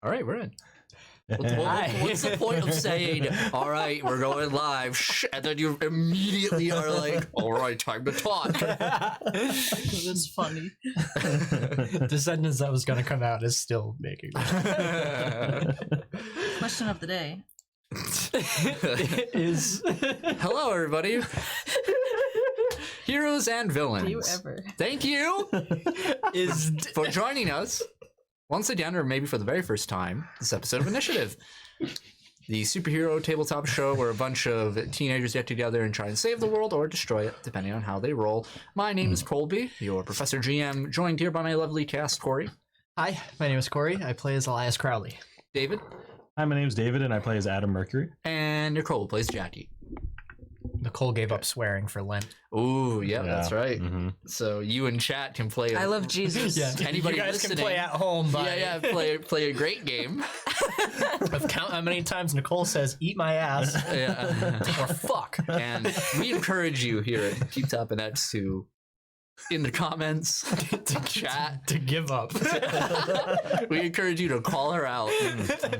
All right, we're in. What's the point of saying, all right, we're going live, and then you immediately are like, all right, time to talk. It's funny. The sentence that was going to come out is still making Question of the day. is Hello, everybody. Heroes and villains. Do you ever? Thank you is for joining us once again, or maybe for the very first time, this episode of Initiative, the superhero tabletop show where a bunch of teenagers get together and try and save the world or destroy it, depending on how they roll. My name is Colby, your Professor GM, joined here by my lovely cast, Cory. Hi, my name is Cory. I play as Elias Crowley. David. Hi, my name's David, and I play as Adam Mercury. And Nicole plays Jackie. Nicole gave up swearing for Lent. Ooh, yeah, that's right. Mm-hmm. So you and chat can play. I love Jesus. Yeah, Anybody you guys listening, can play at home. By play a great game. Count how many times Nicole says "eat my ass" or "fuck." And we encourage you here at Keep Tappin X to, in the comments, to chat, to give up. We encourage you to call her out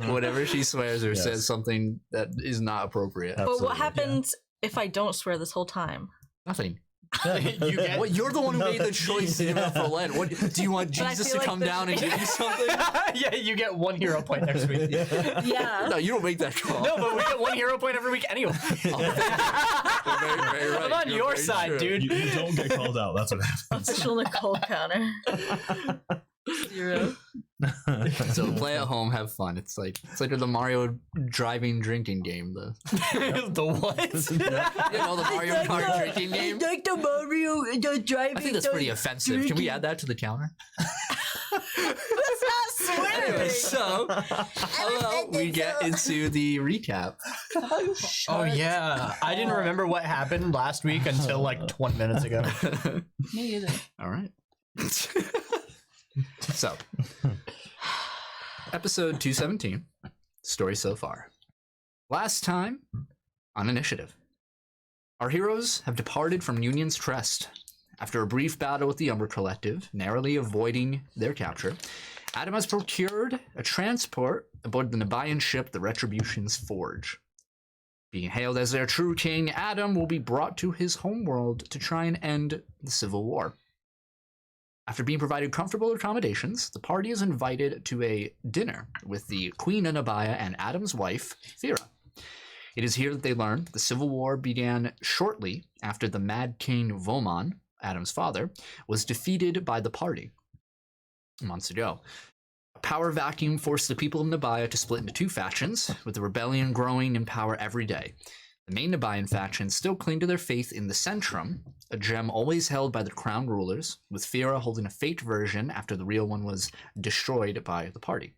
whenever she swears or says something that is not appropriate. But what happens if I don't swear this whole time? Nothing. You get Well, you're the one who made the choice to give up for Lent. What do you want Jesus to come down and give you something? yeah, you get 1 hero point next week. Yeah. No, you don't make that call. No, but we get 1 hero point every week ananyway. You're very right. I'm on You're your very side, true. dude. You don't get called out. That's what happens. Official Nicole counter. 0. So play at home, have fun. It's like the Mario driving drinking game. The what? you know the Mario Kart drinking game. Like the Mario, the driving. I think that's pretty offensive. Can we add that to the counter? That's not swearing. Anyway, so hello, we get into the recap. Oh yeah, I didn't remember what happened last week until like 20 minutes ago. Me either. All right. So, episode 217, story so far. Last time on Initiative, our heroes have departed from Union's Trust. After a brief battle with the Umber Collective, narrowly avoiding their capture, Adam has procured a transport aboard the Nebayan ship, the Retribution's Forge. Being hailed as their true king, Adam will be brought to his homeworld to try and end the Civil War. After being provided comfortable accommodations, the party is invited to a dinner with the Queen of Nabaya and Adam's wife, Thera. It is here that they learn the Civil War began shortly after the Mad King Vomon, Adam's father, was defeated by the party months ago. A power vacuum forced the people of Nabaya to split into 2 factions, with the rebellion growing in power every day. The main Nebayan faction still cling to their faith in the Centrum, a gem always held by the crown rulers, with Thera holding a fake version after the real one was destroyed by the party.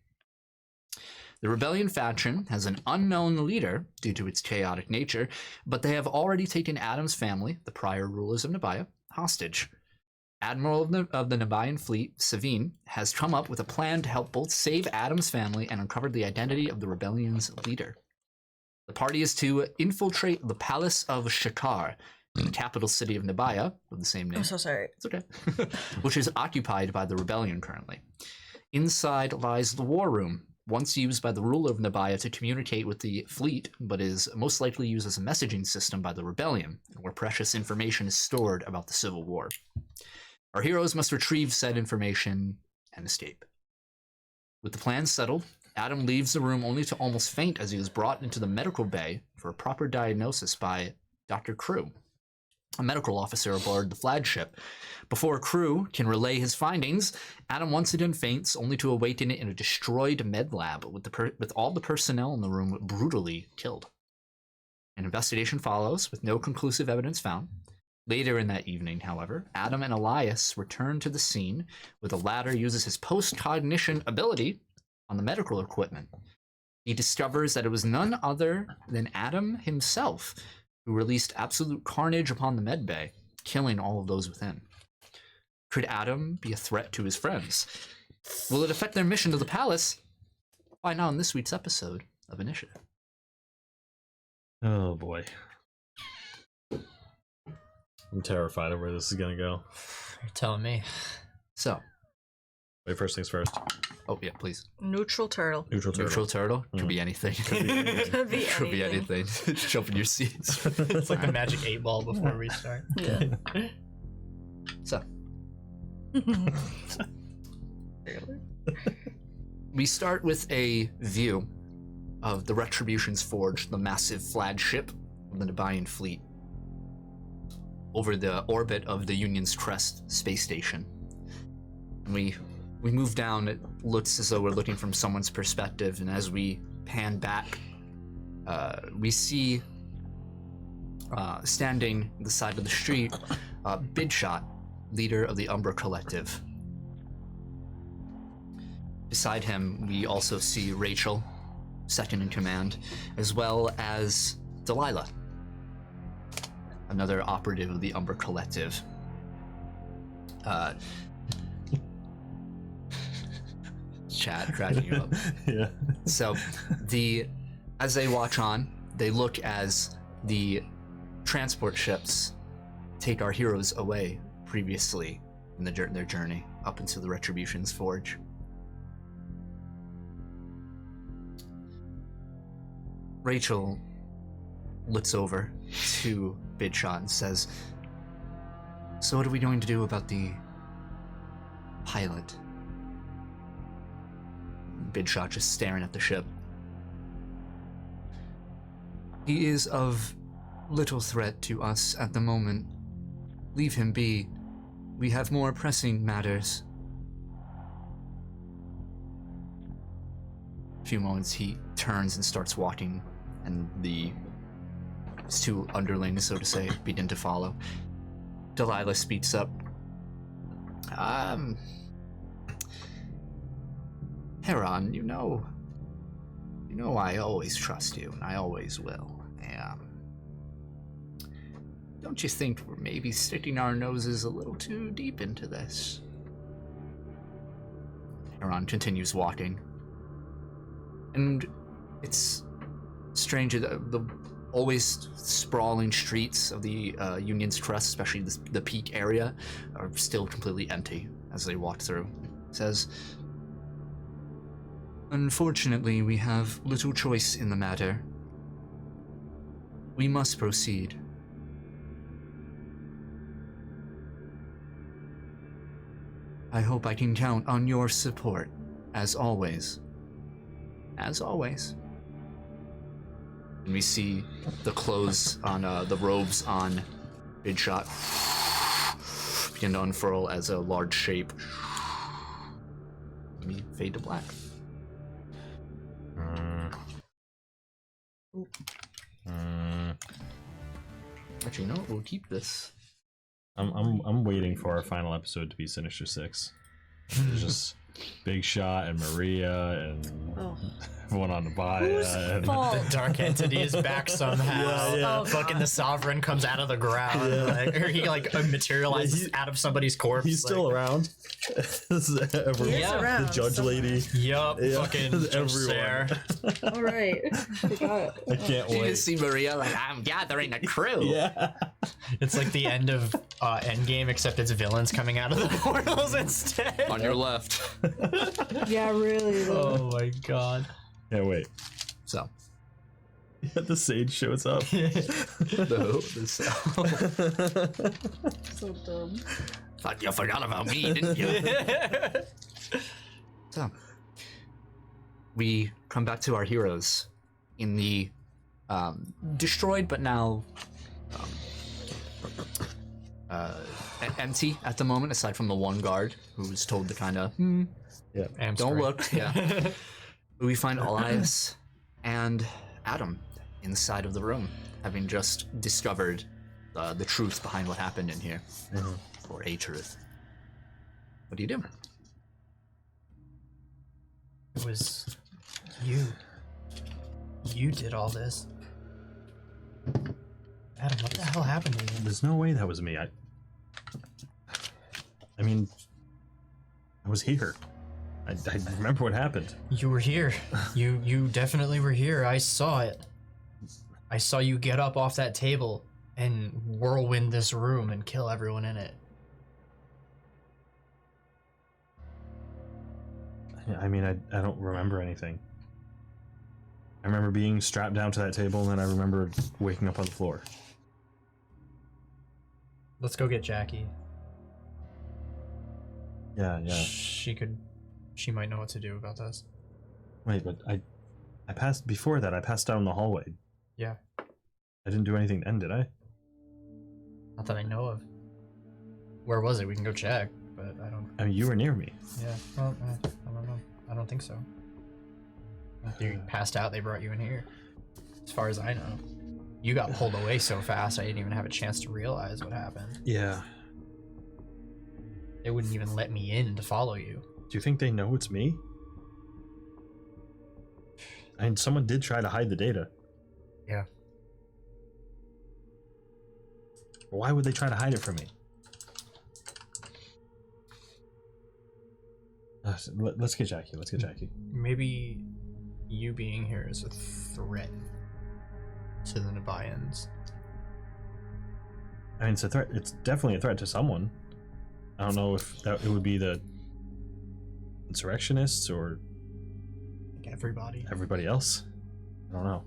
The rebellion faction has an unknown leader due to its chaotic nature, but they have already taken Adam's family, the prior rulers of Nabaya, hostage. Admiral of the Nebayan fleet, Savine, has come up with a plan to help both save Adam's family and uncover the identity of the rebellion's leader. The party is to infiltrate the Palace of Shakar, the capital city of Nabaya, with the same name. I'm so sorry. It's okay. Which is occupied by the rebellion currently. Inside lies the war room, once used by the ruler of Nabaya to communicate with the fleet, but is most likely used as a messaging system by the rebellion, where precious information is stored about the Civil War. Our heroes must retrieve said information and escape. With the plan settled, Adam leaves the room only to almost faint as he is brought into the medical bay for a proper diagnosis by Dr. Crew, a medical officer aboard the flagship. Before Crew can relay his findings, Adam once again faints, only to awaken in a destroyed med lab with all the personnel in the room brutally killed. An investigation follows, with no conclusive evidence found. Later in that evening, however, Adam and Elias return to the scene, where the latter uses his post-cognition ability on the medical equipment. He discovers that it was none other than Adam himself who released absolute carnage upon the medbay, killing all of those within. Could Adam be a threat to his friends? Will it affect their mission to the palace? Find out in this week's episode of Initiative. Oh boy. I'm terrified of where this is gonna go. You're telling me. So, Wait, first things first. Oh yeah, please. Neutral turtle. Neutral turtle. Neutral turtle could be anything. Could be Could be anything. anything. Jump in your seats. It's like the magic 8-ball before we start. Yeah. So we start with a view of the Retribution's Forge, the massive flagship of the Nebayan fleet, over the orbit of the Union's Crest space station. And we move down. It looks as though we're looking from someone's perspective, and as we pan back, we see standing at the side of the street, Bidshot, leader of the Umbra Collective. Beside him, we also see Rachel, second in command, as well as Delilah, another operative of the Umbra Collective. Chat cracking you up. Yeah. So, as they watch on, they look as the transport ships take our heroes away previously in their journey up into the Retribution's Forge. Rachel looks over to Bidshot and says, "So what are we going to do about the pilot?" Bidshot just staring at the ship. "He is of little threat to us at the moment. Leave him be. We have more pressing matters." A few moments he turns and starts walking, and his two underlings, so to say, begin to follow. Delilah speaks up. Heron, you know I always trust you, and I always will. Don't you think we're maybe sticking our noses a little too deep into this?" Heron continues walking. And it's strange that the always sprawling streets of the Union's Crest, especially the peak area, are still completely empty as they walk through. It says, "Unfortunately, we have little choice in the matter. We must proceed. I hope I can count on your support, as always." As always. And we see the clothes on, the robes on Bidshot begin to unfurl as a large shape. And we fade to black. Actually, you know what? We'll keep this. I'm waiting for our final episode to be Sinister Six. It's just Big Shot and Maria and everyone on the Baya. Whose And fault? The dark entity is back somehow. Yeah. Fucking the sovereign comes out of the ground, or he materializes out of somebody's corpse. he's still around. Everyone. He is around, The judge so- lady. Yup, Yeah, fucking everyone. there. All right. Forgot. I can't You wait. just see Maria like, "I'm gathering a crew." Yeah. It's like the end of Endgame, except it's villains coming out of the portals instead. On your left. Yeah, really. Though. Oh my god. Yeah, wait. So. The sage shows up. So dumb. Thought you forgot about me, didn't you? So, we come back to our heroes in the destroyed but now empty at the moment, aside from the one guard who was told to kind of don't look. Yeah. We find Elias and Adam inside of the room, having just discovered the truth behind what happened in here, or a truth. What do you do? It was you. You did all this. Adam, what the hell happened to you? There's no way that was me. I mean, I was here. I remember what happened. You were here. You definitely were here. I saw it. I saw you get up off that table and whirlwind this room and kill everyone in it. I mean, I don't remember anything. I remember being strapped down to that table, and then I remember waking up on the floor. Let's go get Jackie. Yeah. She might know what to do about this. Wait, but I passed before that. I passed down the hallway. Yeah. I didn't do anything then, did I? Not that I know of. Where was it? We can go check, but I don't. I mean, you were near me. Yeah. Well, I don't know. I don't think so. You passed out. They brought you in here. As far as I know, you got pulled away so fast. I didn't even have a chance to realize what happened. Yeah. They wouldn't even let me in to follow you. Do you think they know it's me? And someone did try to hide the data. Yeah. Why would they try to hide it from me? Let's get Jackie. Let's get Jackie. Maybe you being here is a threat to the Nebayans. I mean, it's a threat. It's definitely a threat to someone. I don't know if it would be the insurrectionists or Like everybody. everybody else. I don't know.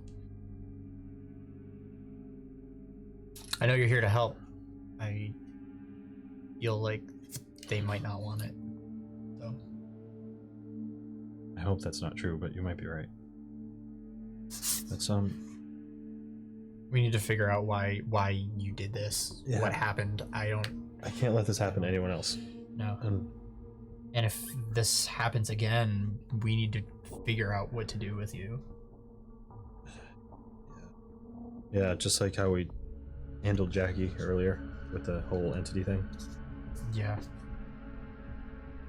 I know you're here to help. I feel like they might not want it. So I hope that's not true, but you might be right. That's we need to figure out why you did this. Yeah. What happened? I can't let this happen to anyone else. know. And And if this happens again, we need to figure out what to do with you. yeah, just like how we handled Jackie earlier with the whole entity thing. Yeah.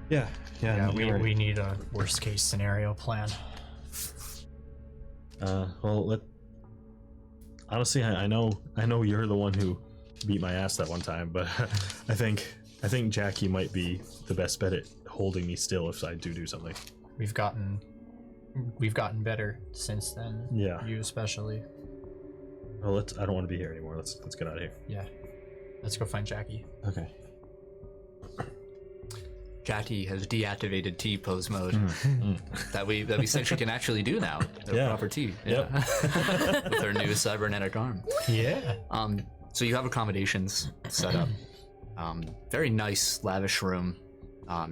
Yeah, Yeah, you're right. we need a worst case scenario plan. Well, honestly, I know you're the one who beat my ass that one time, but I think Jackie might be the best bet at holding me still if I do something. We've gotten better since then. Yeah. You especially. Well, I don't want to be here anymore. Let's get out of here. Yeah. Let's go find Jackie. Okay. Jackie has deactivated T-pose mode that we essentially can actually do now. The Yeah. proper T. Yep. With her new cybernetic arm. Yeah. So you have accommodations set up. Very nice, lavish room.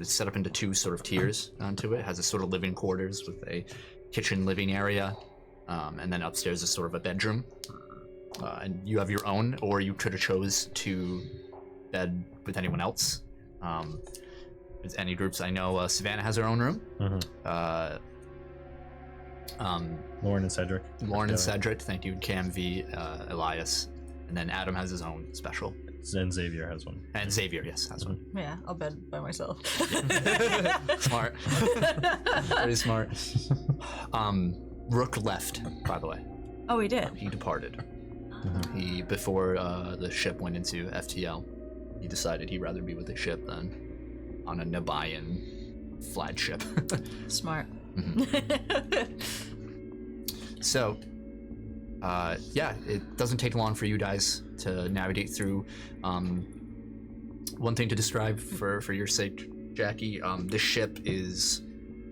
It's set up into two sort of tiers onto it. It has a sort of living quarters with a kitchen living area. And then upstairs is sort of a bedroom. And you have your own, or you could have chose to bed with anyone else. With any groups. I know Savannah has her own room. Lauren and Cedric. Lauren and Cedric, thank you. Cam V, Elias. And then Adam has his own special. And Xavier has one. And Xavier, yes, has one. Yeah, I'll bed by myself. Smart. Very smart. Rook left, by the way. Oh, he did. He departed. He before the ship went into FTL, he decided he'd rather be with the ship than on a Nebayan flagship. Smart. So, yeah, it doesn't take long for you guys to navigate through. One thing to describe for your sake, Jackie, this ship is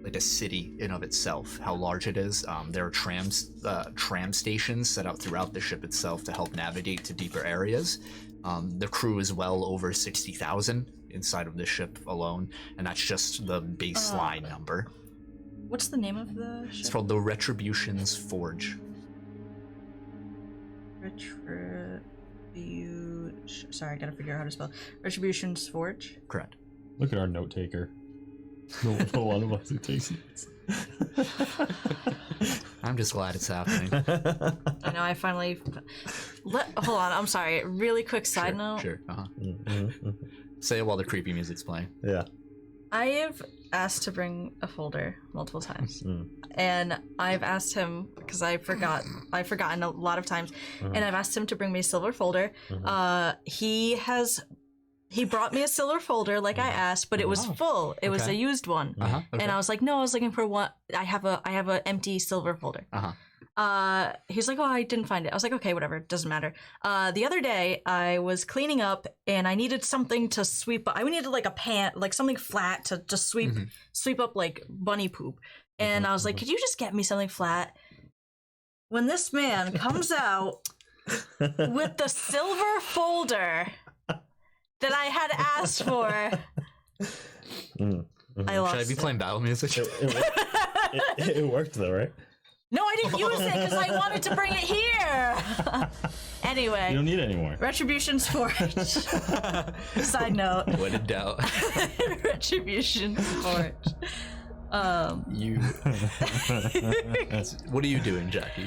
like a city in of itself, how large it is. There are tram stations set out throughout the ship itself to help navigate to deeper areas. The crew is well over 60,000 inside of this ship alone, and that's just the baseline number. What's the name of the ship? It's called the Retribution's Forge. Sorry, I gotta figure out how to spell. Retribution's Forge? Correct. Look at our note taker. The one of us who takes notes. I'm just glad it's happening. I know, I finally... Hold on, I'm sorry. Really quick side note. Sure. Say it while the creepy music's playing. Yeah. I have asked to bring a folder multiple times. And I've asked him, because I've forgotten a lot of times, and I've asked him to bring me a silver folder. He brought me a silver folder like I asked, but it was full. It was a used one. Okay. And I was like, no, I was looking for one. I have a empty silver folder. He's like, oh, I didn't find it. I was like, okay, whatever, doesn't matter. The other day I was cleaning up and I needed something to sweep up. I needed like a pan, like something flat to just sweep up like bunny poop. And I was like, could you just get me something flat? When this man comes out with the silver folder that I had asked for, I lost Should I be playing battle music? It worked though, right? No, I didn't use it because I wanted to bring it here. Anyway. You don't need it anymore. Retribution's Forge. Side note. What a doubt. Retribution's Forge. What are you doing, Jackie?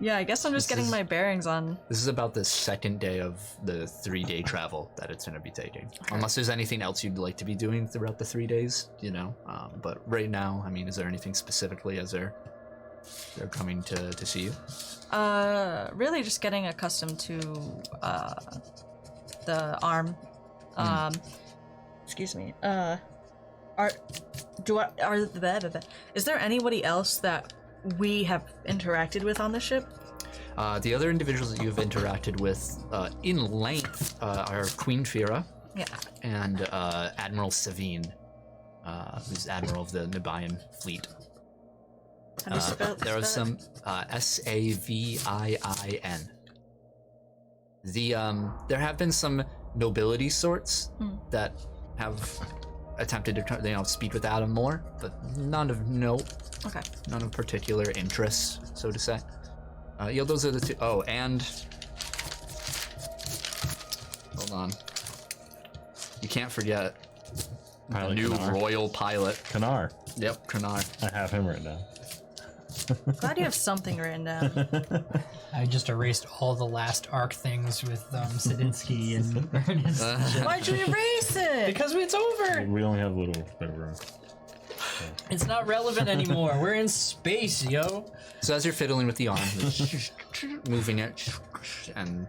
Yeah, I guess I'm just getting my bearings on. This is about the second day of the 3-day travel that it's going to be taking. Okay. Unless there's anything else you'd like to be doing throughout the 3 days, you know. But right now, I mean, is there anything specifically as they're coming to see you? Really just getting accustomed to the arm. Excuse me. Is there anybody else that we have interacted with on the ship? The other individuals that you've interacted with in length are Queen Fira, and Admiral Savine, who's Admiral of the Nibayan fleet. How do you spell there are some Saviin. There have been some nobility sorts that have attempted to speak with Adam more, but none of note. Okay. None of particular interest, so to say. Yeah, those are the two. Oh, and hold on. You can't forget Pilot the new Kanar. royal pilot. Kanar. Yep, Kanar. I have him written down. Glad you have something written down. I just erased all the last arc things with Sadinsky and Ernest. Why'd you erase it? Because it's over. We only have a little bit of room. It's not relevant anymore. We're in space, yo. So as you're fiddling with the arm, moving it, and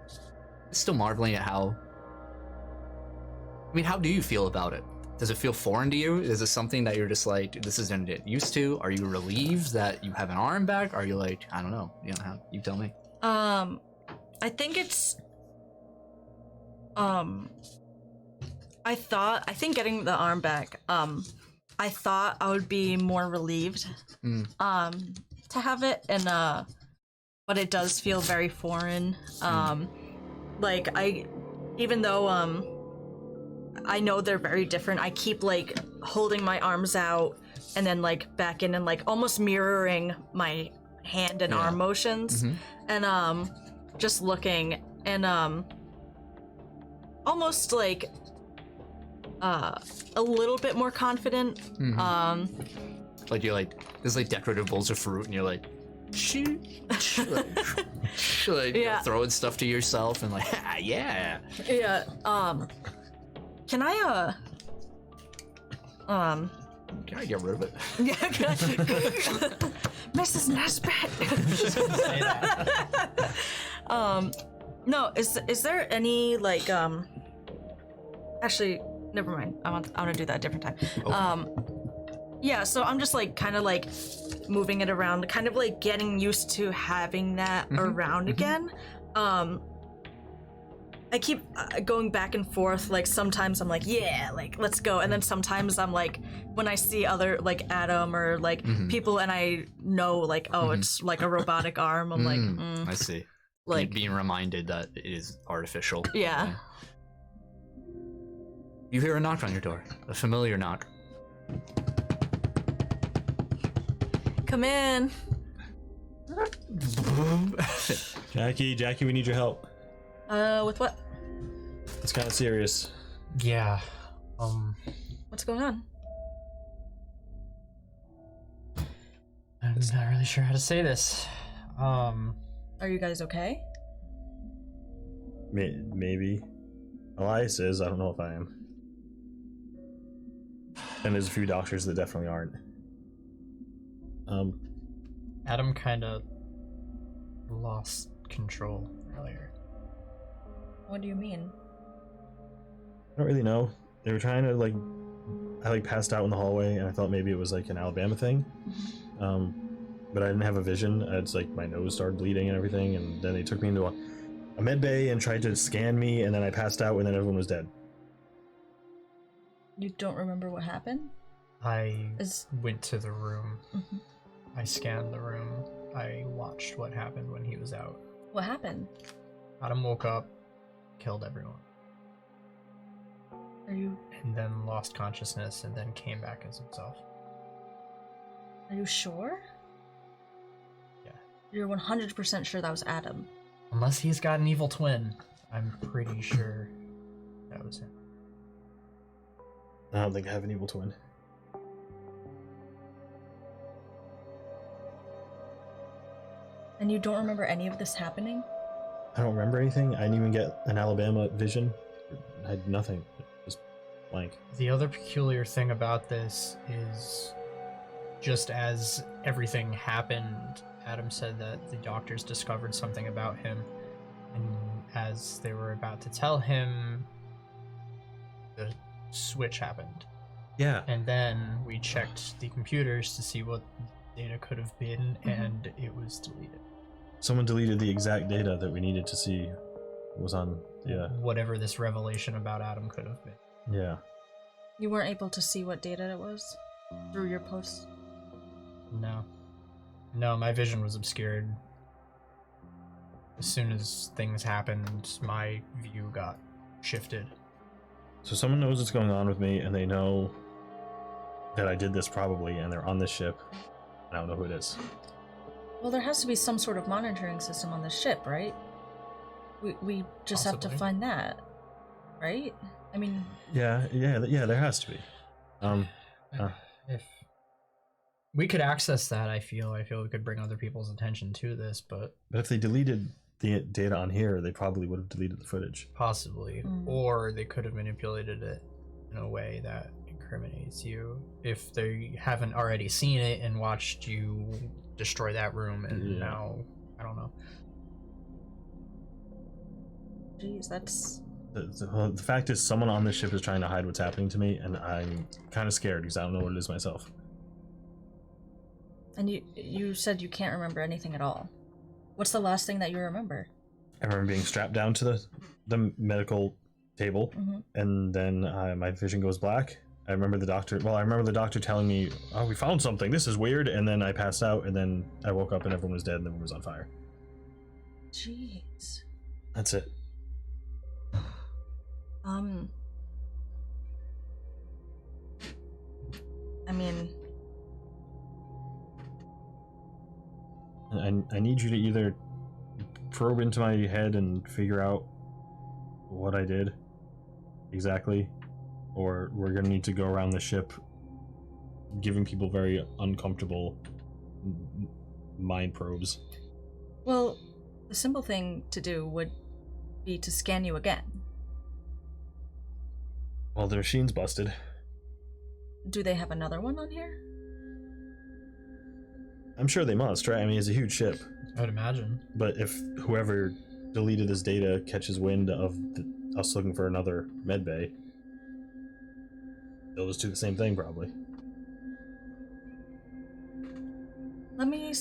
still marveling at how... I mean, how do you feel about it? Does it feel foreign to you? Is it something that you're just like, this is gonna get used to? Are you relieved that you have an arm back? Are you like, I don't know, you tell me. I think it's... I think getting the arm back, I thought I would be more relieved to have it, and but it does feel very foreign. Even though I know they're very different, I keep like holding my arms out and then like back in and like almost mirroring my hand and arm motions, and just looking and almost like a little bit more confident. Like you're like, there's like decorative bowls of fruit and you're like, shoot, throwing stuff to yourself and like, yeah. Can I can I get rid of it? Yeah, Mrs. Nesbitt. Say that. No, is there any like actually never mind. I want to do that a different time. Okay. Yeah, so I'm just like kind of like moving it around, kind of like getting used to having that around again. I keep going back and forth. Like sometimes I'm like, yeah, like let's go, and then sometimes I'm like, when I see other like Adam or like people, and I know like, oh, it's like a robotic arm. I'm like, I see. Like being reminded that it is artificial. Yeah. You hear a knock on your door, a familiar knock. Come in. Jackie, we need your help. With what? It's kind of serious. Yeah. What's going on? I'm not really sure how to say this. Are you guys okay? Maybe. Elias is. I don't know if I am. And there's a few doctors that definitely aren't. Adam kind of lost control earlier. What do you mean? I don't really know. They were trying to I passed out in the hallway and I thought maybe it was like an Alabama thing. but I didn't have a vision. It's like my nose started bleeding and everything, and then they took me into a med bay and tried to scan me, and then I passed out, and then everyone was dead. You don't remember what happened? I went to the room. Mm-hmm. I scanned the room. I watched what happened when he was out. What happened? Adam woke up, killed everyone. And then lost consciousness, and then came back as himself. Are you sure? Yeah. You're 100% sure that was Adam? Unless he's got an evil twin. I'm pretty sure that was him. I don't think I have an evil twin. And you don't remember any of this happening? I don't remember anything. I didn't even get an Alabama vision. I had nothing. Just blank. The other peculiar thing about this is just as everything happened, Adam said that the doctors discovered something about him, and as they were about to tell him, the switch happened. Yeah. And then we checked the computers to see what data could have been, and it was deleted. Someone deleted the exact data that we needed to see was on, whatever this revelation about Adam could have been. Yeah. You weren't able to see what data it was through your posts? No, my vision was obscured. As soon as things happened, my view got shifted. So someone knows what's going on with me, and they know that I did this probably, and they're on this ship. I don't know who it is. Well, there has to be some sort of monitoring system on the ship, right? We just have to find that, right? I mean... Yeah, there has to be. If we could access that, I feel we could bring other people's attention to this, but if they deleted the data on here, they probably would have deleted the footage. Possibly. Or they could have manipulated it in a way that incriminates you. If they haven't already seen it and watched you destroy that room, and now, I don't know. Jeez, that's... The fact is, someone on this ship is trying to hide what's happening to me, and I'm kind of scared because I don't know what it is myself. And you said you can't remember anything at all. What's the last thing that you remember? I remember being strapped down to the medical table, and then my vision goes black. I remember the doctor telling me, "Oh, we found something. This is weird." And then I passed out, and then I woke up and everyone was dead and the room was on fire. Jeez. That's it. I mean... I need you to either probe into my head and figure out what I did exactly, or we're gonna need to go around the ship giving people very uncomfortable mind probes. Well, the simple thing to do would be to scan you again. Well, the machine's busted. Do they have another one on here? I'm sure they must, right? I mean, it's a huge ship. I would imagine. But if whoever deleted this data catches wind of us looking for another medbay, they'll just do the same thing, probably. Let me...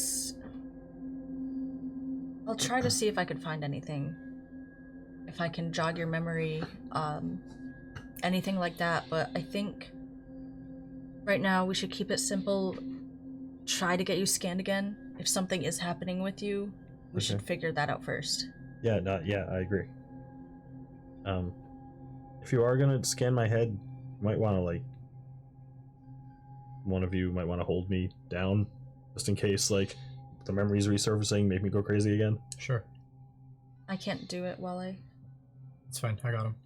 I'll try to see if I could find anything. If I can jog your memory, anything like that, but I think right now we should keep it simple. Try to get you scanned again. If something is happening with you, we should figure that out first. Yeah, I agree. If you are gonna scan my head, you might want to, one of you might want to hold me down, just in case, the memories resurfacing make me go crazy again. Sure. I can't do it while I... It's fine, I got him.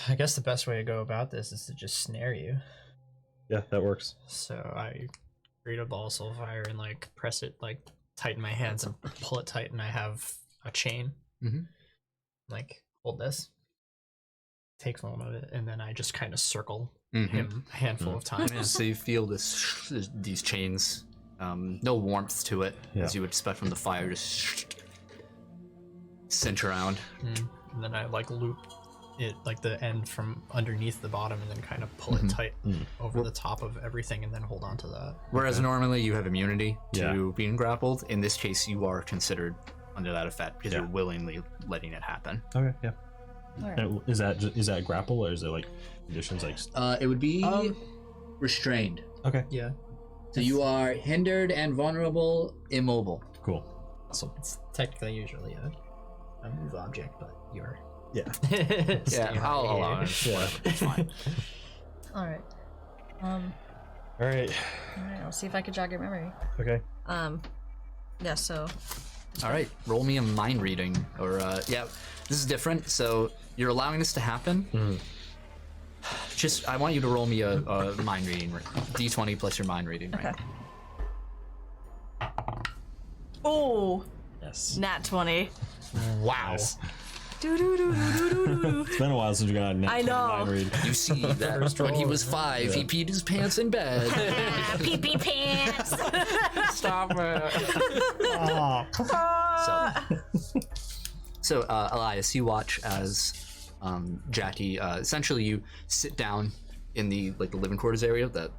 I guess the best way to go about this is to just snare you. Yeah, that works. So I read a ball of soulfire and press it, tighten my hands and pull it tight, and I have a chain. Hold this. Take one of it, and then I just kind of circle him a handful of times. So you feel these chains, no warmth to it, as you would expect from the fire, just cinch around. And then I loop it like the end from underneath the bottom and then kind of pull it tight over the top of everything and then hold on to that. Whereas normally you have immunity to Yeah. being grappled. In this case, you are considered under that effect because Yeah. you're willingly letting it happen. Okay, yeah. All right. And is that grapple or is it like conditions like? It would be restrained. Okay, Yeah. So you are hindered and vulnerable, immobile. cool. So it's technically usually a move object, but you're Yeah. staying I'll right allow here. it. Yeah. It's fine. All right. All right. All right. I'll see if I can jog your memory. Okay. Yeah. So. All right, roll me a mind reading, or yeah, this is different. So you're allowing this to happen. Just, I want you to roll me a mind reading, d20 plus your mind reading. Right? Okay. Oh, Yes. nat 20. Wow. It's been a while since we got a net I know. 29 read. You see that when he was 5, he peed his pants in bed. Pee pee pants. Stop it. So, Elias, you watch as Jackie. Essentially, you sit down in the living quarters area, that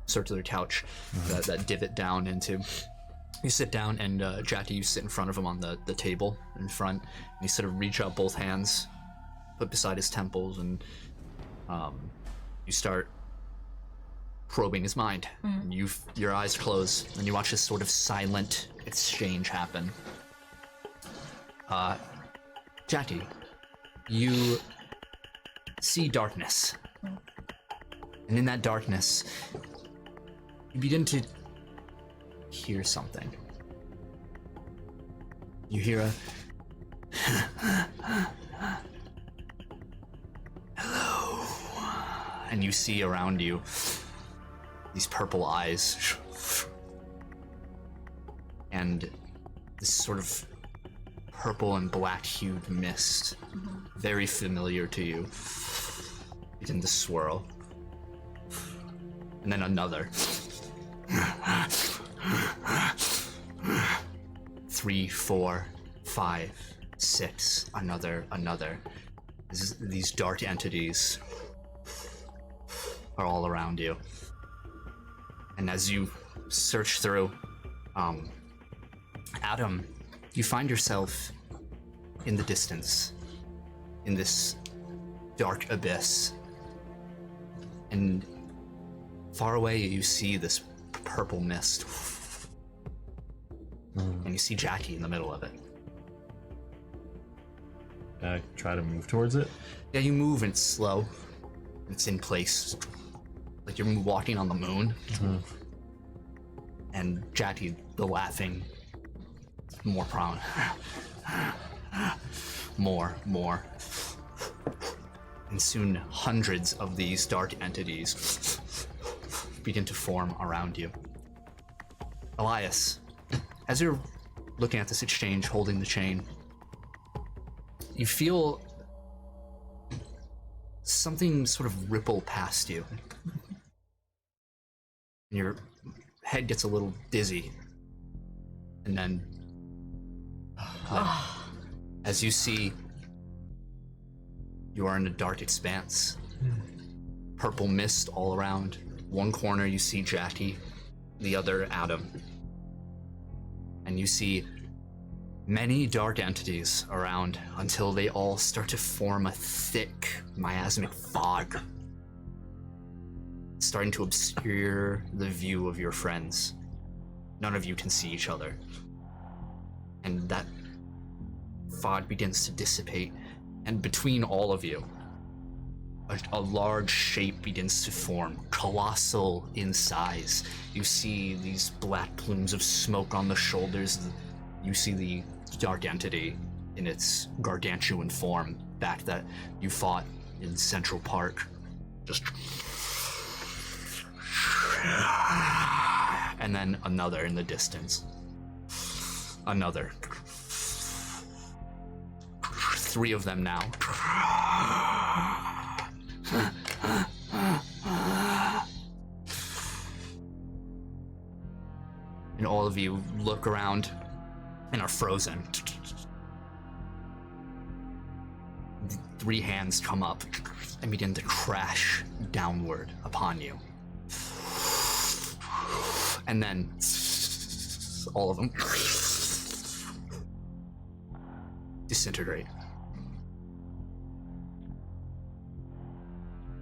circular couch, that divot down into. You sit down, and Jackie, you sit in front of him on the table in front, and you sort of reach out both hands, put beside his temples, and you start probing his mind. And your eyes close, and you watch this sort of silent exchange happen. Jackie, you see darkness. And in that darkness, you begin to hear something. You hear a hello. And you see around you these purple eyes. And this sort of purple and black hued mist, very familiar to you, begin to swirl. And then another. 3, 4, 5, 6, another. These dark entities are all around you. And as you search through, Adam, you find yourself in the distance, in this dark abyss. And far away you see this purple mist. And you see Jackie in the middle of it. I try to move towards it. Yeah, you move and it's slow. It's in place. Like you're walking on the moon. And Jackie, the laughing, more prominent. More. And soon hundreds of these dark entities begin to form around you. Elias, as you're looking at this exchange, holding the chain, you feel something sort of ripple past you. And your head gets a little dizzy. And then, as you see, you are in a dark expanse. Purple mist all around. One corner you see Jackie, the other Adam. And you see many dark entities around until they all start to form a thick, miasmic fog, starting to obscure the view of your friends. None of you can see each other. And that fog begins to dissipate, and between all of you, a large shape begins to form, colossal in size. You see these black plumes of smoke on the shoulders. You see the dark entity in its gargantuan form back that you fought in Central Park. Just... And then another in the distance. Another. 3 of them now. And all of you look around and are frozen. 3 hands come up and begin to crash downward upon you. And then all of them disintegrate.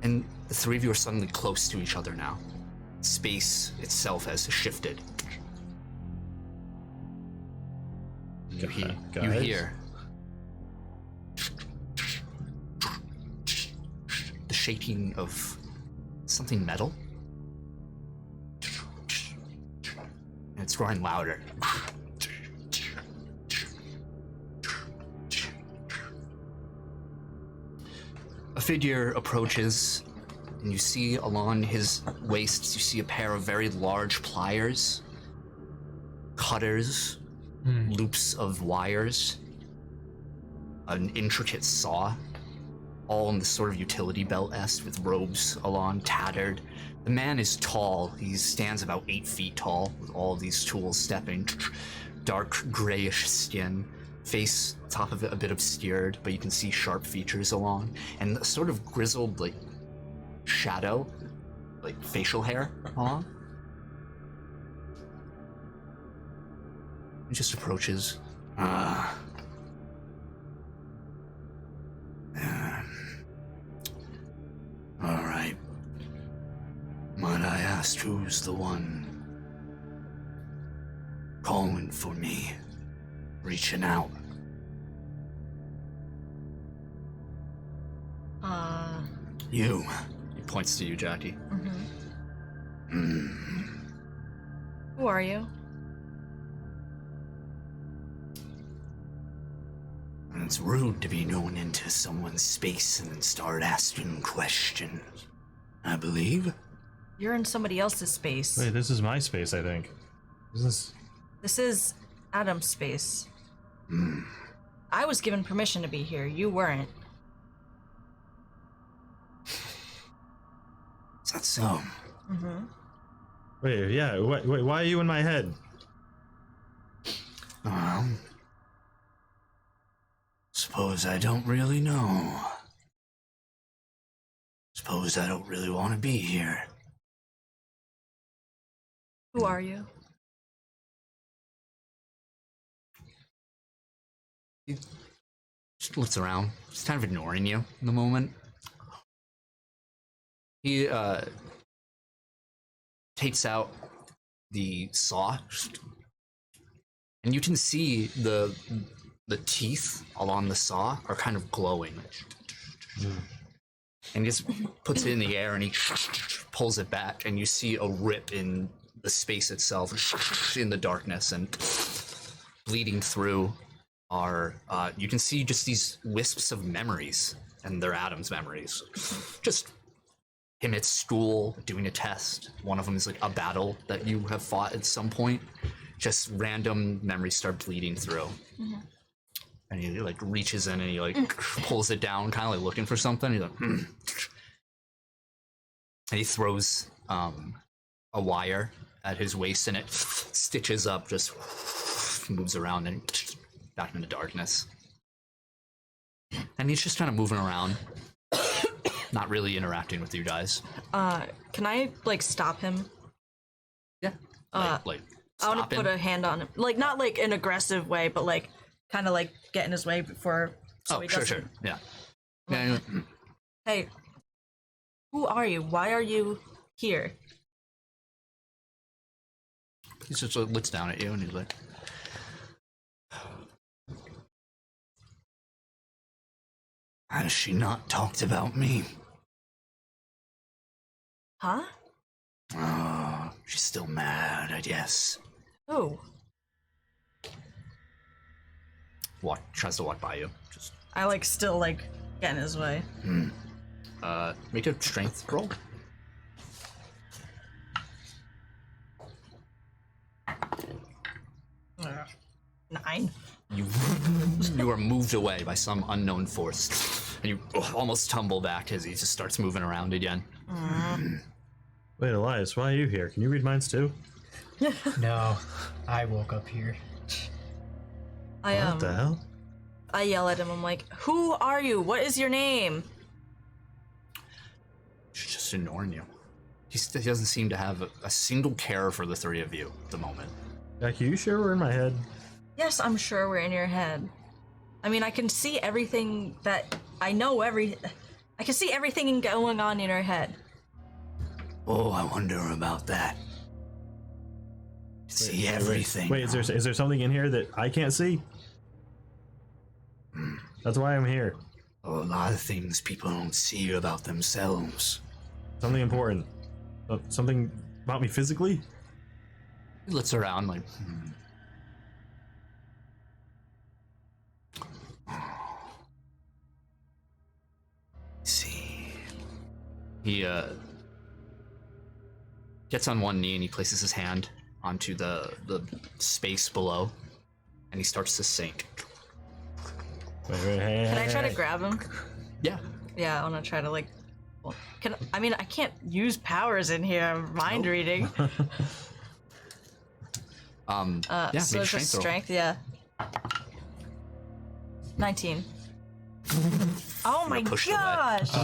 And the 3 of you are suddenly close to each other now. Space itself has shifted. You hear the shaking of something metal. And it's growing louder. A figure approaches, and you see along his waist, you see a pair of very large pliers, cutters, loops of wires, an intricate saw, all in this sort of utility belt-esque with robes along, tattered. The man is tall. He stands about 8 feet tall with all of these tools stepping. Dark grayish skin, face, top of it a bit obscured, but you can see sharp features along, and a sort of grizzled, like, shadow, like facial hair along. He just approaches. All right. Might I ask who's the one calling for me, reaching out? You. He points to you, Jackie. Who are you? It's rude to be going into someone's space and then start asking questions, I believe. You're in somebody else's space. Wait, this is my space, I think. Is This is Adam's space. I was given permission to be here. You weren't. Is that so? Wait, yeah, wait, why are you in my head? Suppose I don't really know. Suppose I don't really want to be here. Who are you? He just looks around. He's kind of ignoring you in the moment. He takes out the saw, and you can see the teeth along the saw are kind of glowing. And he just puts it in the air and he pulls it back, and you see a rip in the space itself in the darkness, and bleeding through are you can see just these wisps of memories, and they're Adam's memories. Just him at school doing a test. One of them is like a battle that you have fought at some point. Just random memories start bleeding through. And he like reaches in and he like pulls it down, kind of like looking for something. He's like, and he throws a wire at his waist, and it stitches up, just moves around and back into darkness. And he's just kind of moving around, not really interacting with you guys. Can I like stop him? Yeah. Like I want stop to put him. a hand on him, like not like an aggressive way, but like kind of like get in his way before. So he Sure. doesn't... Yeah. Yeah. Hey, who are you? Why are you here? He just looks down at you and he's like, has she not talked about me? Huh? Oh, she's still mad, I guess. Oh, Tries to walk by you. Just I like still like get in his way. make a strength roll. Ugh. 9. You are moved away by some unknown force, and you almost tumble back as he just starts moving around again. Wait, Elias, why are you here? Can you read minds too? No, I woke up here. I What the hell? I yell at him. I'm like, "Who are you? What is your name?" He's just ignoring you. He doesn't seem to have a single care for the three of you at the moment. Jackie, you sure we're in my head? Yes, I'm sure we're in your head. I mean, I can see everything that I know. I can see everything going on in your head. Oh, I wonder about that. See everything. Wait, is there something in here that I can't see? That's why I'm here. Oh, a lot of things people don't see about themselves. Something important. Something about me physically? He looks around like, See. He gets on one knee and he places his hand onto the space below, and he starts to sink. Wait, hey, Can I try to grab him? Yeah. Yeah, I want to try to like. I can't use powers in here. I'm mind reading. Yeah, So make a just roll. strength, yeah. 19. Oh my push it away. gosh!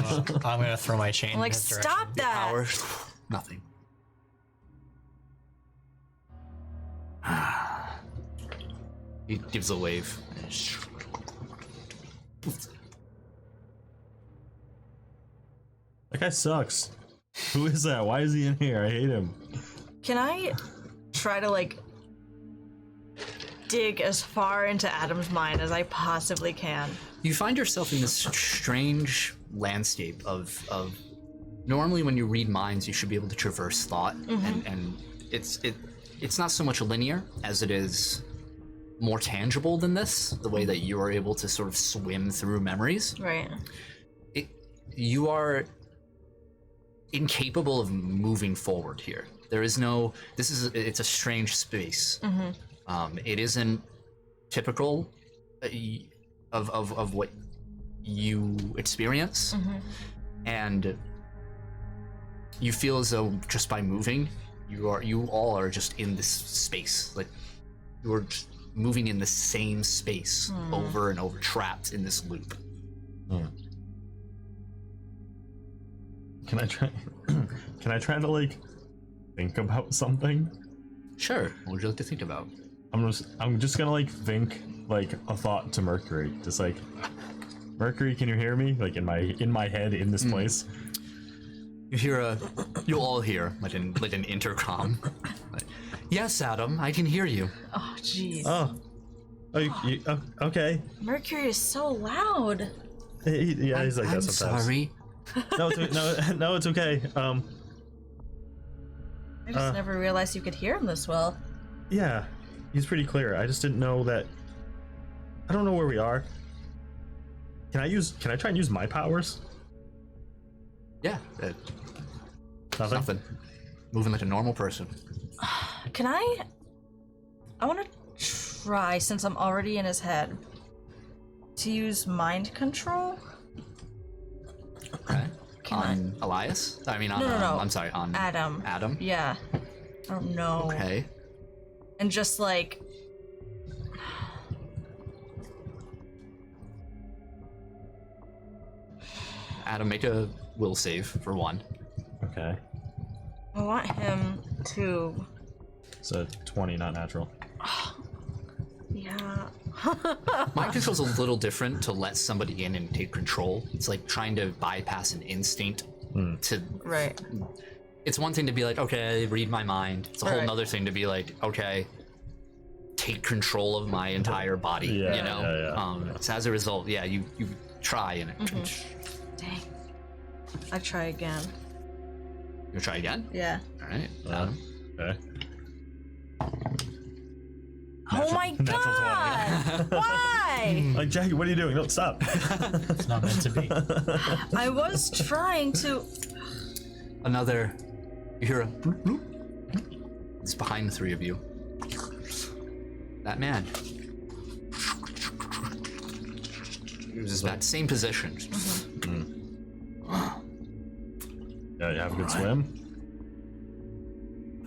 I'm gonna throw my chain. I'm like, in his direction. stop that! Hours. Nothing. He gives a wave. That guy sucks. Who is that? Why is he in here? I hate him. Can I try to like dig as far into Adam's mind as I possibly can? You find yourself in this strange landscape of normally when you read minds you should be able to traverse thought, and it's not so much linear as it is more tangible than this, the way that you are able to sort of swim through memories. Right. You are incapable of moving forward here. There is no, it's a strange space. It isn't typical of what you experience, and you feel as though just by moving, you all are just in this space. Like you are just moving in the same space over and over, trapped in this loop. Can I try? Can I try to like think about something? Sure. What would you like to think about? I'm just gonna like think like a thought to Mercury, just like, Mercury, can you hear me? Like in my head in this place. You all hear like an intercom. Like, yes, Adam, I can hear you. Oh, jeez. Okay. Mercury is so loud. Yeah, he's like I'm that sometimes. sorry. No, it's okay. I just never realized you could hear him this well. Yeah, he's pretty clear. I just didn't know that. I don't know where we are. Can I try and use my powers? Yeah. Nothing. Moving like a normal person. Can I want to try, since I'm already in his head, to use mind control? Okay. Can Elias? I mean, on No. I'm sorry, on Adam. Adam. Yeah. I don't know. Okay. And just like... Adam, make a will save for one. Okay. I want him to... So 20, not natural. Yeah. Mind control's a little different to let somebody in and take control. It's like trying to bypass an instinct to... Right. It's one thing to be like, okay, read my mind. It's a whole Right. nother thing to be like, okay, take control of my entire body, Yeah, you know? yeah. So as a result, yeah, you try and Dang. I try again. you try again? Yeah. All right. Adam. Okay. Oh my natural god! Why? Like, Jackie, what are you doing? No, stop. It's not meant to be. I was trying to... Another, you hear a bloop, bloop. It's behind the three of you. That man. He was that same position. Yeah, you have a good All right. swim.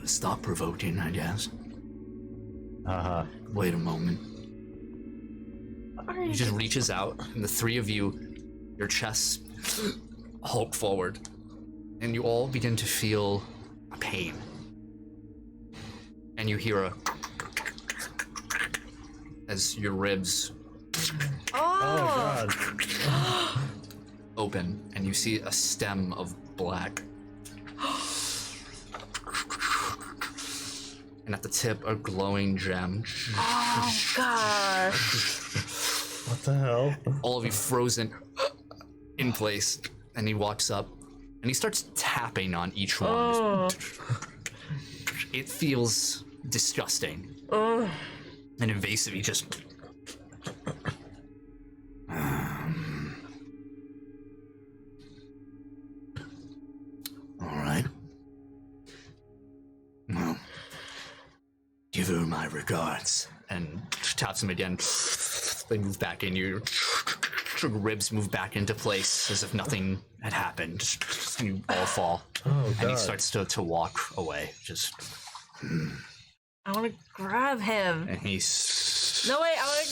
Stop provoking, I guess. Haha. Wait a moment. He just reaches out, and the three of you, your chests hulk forward, and you all begin to feel a pain. And you hear as your ribs Oh god. open, and you see a stem of black. And at the tip, a glowing gem. Oh gosh. What the hell? All of you frozen in place. And he walks up, and he starts tapping on each one. Oh. It feels disgusting Oh. and invasive. He just... All right. Well, give her my regards. And taps him again. They move back in. Your ribs move back into place as if nothing had happened. And you all fall. Oh god. And he starts to walk away. Just... I want to grab him. And he's... No way, I want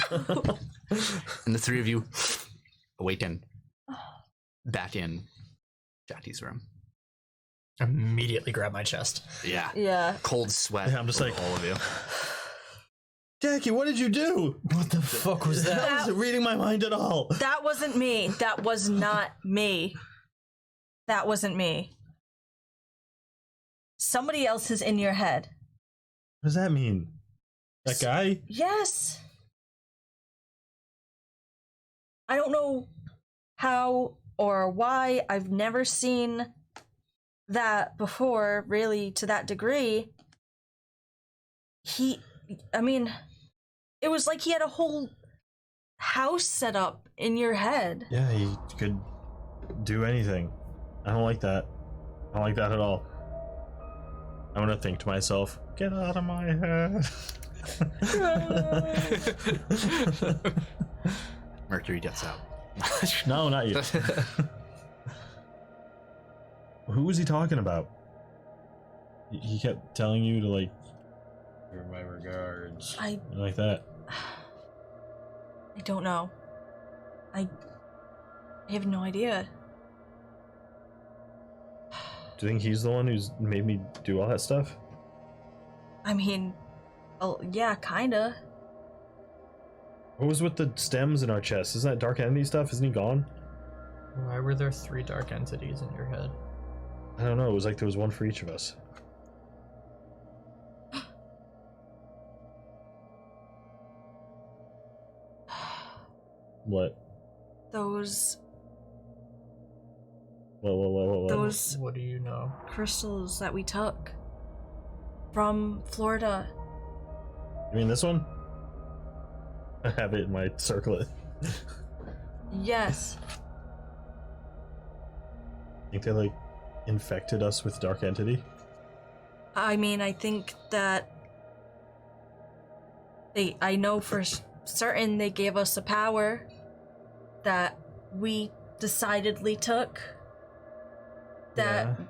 to grab. And the three of you awaken back in Jackie's room. Immediately grab my chest. Yeah. Yeah. Cold sweat. Yeah, I'm just over like- all of you. Jackie, what did you do? What the fuck was that? That wasn't reading my mind at all. That wasn't me. That was not me. That wasn't me. Somebody else is in your head. What does that mean? That guy? Yes. I don't know how or why. I've never seen that before, really, to that degree. It was like he had a whole house set up in your head. Yeah, he could do anything. I don't like that. I don't like that at all. I'm gonna think to myself, get out of my head. Mercury gets out. No, not you. Who was he talking about? He kept telling you to like, give my regards. Like that. I don't know. I have no idea. Do you think he's the one who's made me do all that stuff? I mean, yeah, kinda. What was with the stems in our chest? Isn't that dark entity stuff? Isn't he gone? Why were there 3 dark entities in your head? I don't know. It was like there was one for each of us. What? Those What? those What do you know? crystals that we took from Florida. You mean this one? I have it in my circlet. Yes. Think they like infected us with dark entity? I mean, I think that I know for certain they gave us a power that we decidedly took that Yeah.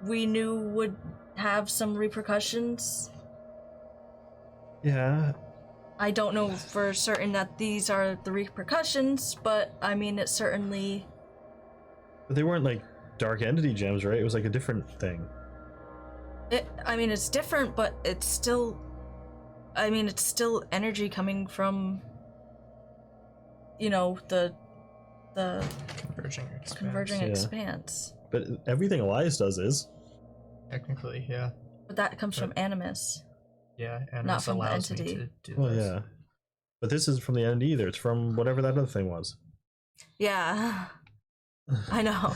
we knew would have some repercussions. Yeah. I don't know for certain that these are the repercussions, but I mean, it certainly... But they weren't like dark entity gems, right? It was like a different thing. it's different, but it's still... it's still energy coming from, the Converging expanse. converging Yeah. expanse. But everything Elias does is. Technically, yeah. But that comes from Animus. Yeah, and Not this from the allows entity. me to do Well, this. yeah. But this isn't from the end either. It's from whatever that other thing was. Yeah. I know.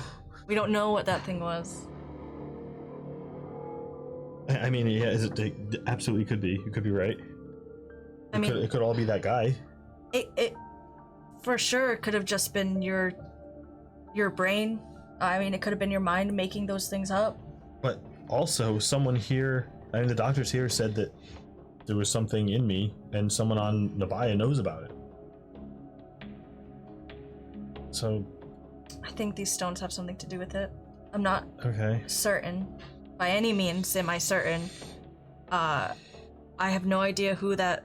We don't know what that thing was. I mean, yeah, it absolutely could be. You could be right. It could all be that guy. It for sure could have just been your brain. It could have been your mind making those things up. But also, someone here, the doctors here said that there was something in me, and someone on Nabaya knows about it. So, I think these stones have something to do with it. I'm not okay. certain. By any means am I certain. I have no idea who that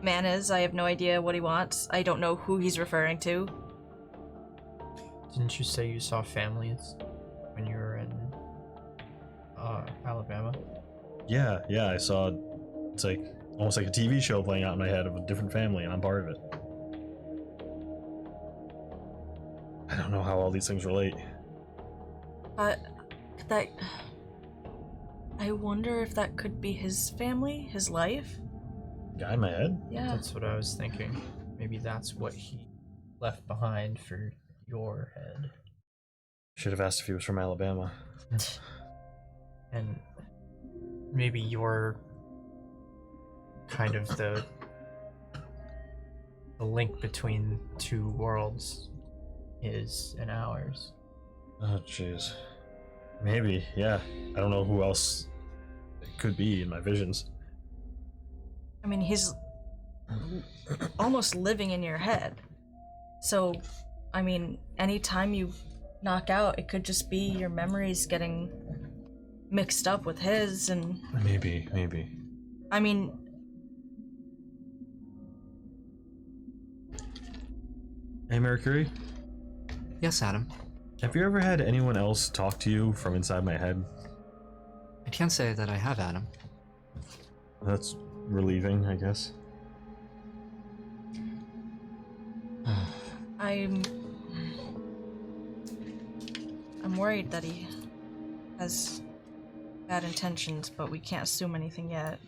man is. I have no idea what he wants. I don't know who he's referring to. Didn't you say you saw families when you were in Alabama? Yeah, I saw. It's like almost like a TV show playing out in my head of a different family, and I'm part of it. I don't know how all these things relate. That... I wonder if that could be his family, his life? Guy in my head? Yeah. That's what I was thinking. Maybe that's what he left behind for your head. Should have asked if he was from Alabama. And maybe you're kind of the link between two worlds, his and ours. Oh, jeez. Maybe, yeah. I don't know who else it could be in my visions. I mean, he's almost living in your head. So, I mean, anytime you knock out, it could just be your memories getting mixed up with his, and... Maybe. I mean... Hey, Mercury? Yes, Adam. Have you ever had anyone else talk to you from inside my head? I can't say that I have, Adam. That's relieving, I guess. I'm worried that he has bad intentions, but we can't assume anything yet.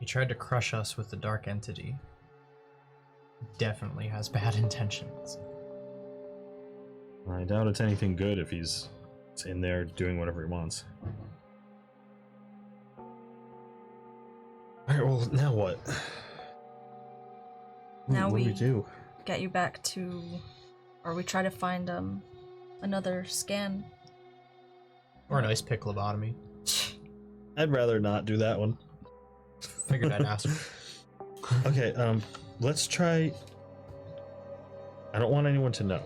He tried to crush us with the dark entity. Definitely has bad intentions. I doubt it's anything good if he's in there doing whatever he wants. Alright, well, now what? Now what do we do? Get you back to... Or we try to find, another scan. Or a nice pick lobotomy. I'd rather not do that one. Figured I'd ask. Okay, let's try... I don't want anyone to know.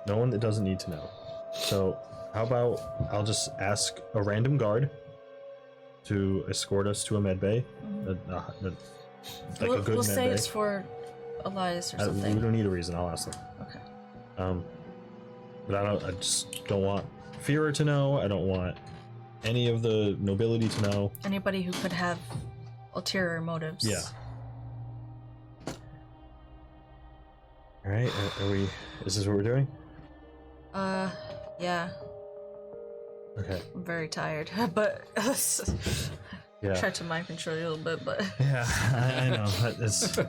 No one that doesn't need to know. So, how about I'll just ask a random guard to escort us to a med bay? We'll a good med say bay. it's for Elias or We something. don't need a reason, I'll ask them. Okay. But I just don't want Fearer to know, I don't want any of the nobility to know. Anybody who could have ulterior motives. Yeah. Alright, is this what we're doing? Yeah. Okay. I'm very tired, but Yeah. try to mind control you a little bit, but Yeah, I know. Sorry.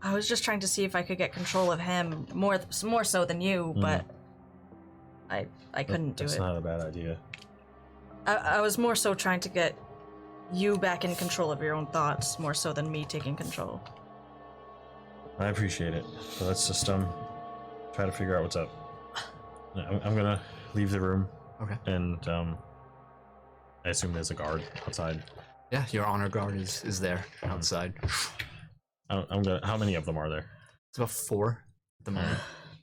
I was just trying to see if I could get control of him more so than you, but I couldn't do That's it. not a bad idea. I was more so trying to get you back in control of your own thoughts, more so than me taking control. I appreciate it. So let's just try to figure out what's up. I'm gonna leave the room. Okay. And I assume there's a guard outside. Yeah, your honor guard is there outside. How many of them are there? It's about 4 at the moment.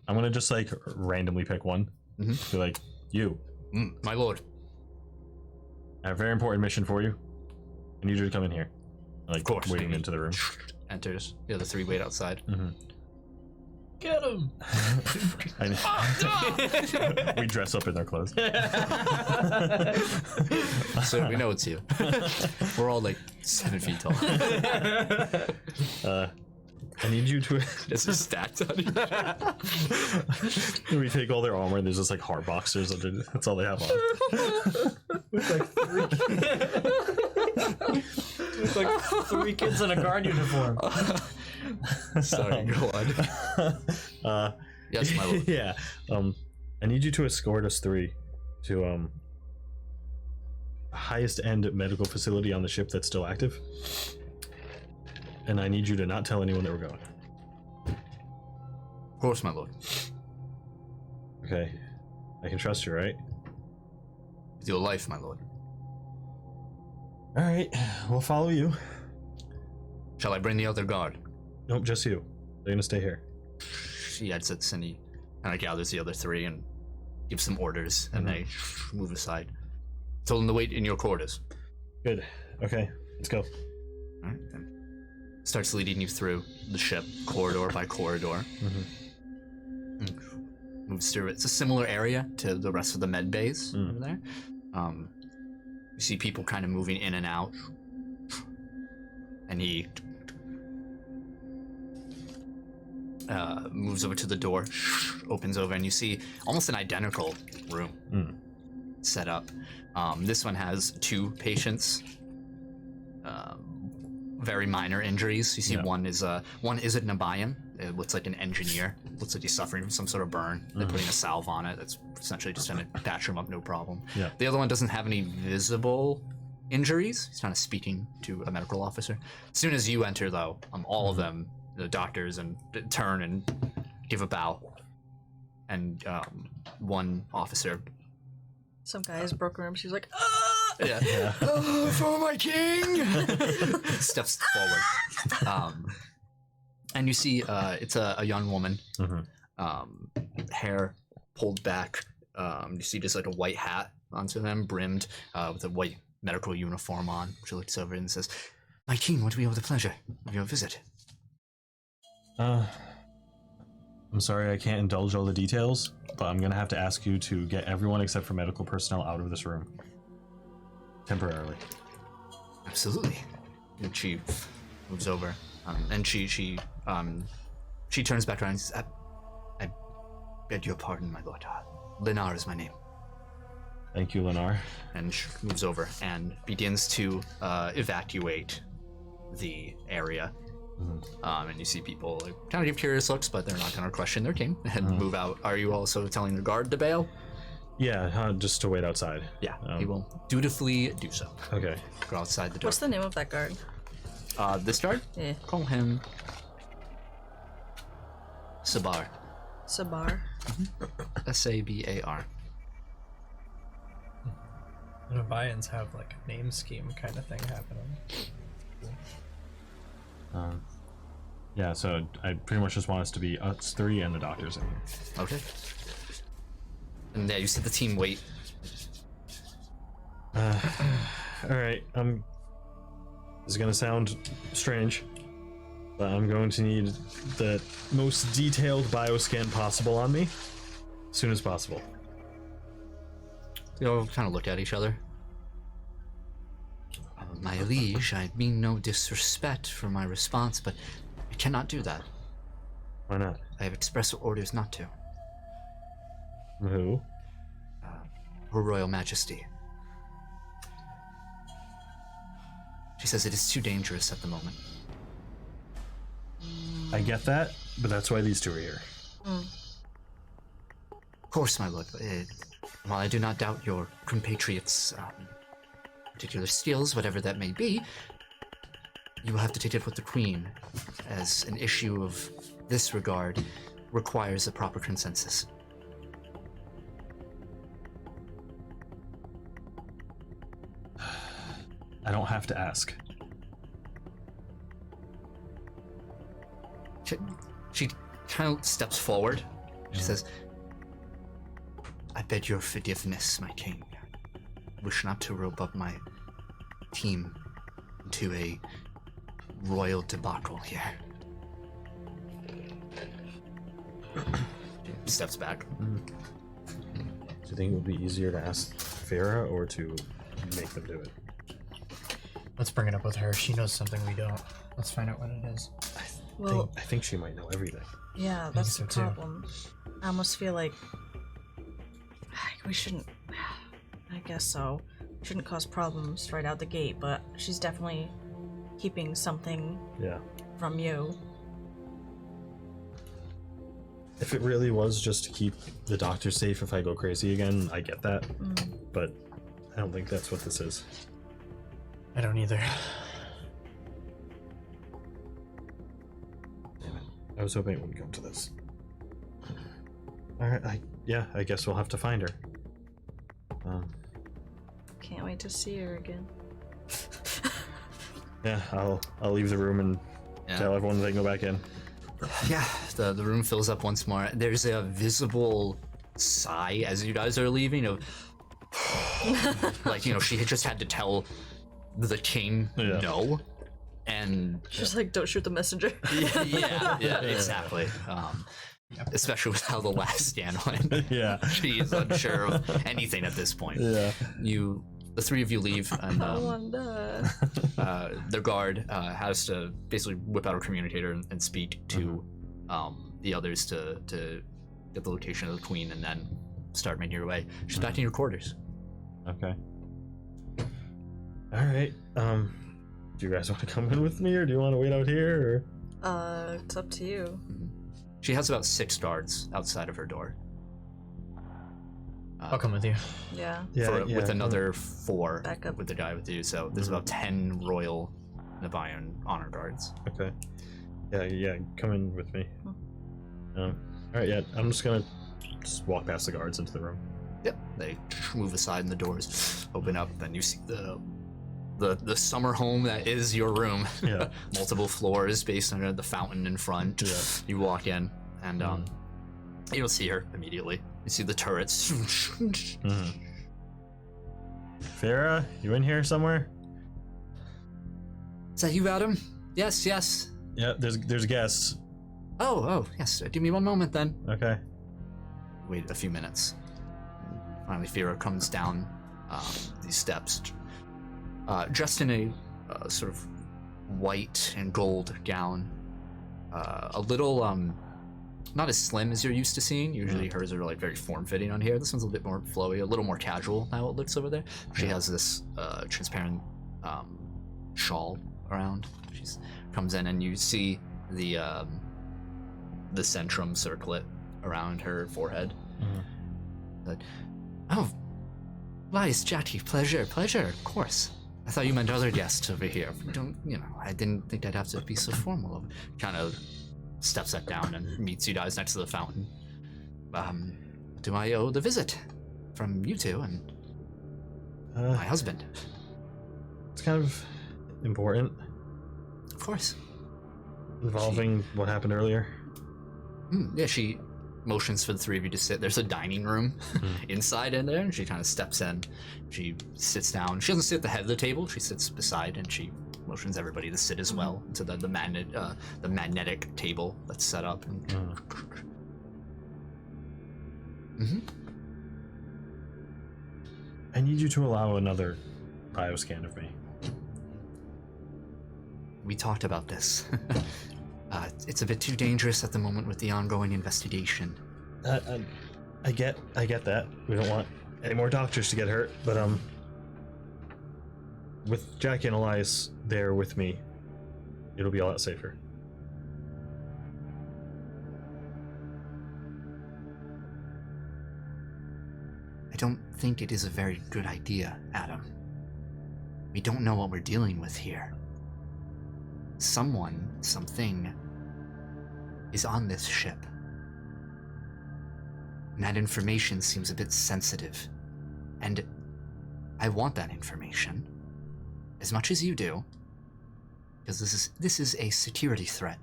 I'm gonna just like randomly pick one. Be like, you. My lord. I have a very important mission for you. I need you to come in here. Like, Of course. waiting into the room. Enters. The other 3 wait outside. Get him! We dress up in their clothes. So we know it's you. We're all like 7 feet tall. I need you to. This is stacked on you. We take all their armor and there's just like hard boxers under. That's all they have on. With like 3 kids in a guard uniform. Sorry, go on. Yes, my lord. Yeah. I need you to escort us 3 to highest end medical facility on the ship that's still active. And I need you to not tell anyone that we're going. Of course, my lord. Okay. I can trust you, right? With your life, my lord. Alright, we'll follow you. Shall I bring the other guard? Nope, just you. They're gonna stay here. He exits and he kind of gathers the other 3 and gives some orders, and they move aside. Told them to wait in your quarters. Good. Okay, let's go. All right, then starts leading you through the ship, corridor by corridor. Moves through. It's a similar area to the rest of the med bays over there. You see people kind of moving in and out, and he moves over to the door, opens over, and you see almost an identical room set up. This one has 2 patients, very minor injuries. You see one is a Nabayan. It looks like an engineer. Looks like he's suffering from some sort of burn. They're putting a salve on it. That's essentially just going to patch him up, no problem. Yeah. The other one doesn't have any visible injuries. He's kind of speaking to a medical officer. As soon as you enter, though, all of them, the doctors, and turn and give a bow. And one officer, Some guy has broken ribs. She's like, oh, for my king, steps forward. And you see it's a young woman, hair pulled back. You see just like a white hat onto them, brimmed, with a white medical uniform on. She looks over and says, "My king, want to be able the pleasure of your visit." I'm sorry I can't indulge all the details, but I'm gonna have to ask you to get everyone except for medical personnel out of this room. Temporarily. Absolutely. And she moves over, and she turns back around and says, I beg your pardon, my lord. Lenar is my name. Thank you, Lenar. And she moves over and begins to evacuate the area. And you see people kind of give curious looks, but they're not going to question their king and move out. Are you also telling the guard to bail? Yeah, just to wait outside. Yeah, he will dutifully do so. Okay. Go outside the door. what's the name of that guard? This guard? Yeah. Call him Sabar. Sabar. Sabar. The Nabayans have like a name scheme kind of thing happening. Yeah, so I pretty much just want us to be us 3 and the doctors in here. Okay. And yeah, you see the team wait. Alright, this is gonna sound strange, but I'm going to need the most detailed bioscan possible on me as soon as possible. They all kind of look at each other. My liege, I mean no disrespect for my response, but I cannot do that. Why not? I have express orders not to. Who? Her Royal Majesty. She says it is too dangerous at the moment. I get that, but that's why these 2 are here. Of course, my lord. While I do not doubt your compatriots' particular skills, whatever that may be, you will have to take it with the Queen, as an issue of this regard requires a proper consensus. I don't have to ask. She kind of steps forward. She says, I beg your forgiveness, my king. Wish not to rope up my team into a royal debacle here. She steps back. Do you think it would be easier to ask Farah or to make them do it? Let's bring it up with her. She knows something we don't. Let's find out what it is. Well, I think she might know everything. yeah, that's so the too. problem. I almost feel like we shouldn't. I guess so. Shouldn't cause problems right out the gate, but she's definitely keeping something Yeah. from you. If it really was just to keep the doctor safe if I go crazy again, I get that. But I don't think that's what this is. I don't either. Damn it. I was hoping it wouldn't come to this. Alright, I guess we'll have to find her. Can't wait to see her again. Yeah, I'll leave the room and tell everyone they can go back in. Yeah, the room fills up once more. There's a visible sigh as you guys are leaving of like, she had just had to tell the king no. And She's like, don't shoot the messenger. yeah, exactly. Especially with how the last stand went. Yeah. She is unsure of anything at this point. Yeah. The three of you leave, and Wanda. their guard has to basically whip out a communicator and speak to the others to get the location of the queen, and then start making your way. She's back in your quarters. Okay. All right. Do you guys want to come in with me, or do you want to wait out here? Or? It's up to you. She has about 6 guards outside of her door. I'll come with you. Yeah. With another 4 Back up. with the guy with you, so there's about 10 royal Nabayan honor guards. Okay. Yeah. Come in with me. All right. Yeah. I'm just gonna walk past the guards into the room. Yep. They move aside and the doors open up, and you see the summer home that is your room. Yeah. Multiple floors based on the fountain in front. Yeah. You walk in, and you'll see her immediately. You see the turrets. Farah, you in here somewhere? Is that you, Adam? Yes. Yeah. There's guests. Oh, yes. Give me one moment then. Okay. Wait a few minutes. Finally, Farah comes down these steps, dressed in a sort of white and gold gown. A little, not as slim as you're used to seeing. Usually hers are like very form-fitting on here. This one's a bit more flowy, a little more casual how it looks over there. She has this transparent shawl around. She comes in, and you see the centrum circlet around her forehead. But, oh, Lies, Jackie, pleasure, of course. I thought you meant other guests over here. I didn't think I'd have to be so formal. Kind of steps that down and meets you guys next to the fountain. Do I owe the visit from you two and my husband? It's kind of important. Of course. Involving what happened earlier. Yeah, she motions for the 3 of you to sit. There's a dining room inside in there, and she kind of steps in. She sits down. She doesn't sit at the head of the table. She sits beside, and she motions everybody to sit as well to the magnetic table that's set up. I need you to allow another bioscan of me. We talked about this. It's a bit too dangerous at the moment with the ongoing investigation. I get that. We don't want any more doctors to get hurt, but with Jackie and Elias there with me, it'll be a lot safer. I don't think it is a very good idea, Adam. We don't know what we're dealing with here. Someone, something, is on this ship. And that information seems a bit sensitive. And I want that information, as much as you do, because this is a security threat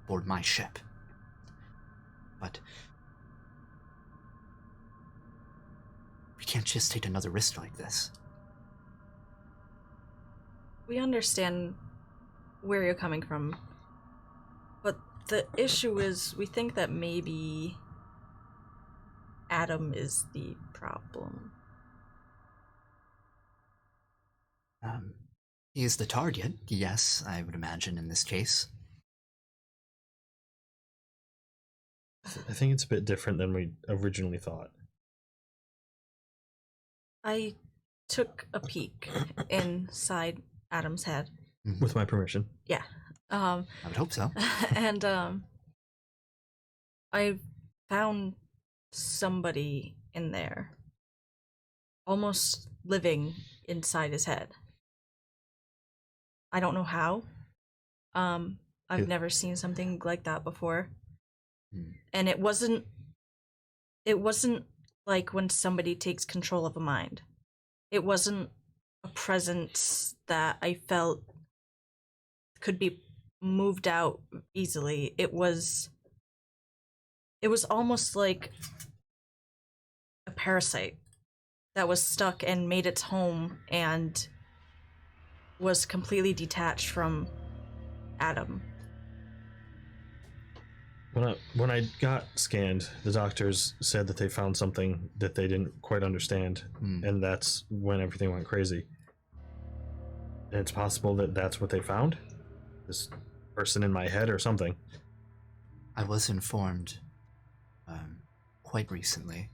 aboard my ship. But we can't just take another risk like this. We understand where you're coming from, but the issue is we think that maybe Adam is the problem. He is the target, yes, I would imagine in this case. I think it's a bit different than we originally thought. I took a peek inside Adam's head. With my permission. Yeah. I would hope so. And I found somebody in there, almost living inside his head. I don't know how. I've never seen something like that before. And it wasn't like when somebody takes control of a mind. It wasn't a presence that I felt could be moved out easily. It was almost like a parasite that was stuck and made its home and was completely detached from Adam. When I got scanned, the doctors said that they found something that they didn't quite understand, and that's when everything went crazy. And it's possible that that's what they found? This person in my head or something. I was informed quite recently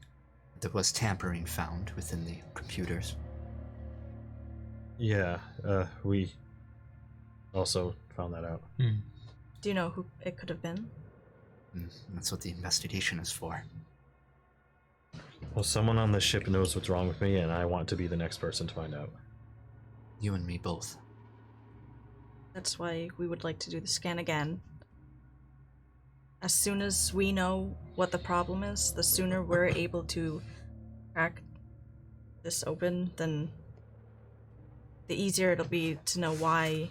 that there was tampering found within the computers. Yeah, we also found that out. Do you know who it could have been? That's what the investigation is for. Well, someone on the ship knows what's wrong with me, and I want to be the next person to find out. You and me both. That's why we would like to do the scan again. As soon as we know what the problem is, the sooner we're able to crack this open, then the easier it'll be to know why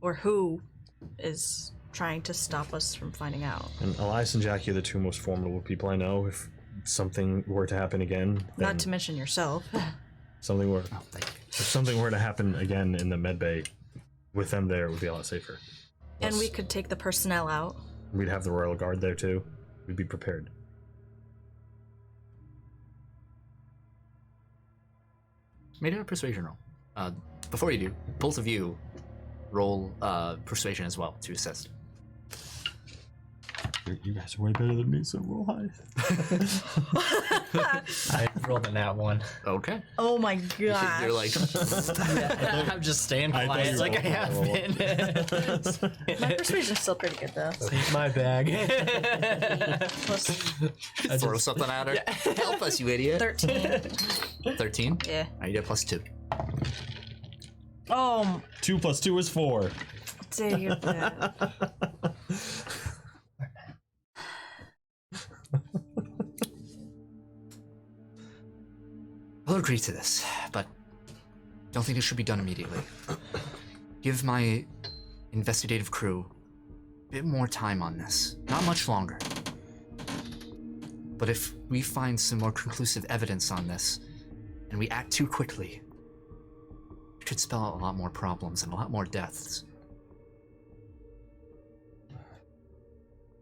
or who is trying to stop us from finding out. And Elias and Jackie are the two most formidable people I know. If something were to happen again, then Not to mention yourself. something were Oh, thank you. if something were to happen again in the med bay, with them there, it would be a lot safer. And Plus, we could take the personnel out. we'd have the Royal Guard there too. We'd be prepared. Made it a persuasion roll. Before you do, both of you roll persuasion as well to assist. You guys are way better than me, so roll high. I rolled a nat 1. Okay. Oh my gosh. You're like, I'm just staying I thought quiet you like I rolled have a been. My persuasion's still pretty good though. Take my bag. Plus throw something at her. Help us, you idiot. 13. 13? Yeah. You get +2. Oh, 2 + 2 is 4. dang it. I'll agree to this, but don't think it should be done immediately. Give my investigative crew a bit more time on this. Not much longer. But if we find some more conclusive evidence on this, and we act too quickly, it could spell out a lot more problems and a lot more deaths.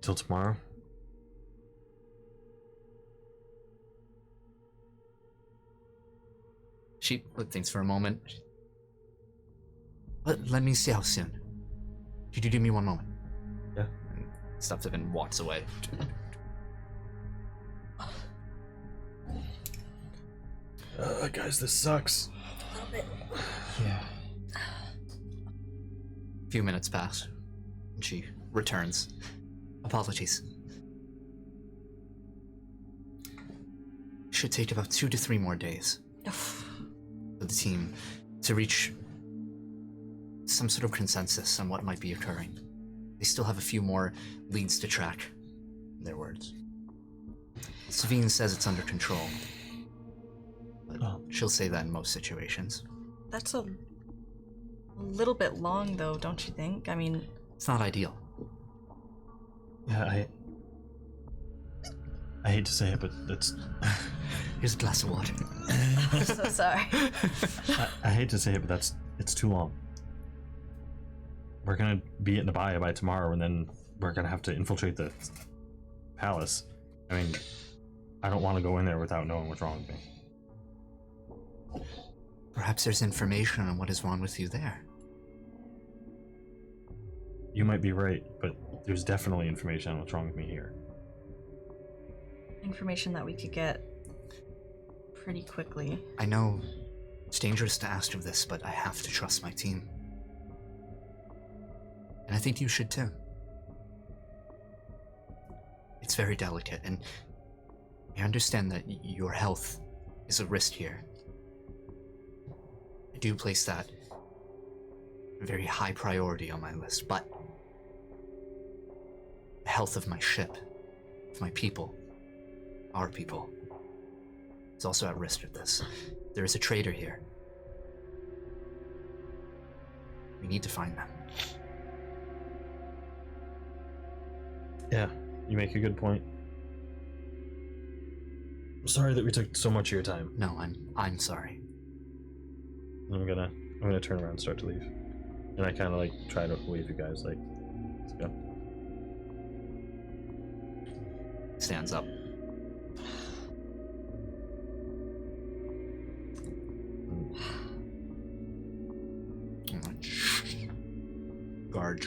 Till tomorrow. She thinks for a moment. Let me see how soon. Could you do me one moment? Yeah. And steps up and walks away. Guys, this sucks. Yeah. A few minutes pass, and she returns. Apologies. Should take about 2 to 3 more days for the team to reach some sort of consensus on what might be occurring. They still have a few more leads to track, in their words. Savine says it's under control, but she'll say that in most situations. That's a little bit long though, don't you think? I mean, It's not ideal. Yeah, I hate to say it, but that's Here's a glass of water. I'm so sorry. I hate to say it, but it's too long. We're gonna be at Nabaya by tomorrow, and then we're gonna have to infiltrate the palace. I mean, I don't want to go in there without knowing what's wrong with me. Perhaps there's information on what is wrong with you there. You might be right, but there's definitely information on what's wrong with me here. Information that we could get pretty quickly. I know it's dangerous to ask of this, but I have to trust my team. And I think you should too. It's very delicate, and I understand that your health is a risk here. I do place that a very high priority on my list, but the health of my ship, of my people, our people, is also at risk of this. There is a traitor here. We need to find them. Yeah, you make a good point. I'm sorry that we took so much of your time. No, I'm sorry. I'm gonna turn around and start to leave. And I kind of like try to wave you guys like, let's go. Stands up. Guard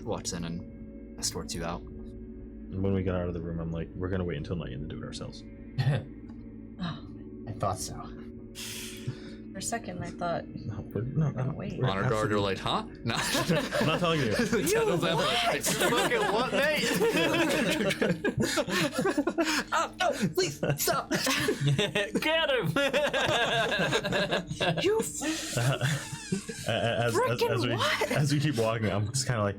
walks in and escorts you out. And when we get out of the room, I'm like, we're gonna wait until night and do it ourselves. Oh, I thought so. for a second, I thought. No, gonna wait. Honor guard, you're like, huh? No. I'm not telling you. Fucking what, mate? Oh, please stop. Get him! You as we keep walking, I'm just kind of like,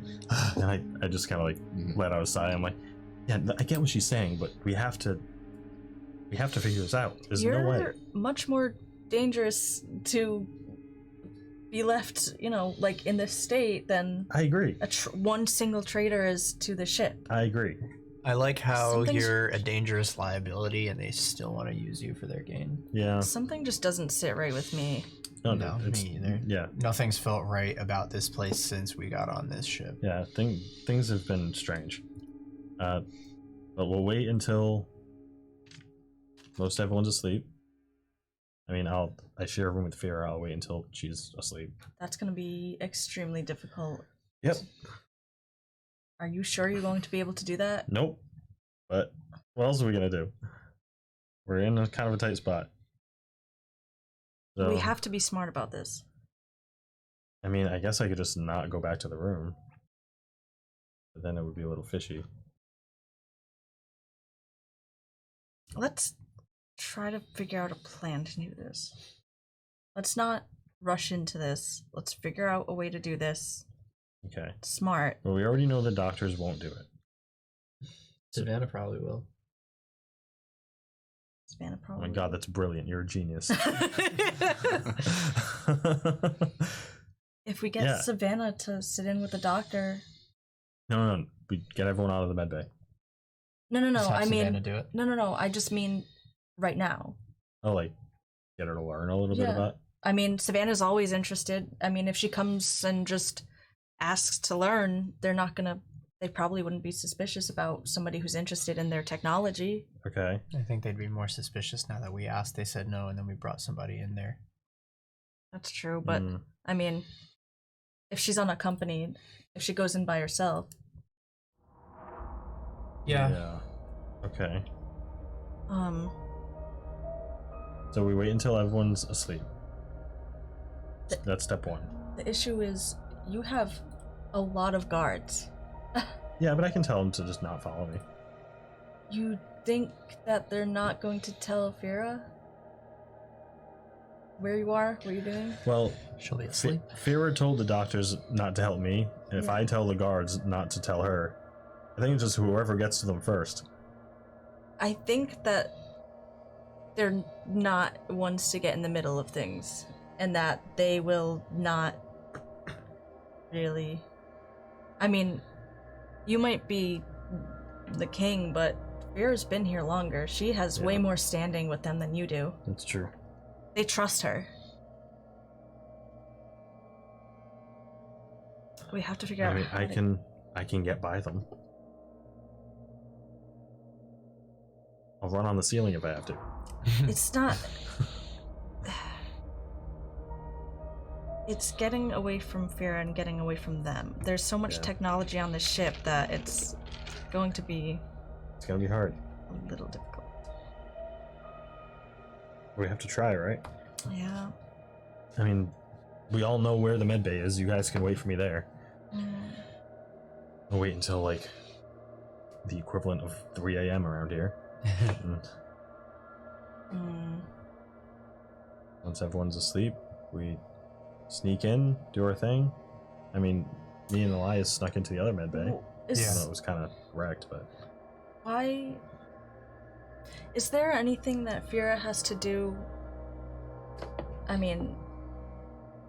and I just kind of like let out a sigh. I'm like, yeah, I get what she's saying, but we have to figure this out. There's no way. You're much more dangerous to be left, like in this state than I agree. one single traitor is to the ship. I agree. I like how Something's- you're a dangerous liability and they still want to use you for their gain. Yeah. Something just doesn't sit right with me. No, No, it's, me either. Yeah. Nothing's felt right about this place since we got on this ship. Yeah. Things have been strange. But we'll wait until most everyone's asleep. I mean, I share a room with Fira. I'll wait until she's asleep. That's gonna be extremely difficult. Yep. Are you sure you're going to be able to do that? Nope. But what else are we gonna do? We're in a kind of a tight spot. So, We have to be smart about this. I mean, I guess I could just not go back to the room. But then it would be a little fishy. Let's try to figure out a plan to do this. Let's not rush into this. Let's figure out a way to do this Okay. smart. Well, we already know the doctors won't do it. Savannah probably will. Savannah Oh probably. my god, that's brilliant. You're a genius. If we get Yeah. Savannah to sit in with the doctor. No. We get everyone out of the med bay. No. Just have I mean, Savannah do it. no. I just mean right now. Oh, like, get her to learn a little bit Yeah. about. I mean, Savannah's always interested. I mean, if she comes and just asks to learn, they probably wouldn't be suspicious about somebody who's interested in their technology. Okay. I think they'd be more suspicious now that we asked, they said no, and then we brought somebody in there. That's true, but Mm, I mean, if she's unaccompanied, if she goes in by herself, yeah. Okay. So we wait until everyone's asleep. That's step one. the issue is you have a lot of guards. Yeah, but I can tell them to just not follow me. You think that they're not going to tell Fira where you are, what you're doing? Well, She'll be asleep. Fira told the doctors not to help me, and if Yeah. I tell the guards not to tell her, I think it's just whoever gets to them first. I think that they're not ones to get in the middle of things, and that they will not really. I mean, you might be the king, but Fira's been here longer. She has way Yeah. more standing with them than you do. That's true. They trust her. We have to figure I out mean, how I can get by them. I'll run on the ceiling if I have to. It's not. It's getting away from Fira and getting away from them. There's so much Yeah. technology on this ship that it's going to be It's gonna be hard. a little difficult. We have to try, right? Yeah. I mean, we all know where the med bay is. You guys can wait for me there. Mm. I'll wait until like the equivalent of 3 a.m. around here. And Mm. once everyone's asleep, we sneak in, do our thing. I mean, me and Elias snuck into the other med bay. Is, I know it was kind of wrecked, but Why? Is there anything that Fira has to do? I mean,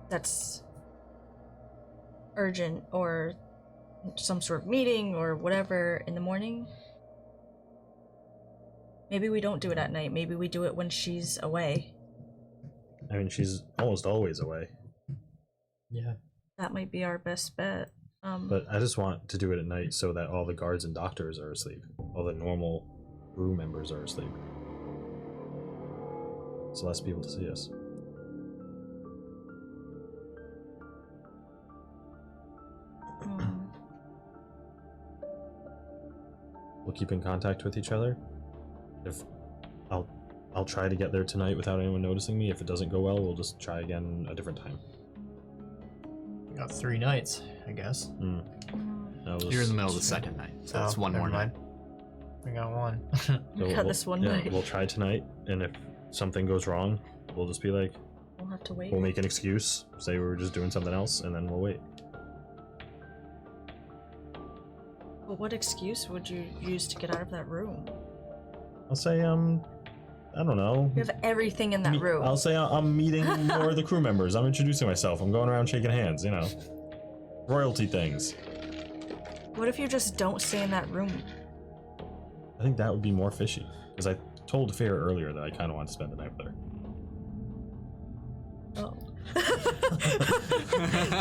that's urgent or some sort of meeting or whatever in the morning? Maybe we don't do it at night. Maybe we do it when she's away. I mean, she's almost always away. Yeah. That might be our best bet. But I just want to do it at night so that all the guards and doctors are asleep. All the normal crew members are asleep. So less people to see us. We'll keep in contact with each other. If I'll try to get there tonight without anyone noticing me. If it doesn't go well, we'll just try again a different time. We got 3 nights, I guess. You're in the middle of the second night, so that's one more night. We got 1. So We got this one night. We'll try tonight, and if something goes wrong, we'll just be like, We'll have to wait. we'll make an excuse, say we were just doing something else, and then we'll wait. But what excuse would you use to get out of that room? I'll say, I don't know. You have everything in that room. I'll say I'm meeting more of the crew members. I'm introducing myself. I'm going around shaking hands, you know. Royalty things. What if you just don't stay in that room? I think that would be more fishy. Because I told Fair earlier that I kind of want to spend the night with her. Oh.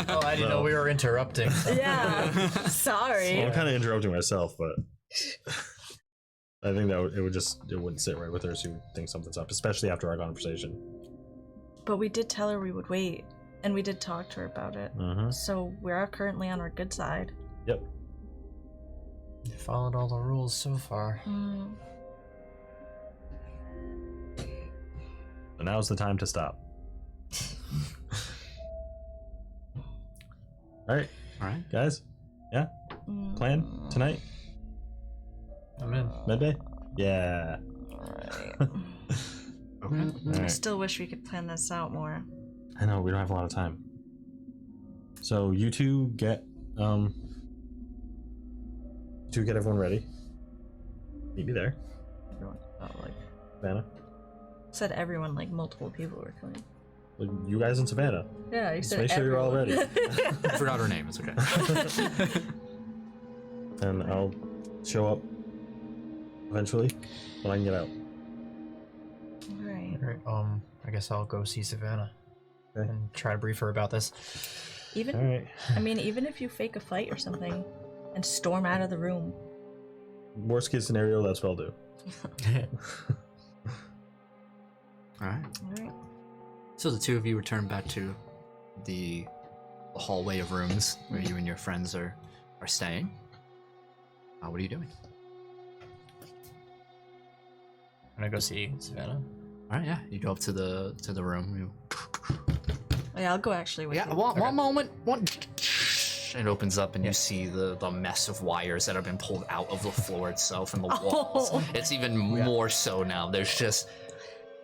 Oh, I didn't know we were interrupting. Yeah. Sorry. Well, I'm kind of interrupting myself, but I think that it wouldn't sit right with her. She would think something's up, especially after our conversation. But we did tell her we would wait, and we did talk to her about it. So we are currently on our good side. Yep. You followed all the rules so far. So now's the time to stop. All right, guys. Yeah. Plan tonight. I'm in. Midday. Yeah. Alright. Okay. I Alright. still wish we could plan this out more. I know we don't have a lot of time. So you two get everyone ready. Meet me there, Everyone. Oh, like, Savannah. said everyone, like multiple people were coming. Like, you guys in Savannah. Yeah, you Just said make sure you're all ready. I forgot her name. It's okay. And I'll show up eventually when I can get out. Right. Alright, I guess I'll go see Savannah. Okay. And try to brief her about this. Even, All right. I mean, even if you fake a fight or something and storm out of the room. Worst case scenario, that's what I'll do. All right. Alright. So the two of you return back to the hallway of rooms where you and your friends are staying. What are you doing? I'm gonna go see Savannah. All right, yeah. You go up to the room. Yeah, I'll go actually with Yeah, you. one moment. It opens up and you see the mess of wires that have been pulled out of the floor itself and the walls. Oh. It's even more so now. There's just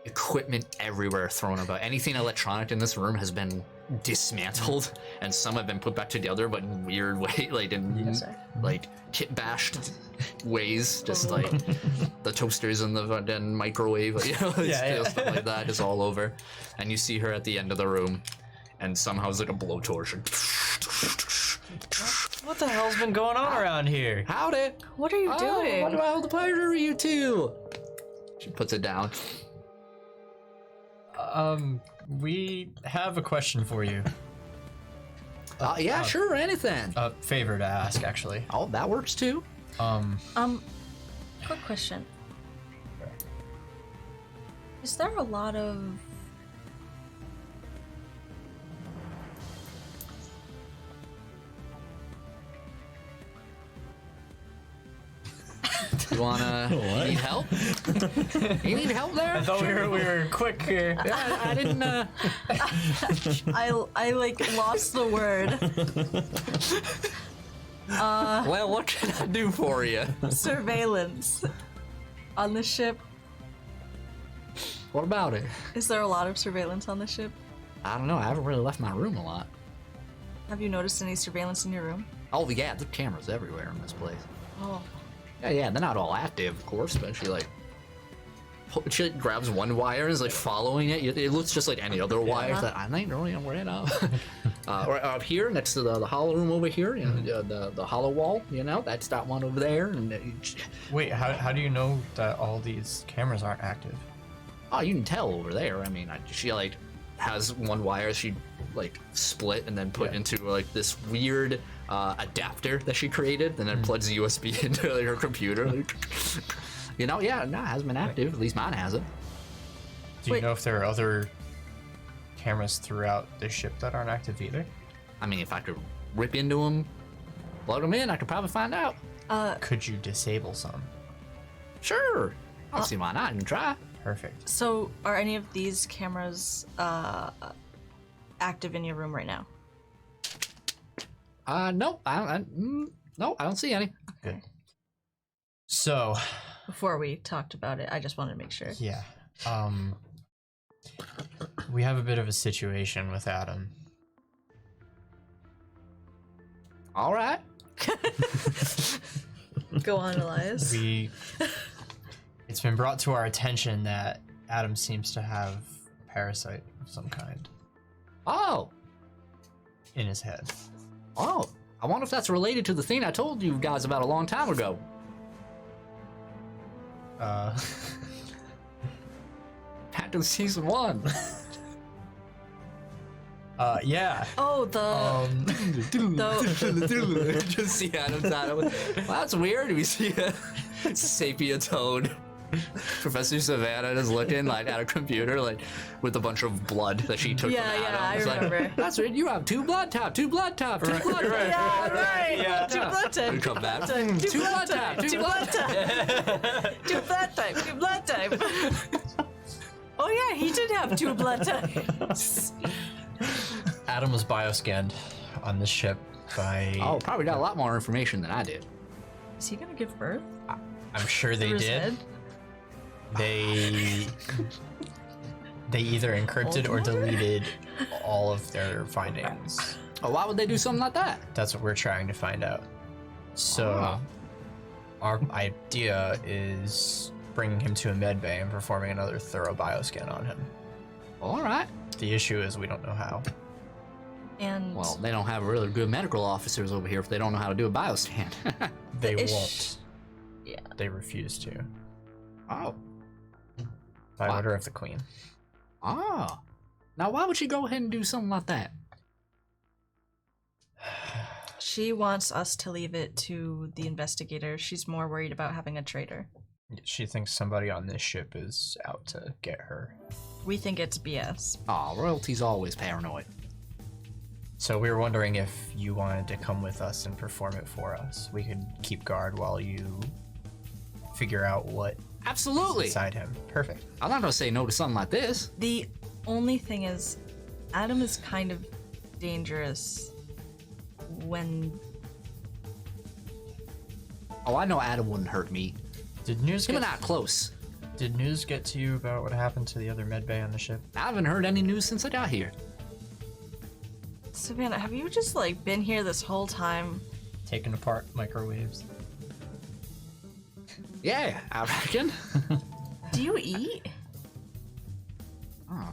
equipment everywhere thrown about. Anything electronic in this room has been dismantled, and some have been put back together, but in weird way, like in kit bashed ways. Just like the toasters and the microwave, you know, stuff like that is all over. And you see her at the end of the room, and somehow it's like a blowtorch. What the hell's been going on around here? What Howdy! are you What doing? do I have the pleasure of you two? She puts it down. We have a question for you. Yeah, sure, anything. A favor to ask, actually. Oh, that works too. Quick question. Is there a lot of You wanna? What? You need help? You need help there? I thought we were quick here. Yeah, I didn't. I like lost the word. Well, what can I do for you? Surveillance on the ship. What about it? Is there a lot of surveillance on the ship? I don't know. I haven't really left my room a lot. Have you noticed any surveillance in your room? Oh yeah, there's cameras everywhere in this place. Oh. Yeah, they're not all active, of course, but she grabs one wire and is like following it. It looks just like any other wire that I ain't really aware of. Or up here next to the hollow room over here, you know, the hollow wall, you know, that's that one over there. And Wait, how do you know that all these cameras aren't active? oh, you can tell over there. I mean, she like has one wire she like split and then put into like this weird adapter that she created, and then plugs USB into like, her computer. Like, you know, yeah, no, it hasn't been active. At least mine hasn't. Do you know if there are other cameras throughout the ship that aren't active either? I mean, if I could rip into them, plug them in, I could probably find out. Could you disable some? Sure. I don't see why not. You can try. Perfect. So, are any of these cameras active in your room right now? No, no, I don't see any. Good. So, Before we talked about it, I just wanted to make sure. yeah. We have a bit of a situation with Adam. All right. Go on, Elias. It's been brought to our attention that Adam seems to have a parasite of some kind Oh, in his head. oh. I wonder if that's related to the thing I told you guys about a long time ago. Back in season 1. Yeah. Oh, Just see Adam's out. Well, that's weird. We see a sepia tone. Professor Savannah is looking like at a computer, like with a bunch of blood that she took from Adam. I It's remember. Like, that's weird. You have 2 blood tap, 2 blood tap, 2 blood tap. Yeah, right. Yeah. Two blood type. We come back. 2 2 blood tap, 2 blood tap. 2 blood type. 2 blood type. Oh yeah, he did have 2 blood types. Adam was bioscanned on this ship by... Oh, probably got a lot more information than I did. Is he gonna give birth? I'm sure they Through his did. head? They either encrypted or deleted all of their findings. Oh, why would they do something like that? That's what we're trying to find out. So, our idea is bringing him to a med bay and performing another thorough bioscan on him. All right. The issue is we don't know how. And Well, they don't have really good medical officers over here if they don't know how to do a bioscan. They ish- won't. Yeah. They refuse to. Oh. By Why? order of the Queen. Oh. Now, why would she go ahead and do something like that? She wants us to leave it to the investigator. She's more worried about having a traitor. She thinks somebody on this ship is out to get her. We think it's BS. Oh, royalty's always paranoid. So we were wondering if you wanted to come with us and perform it for us. We could keep guard while you figure out what's Absolutely. inside him. Perfect. I'm not going to say no to something like this. The only thing is, Adam is kind of dangerous when... Oh, I know Adam wouldn't hurt me. Did news Him get and I are close. Did news get to you about what happened to the other medbay on the ship? I haven't heard any news since I got here. Savannah, have you just like been here this whole time? Taken apart microwaves. Yeah, I reckon. Do you eat? Oh.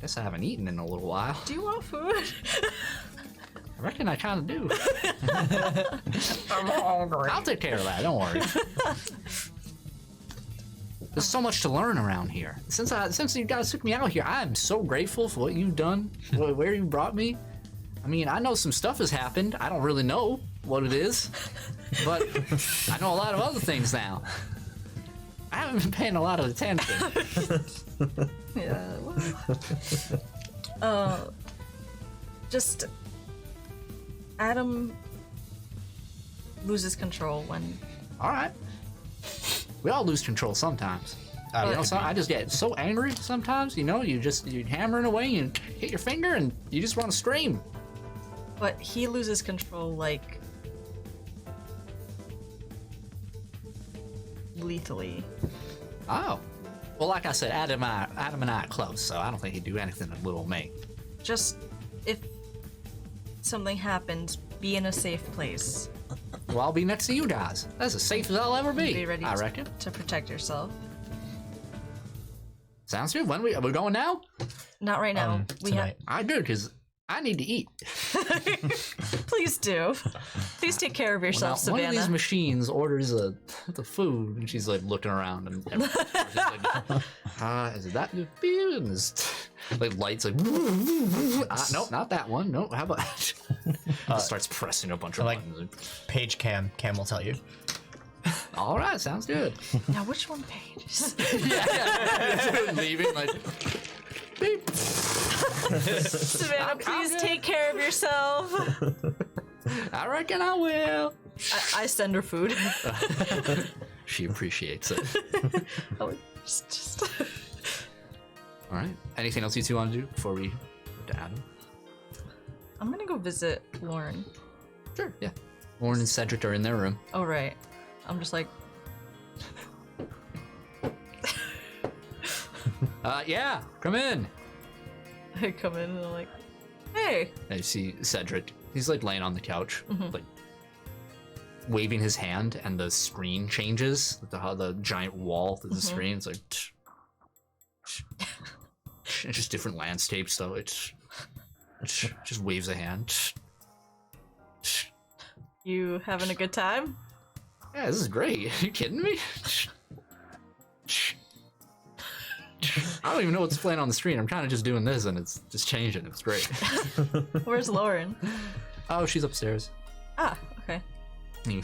Guess I haven't eaten in a little while. Do you want food? I reckon I kind of do. I'm hungry. I'll take care of that. Don't worry. There's so much to learn around here. Since you guys took me out here, I am so grateful for what you've done, where you brought me. I mean, I know some stuff has happened. I don't really know what it is, but I know a lot of other things now. I haven't been paying a lot of attention. Yeah. Well. Just Adam loses control when All right. We all lose control sometimes. You know, I just get so angry sometimes. You know, you're hammering away and hit your finger and you just want to scream. but he loses control like lethally. Oh. Well, like I said, Adam and I are close, so I don't think he'd do anything to little me. Just if something happens, be in a safe place. Well, I'll be next to you guys. That's as safe as I'll ever be. Be ready I reckon. to protect yourself. Sounds good. Are we going now? Not right now. We have Tonight. I do, because I need to eat. Please do. Please take care of yourself, One of Savannah. these machines orders the food, and she's like looking around, and just like, is it that? And there's like lights, like, nope, not that one. Nope, how about? Starts pressing a bunch of like- buttons. Page Cam will tell you. All right, sounds good. Now, which one pages? yeah. Leaving like. Beep. Savannah, please take care of yourself. I reckon I will. I send her food. She appreciates it. Oh, just... All right. Anything else you two want to do before we go to Adam? I'm gonna go visit Lauren. Sure. Yeah. Lauren and Cedric are in their room. Oh, right. I'm just like, Yeah. Come in. I come in and I'm like, hey. And you see Cedric. He's like laying on the couch, like waving his hand, and the screen changes. The giant wall to the screen. It's like it's just different landscapes, though. It's just waves a hand. You having a good time? Yeah, this is great. Are you kidding me? I don't even know what's playing on the screen. I'm kind of just doing this, and it's just changing. It's great. Where's Lauren? Oh, she's upstairs. Ah, okay. And you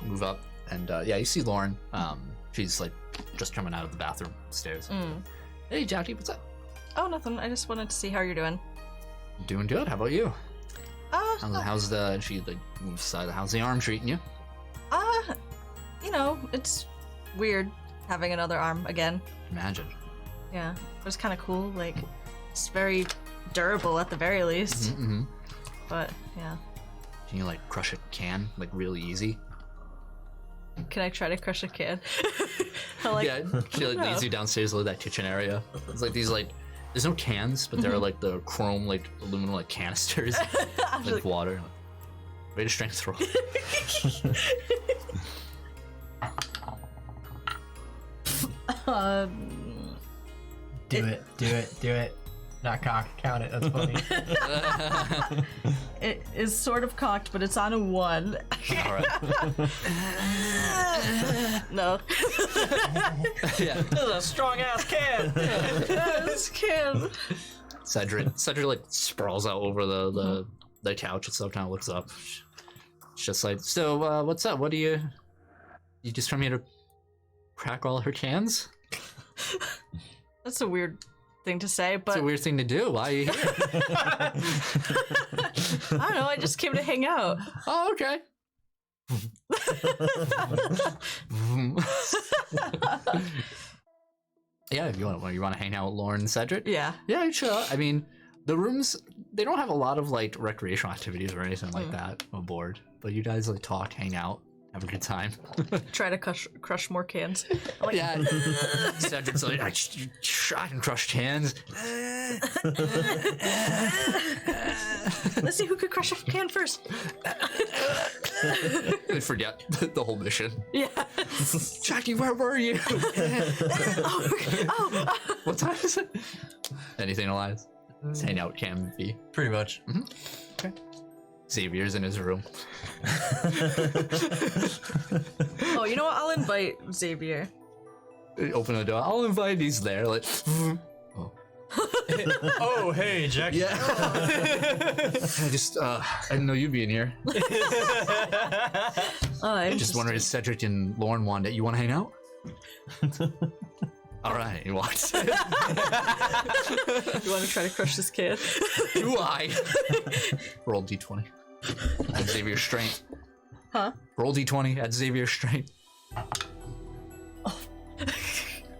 move up, and yeah, you see Lauren. She's like just coming out of the bathroom stairs. Hey, Jackie, what's up? Oh, nothing. I just wanted to see how you're doing. Doing good. How about you? How's the? She like moves aside. How's the arm treating you? You know, it's weird having another arm again. Imagine. Yeah, but it's kind of cool. Like, it's very durable at the very least. But yeah, Can you like crush a can like really easy? can I try to crush a can? I like, Yeah, she like leads you downstairs to that kitchen area. It's like these like there's no cans, but there are like the chrome like aluminum like canisters like water. Rate of strength roll. Do it. Not cock, count it. That's funny. it is sort of cocked, but it's on a 1. All right. No. Yeah. This is a strong ass can. This can. Cedric like sprawls out over the couch and stuff. Kind of looks up. It's just like, so what's up? What do you just come here to crack all her cans? That's a weird thing to say, but It's a weird thing to do. Why are you here? I don't know. I just came to hang out. Oh, okay. Yeah, if you want to hang out with Lauren and Cedric. Yeah. Yeah, sure. I mean, the rooms, they don't have a lot of like recreational activities or anything like that aboard, but you guys like talk, hang out, have a good time. Try to crush more cans. I'm like, Yeah. Cedric's like, I can crush cans. Let's see who could crush a can first. I forget the whole mission. Yeah. Jackie, where were you? Oh. What time is it? Anything, Elias? Just hang out, Cam V. Pretty much. Okay. Xavier's in his room. Oh, you know what? I'll invite Xavier. Open the door. I'll invite. He's there. Like, Oh, hey, Jack. yeah. I just, I didn't know you'd be in here. I'm Just wondering if Cedric and Lauren wanted it. You want to hang out? All right. He walks in. You want to try to crush this can? Do I? Roll D20. Add Xavier's strength. Huh? Roll D20. Add Xavier's strength.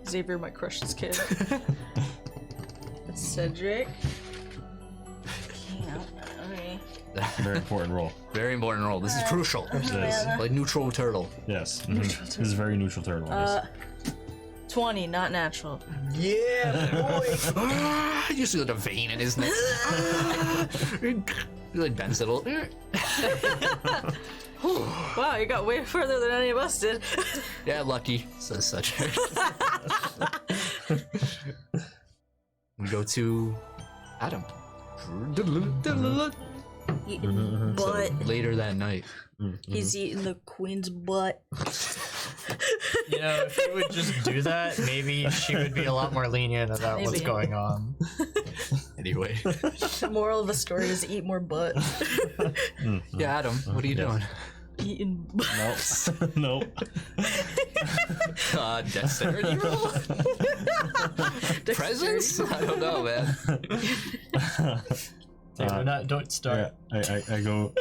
Xavier might crush this can. Cedric. Okay. Very important role. Very important roll. This is crucial. It is. Like neutral turtle. Yes. This is very neutral turtle. 20, not natural. Yeah, boy. You see like a vein in his neck. He like bends it a little. Wow, you got way further than any of us did. Yeah, lucky, says Cedric. We go to Adam. Eating butt. Later that night. He's eating the queen's butt. You know, if you would just do that, maybe she would be a lot more lenient about what's Maybe. going on. Anyway. The moral of the story is eat more butt. Yeah, Adam, what are you doing? Eating butt. Nope. Dexterity roll? Presents? I don't know, man. Don't start. Yeah, I go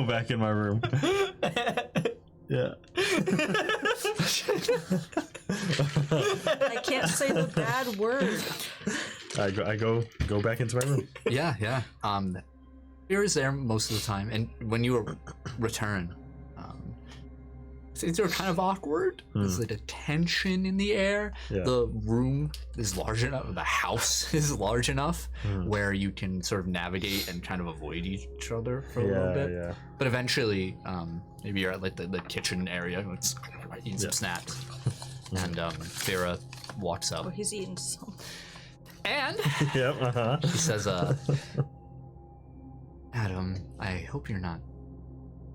back in my room. Yeah. I can't say the bad word. I go back into my room. Yeah. Fear is there most of the time, and when you return, things are kind of awkward. There's like a tension in the air. Yeah. The room is large enough, the house is large enough where you can sort of navigate and kind of avoid each other for a little bit. Yeah. But eventually, maybe you're at like the kitchen area, it's eating some snacks, and Vera walks Oh, up he's eating some. and Yep. he says, Adam, I hope you're not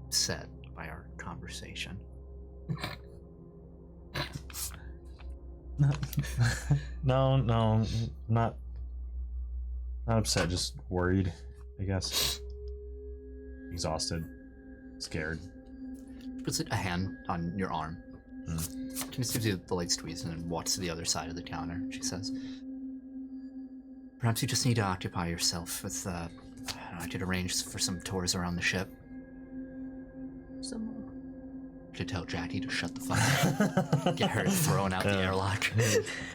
upset by our conversation. No, not upset, just worried, I guess. Exhausted, scared. Puts a hand on your arm. She just gives you the light squeeze and then walks to the other side of the counter. She says, perhaps you just need to occupy yourself with, I could arrange for some tours around the ship. I could tell Jackie to shut the fuck up. Get her thrown out the airlock.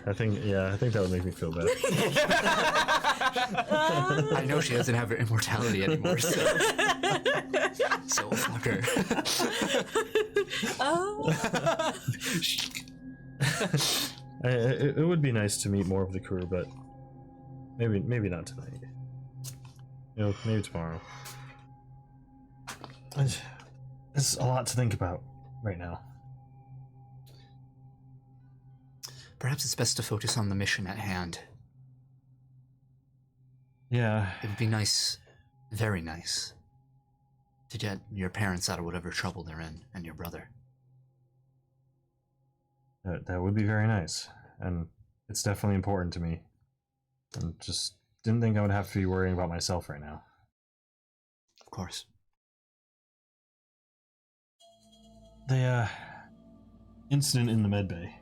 I think that would make me feel better. I know she doesn't have her immortality anymore, so fuck her. It would be nice to meet more of the crew, but maybe not tonight. Maybe tomorrow. It's a lot to think about right now. Perhaps it's best to focus on the mission at hand. Yeah. It would be nice, very nice, to get your parents out of whatever trouble they're in, and your brother. That would be very nice, and it's definitely important to me. And just didn't think I would have to be worrying about myself right now. Of course. The incident in the med bay.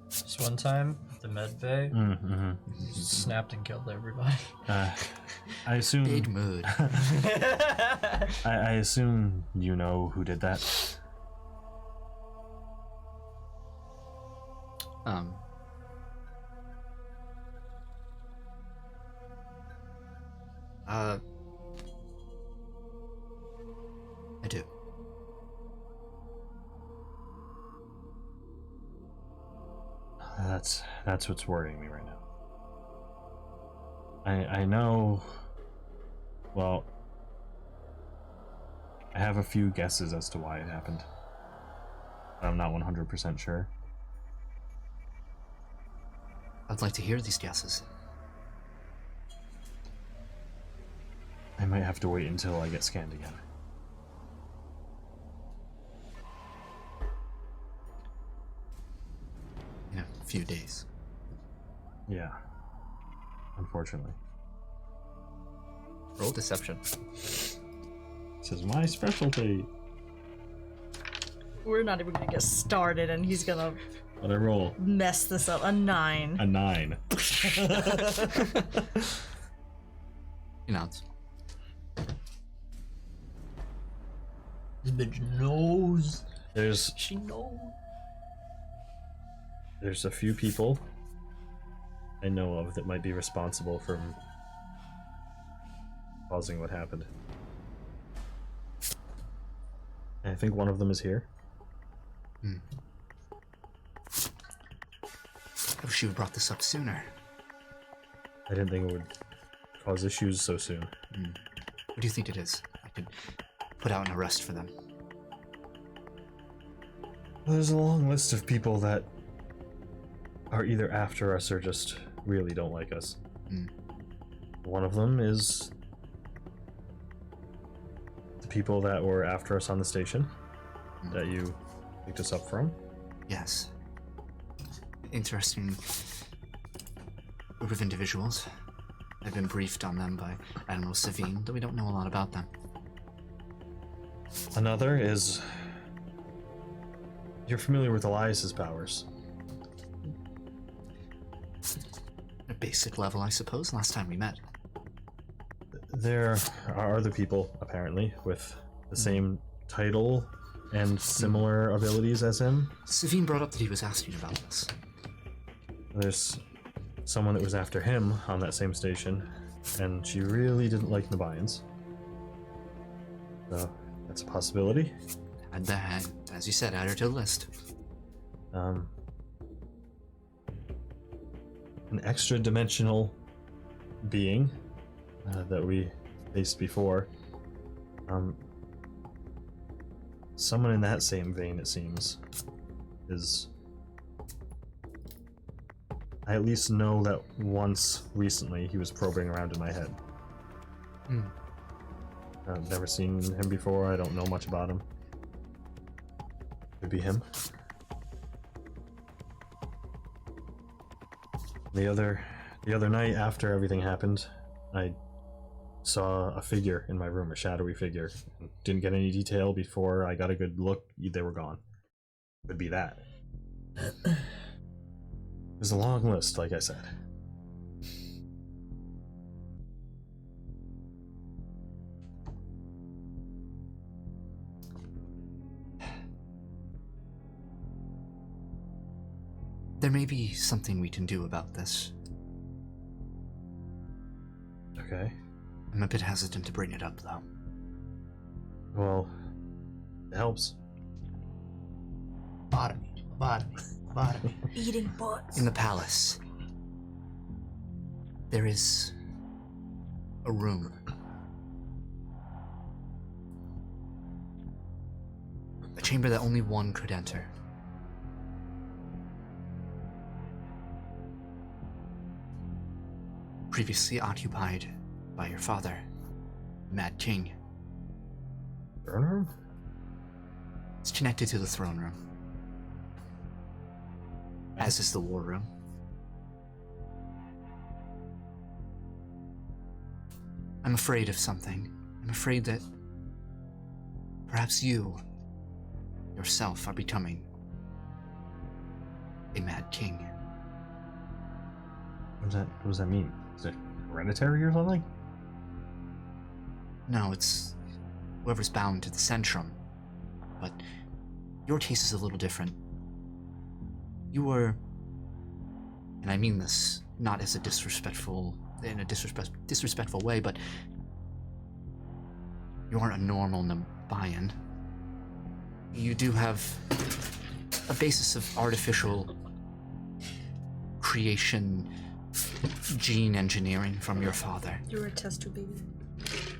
This one time, the med bay snapped and killed everybody. I assume. Big mood. I assume you know who did that. I do. That's what's worrying me right now. I know. Well, I have a few guesses as to why it happened. I'm not 100% sure. I'd like to hear these guesses. I might have to wait until I get scanned again. In a few days. Yeah. Unfortunately. Roll deception. This is my specialty. We're not even gonna get started, and he's gonna What I roll? mess this up. A 9. A 9. He nods. This bitch knows. She knows. There's a few people I know of that might be responsible for causing what happened. And I think one of them is here. I wish you had brought this up sooner. I didn't think it would cause issues so soon. What do you think it is? I could put out an arrest for them. Well, there's a long list of people that are either after us or just really don't like us. one of them is the people that were after us on the station that you picked us up from. Yes. Interesting group of individuals. I've been briefed on them by Admiral Savine, though we don't know a lot about them. Another is... You're familiar with Elias's powers. A basic level, I suppose, last time we met. There are other people, apparently, with the same title and similar abilities as him. Savine brought up that he was asking about this. There's someone that was after him on that same station, and she really didn't like Nabayans. So, that's a possibility. Add that, as you said, add her to the list. An extra-dimensional being that we faced before. Someone in that same vein, it seems, is... I at least know that once recently he was probing around in my head. I've never seen him before, I don't know much about him. Could be him. The other night after everything happened, I saw a figure in my room, a shadowy figure. Didn't get any detail before I got a good look, they were gone. Could be that. There's a long list, like I said. There may be something we can do about this. Okay. I'm a bit hesitant to bring it up, though. Well, it helps. Lobotomy. Eating butts. In the palace, there is a room. A chamber that only one could enter. Previously occupied by your father, Mad King. Throne room? It's connected to the throne room. As is the war room. I'm afraid of something. I'm afraid that perhaps you, yourself, are becoming a Mad King. What does that mean? Is it hereditary or something? No, it's whoever's bound to the Centrum. But your case is a little different. You were, and I mean this not as a disrespectful way, but you aren't a normal Nabayan. You do have a basis of artificial creation, gene engineering from your father. You were a test tube baby.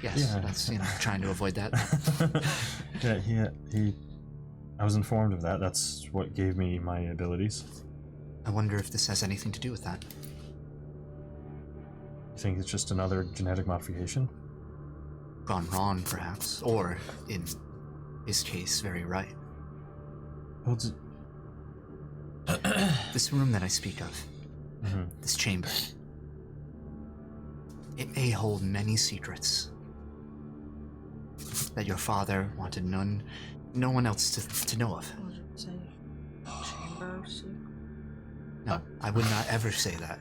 Yes, Yeah. that's, trying to avoid that. Yeah, I was informed of that. That's what gave me my abilities. I wonder if this has anything to do with that. You think it's just another genetic modification? Gone wrong, perhaps. Or, in his case, very right. Well, This room that I speak of, this chamber, it may hold many secrets that your father wanted no one else to know of. What did it say? Chamber secret? No, I would not ever say that.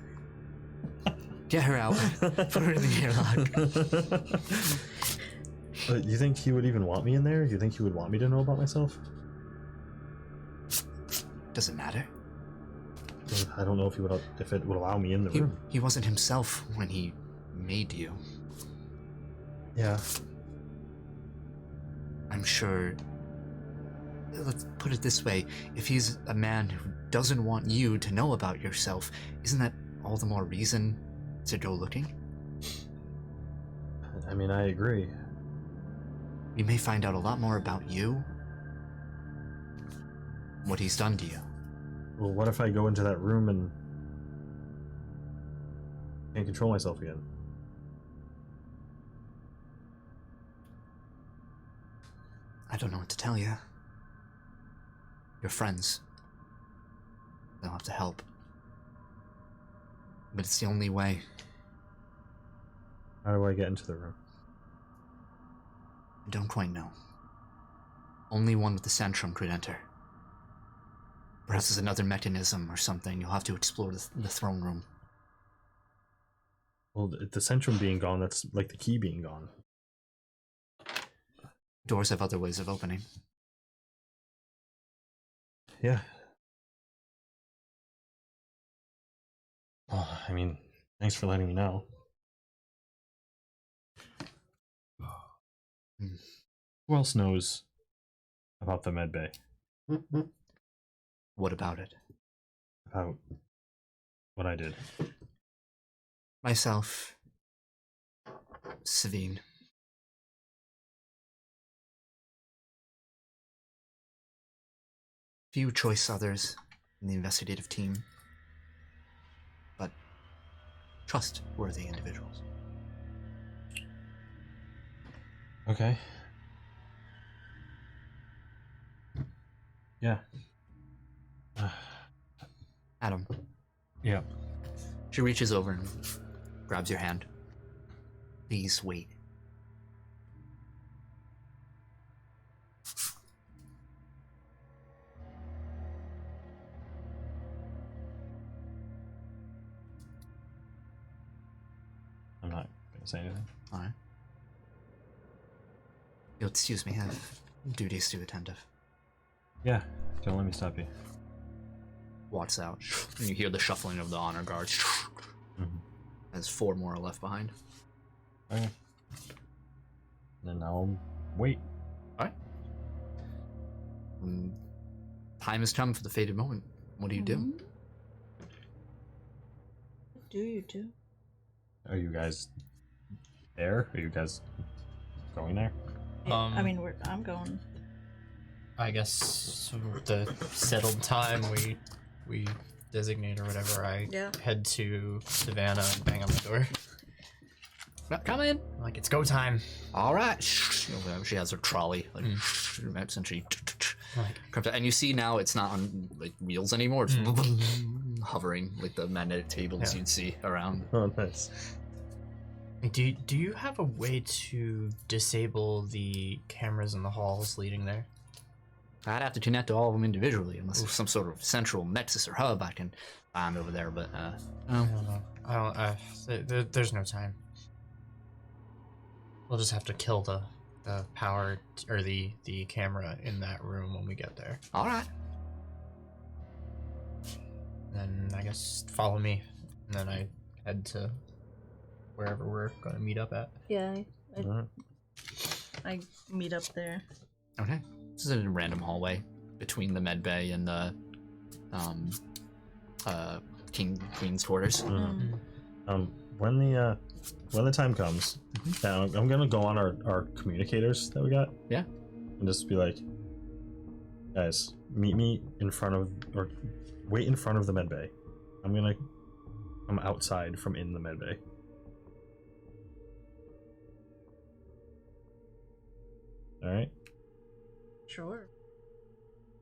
Get her out. Put her in the airlock. You think he would even want me in there? Do you think he would want me to know about myself? Doesn't matter. I don't know if it would allow me in the room. He wasn't himself when he made you. Yeah. I'm sure. Let's put it this way. If he's a man who doesn't want you to know about yourself, isn't that all the more reason to go looking? I mean, I agree. We may find out a lot more about you, what he's done to you. Well, what if I go into that room and can't control myself again? don't know what to tell you. Your friends. They'll have to help. But it's the only way. How do I get into the room? I don't quite know. Only one with the Centrum could enter. Perhaps there's another mechanism or something. You'll have to explore the throne room. Well, the Centrum being gone, that's like the key being gone. Doors have other ways of opening. Yeah. Well, I mean, thanks for letting me know. Who else knows about the med bay? What about it? About what I did? Myself. Savine. Few choice others in the investigative team, but trustworthy individuals. Okay. Yeah. Adam. Yeah. She reaches over and grabs your hand. Please wait. I'm not gonna say anything. Alright. You'll excuse me, I have duties to attend to. Yeah. Don't let me stop you. Walks out, and you hear the shuffling of the honor guards. Mm-hmm. As 4 more are left behind. Okay. Then I'll wait. Alright. Time has come for the fated moment. What do you do? What do you do? Are you guys there? Are you guys going there? I mean, I'm going. I guess the settled time we designate or whatever, I head to Savannah and bang on the door. Come in. I'm like, it's go time. All right. She has her trolley, like, and she Like, and you see now it's not on like wheels anymore. It's hovering like the magnetic tables you'd see around. Oh, nice. do you have a way to disable the cameras in the halls leading there? I'd have to connect to all of them individually, unless there's some sort of central nexus or hub I can find over there. But I don't know. There's no time. We'll just have to kill the power or the camera in that room when we get there. All right. Then I guess follow me, and then I head to wherever we're going to meet up at. Yeah, I meet up there. Okay. This is a random hallway between the med bay and the Queen's quarters. When the time comes, I'm gonna go on our communicators that we got. Yeah. And just be like, guys, meet me in front of, or wait in front of the med bay. I'm outside from in the med bay. All right. Sure.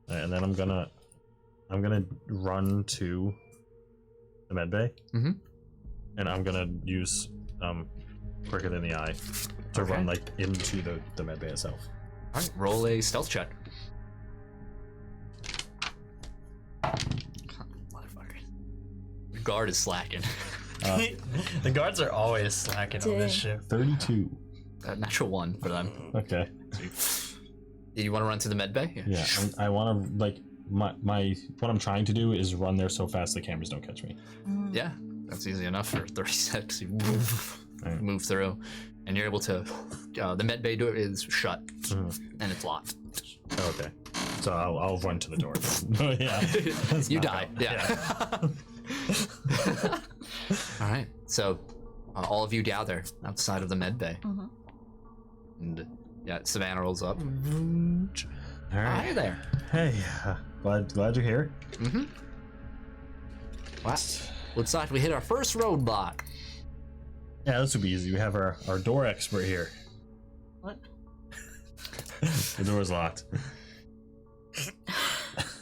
And then I'm gonna run to the med bay. Mm-hmm. And I'm gonna use quicker than the eye to run like into the med bay itself. All right, roll a stealth check. Motherfucker. The guard is slacking. The guards are always slacking on this ship. 32. Natural 1 for them. Okay. Do you want to run to the med bay? Yeah, I want to like my what I'm trying to do is run there so fast the cameras don't catch me. Yeah, that's easy enough for 36. You move through, and you're able to. The med bay door is shut, and it's locked. Okay, so I'll run to the door. Yeah, you die. Yeah. All right, so all of you gather outside of the med bay, and Savannah rolls up. All right. Hi there. Hey, glad you're here. Mm-hmm. What? Looks like we hit our first roadblock. Yeah, this will be easy. We have our door expert here. What? The door's locked.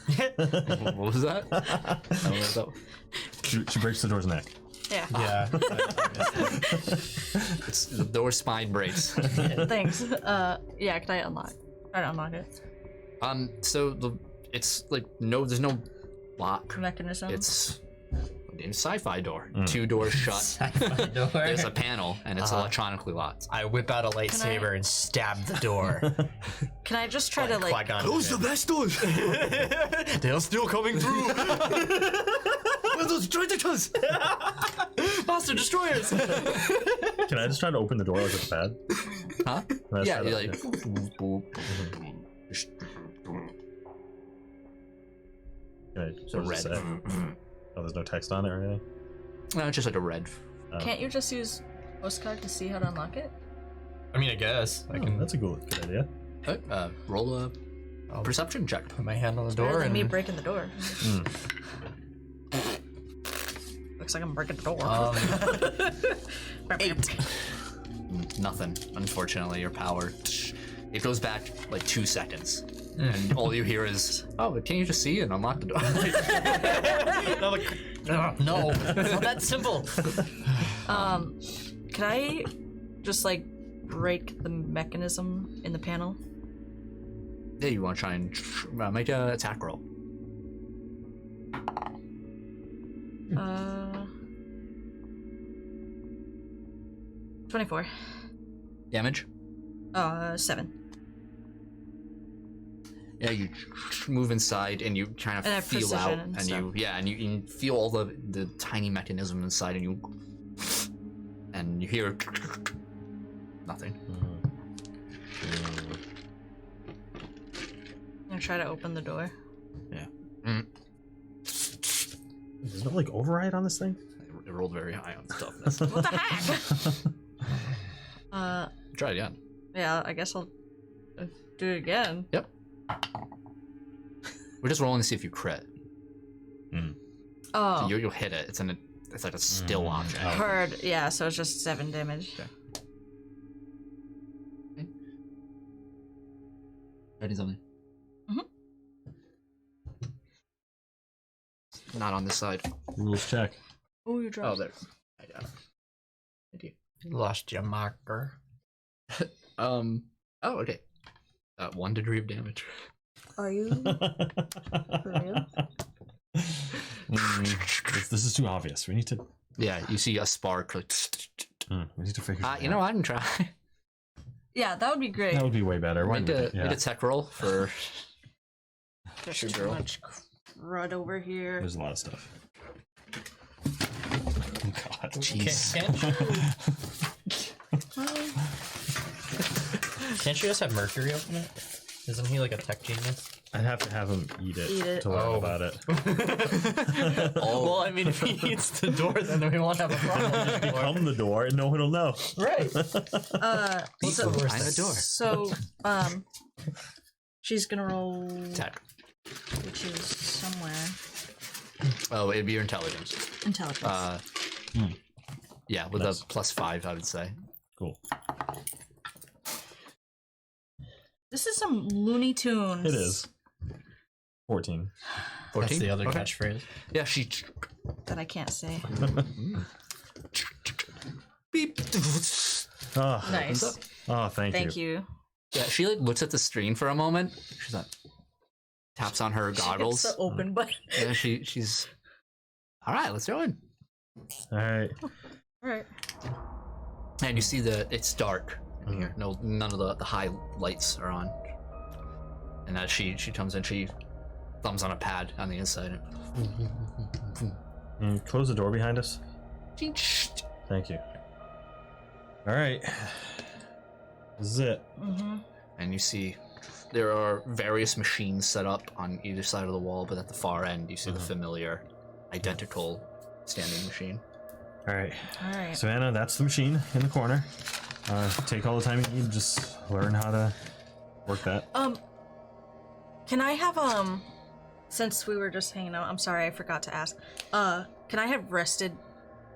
What was that? I don't know what that was. She breaks the door's neck. Yeah. Yeah. It's the door spine breaks. Thanks. Yeah, can I unlock? Try to unlock it. So it's like there's no lock. Mechanism. It's a sci-fi door. 2 doors shut. Sci-fi door. There's a panel, and it's electronically locked. I whip out a lightsaber and stab the door. Can I just try to like? Qui-Gon Close the did. best doors. They're still coming through. Where are those Tritons? Monster destroyers. Can I just try to open the door like it's bad? Huh? Can I just Yeah, try to- you're like. boop, boop. Can I, So what does it red. say? Oh, there's no text on it or anything? No, it's just like a red. Can't you just use postcard to see how to unlock it? I mean, I guess I can That's a good idea. Roll a perception check. put my hand on the Better door than and me breaking the door. Mm. Looks like I'm breaking the door. 8. Nothing. Unfortunately, your power. It goes back like 2 seconds. And all you hear is, oh, can you just see and unlock the door? No, it's not that simple. Can I just like break the mechanism in the panel? Yeah, you want to try and make an attack roll. 24. Damage? 7. Yeah, you move inside and you kind And I of have feel out, precision and and stuff. you feel all the tiny mechanism inside, and you hear nothing. I'm gonna try to open the door. Yeah, There's no like override on this thing? it rolled very high on toughness. What the heck? Try it again. Yeah, I guess I'll do it again. Yep. We're just rolling to see if you crit. Oh, So you'll hit it. It's like a still object. heard. Yeah, so it's just 7 damage. Okay. Ready something? Not on this side. Rules check. Oh, you dropped. Oh, there. I got it. Thank you. Lost your marker. Oh, okay. 1 degree of damage. Are you for real? This is too obvious. We need to. Yeah, you see a spark. Like, We need to figure. something you know, out. I can try. Yeah, that would be great. That would be way better. Why Make not? a tech roll for. There's Shoot, too girl. much crud over here. There's a lot of stuff. Oh, God. Jeez. Can't you just have Mercury open it? Isn't he like a tech genius? I'd have to have him eat it, Eat it. to learn Oh. about it. Well, I mean, if he eats the door, then we won't have a problem. Become the door, and no one will know. Right. So, Behind the door. so, she's gonna roll, Tech. which is somewhere. Oh, it'd be your intelligence. Intelligence. Yeah, with Nice. a +5, I would say. Cool. This is some Looney Tunes. It is. 14. 14? That's the other Okay. catchphrase. Yeah, she. That I can't say. Beep. Oh, Nice. oh thank you. Thank you. Yeah, she like looks at the screen for a moment. She's like, taps on her goggles. It's the open button. Yeah, she's. All right, let's go in. All right. All right. And you see it's dark in here. No, none of the high lights are on. And as she comes in, she thumbs on a pad on the inside. Close the door behind us. And Thank you. All right. This is it. Mm-hmm. you see there are various machines set up on either side of the wall, but at the far end you see the familiar, identical standing machine. All right. All right. Savannah, that's the machine in the corner. Take all the time you need. Just learn how to work that. Can I have since we were just hanging out, I'm sorry I forgot to ask. Can I have rested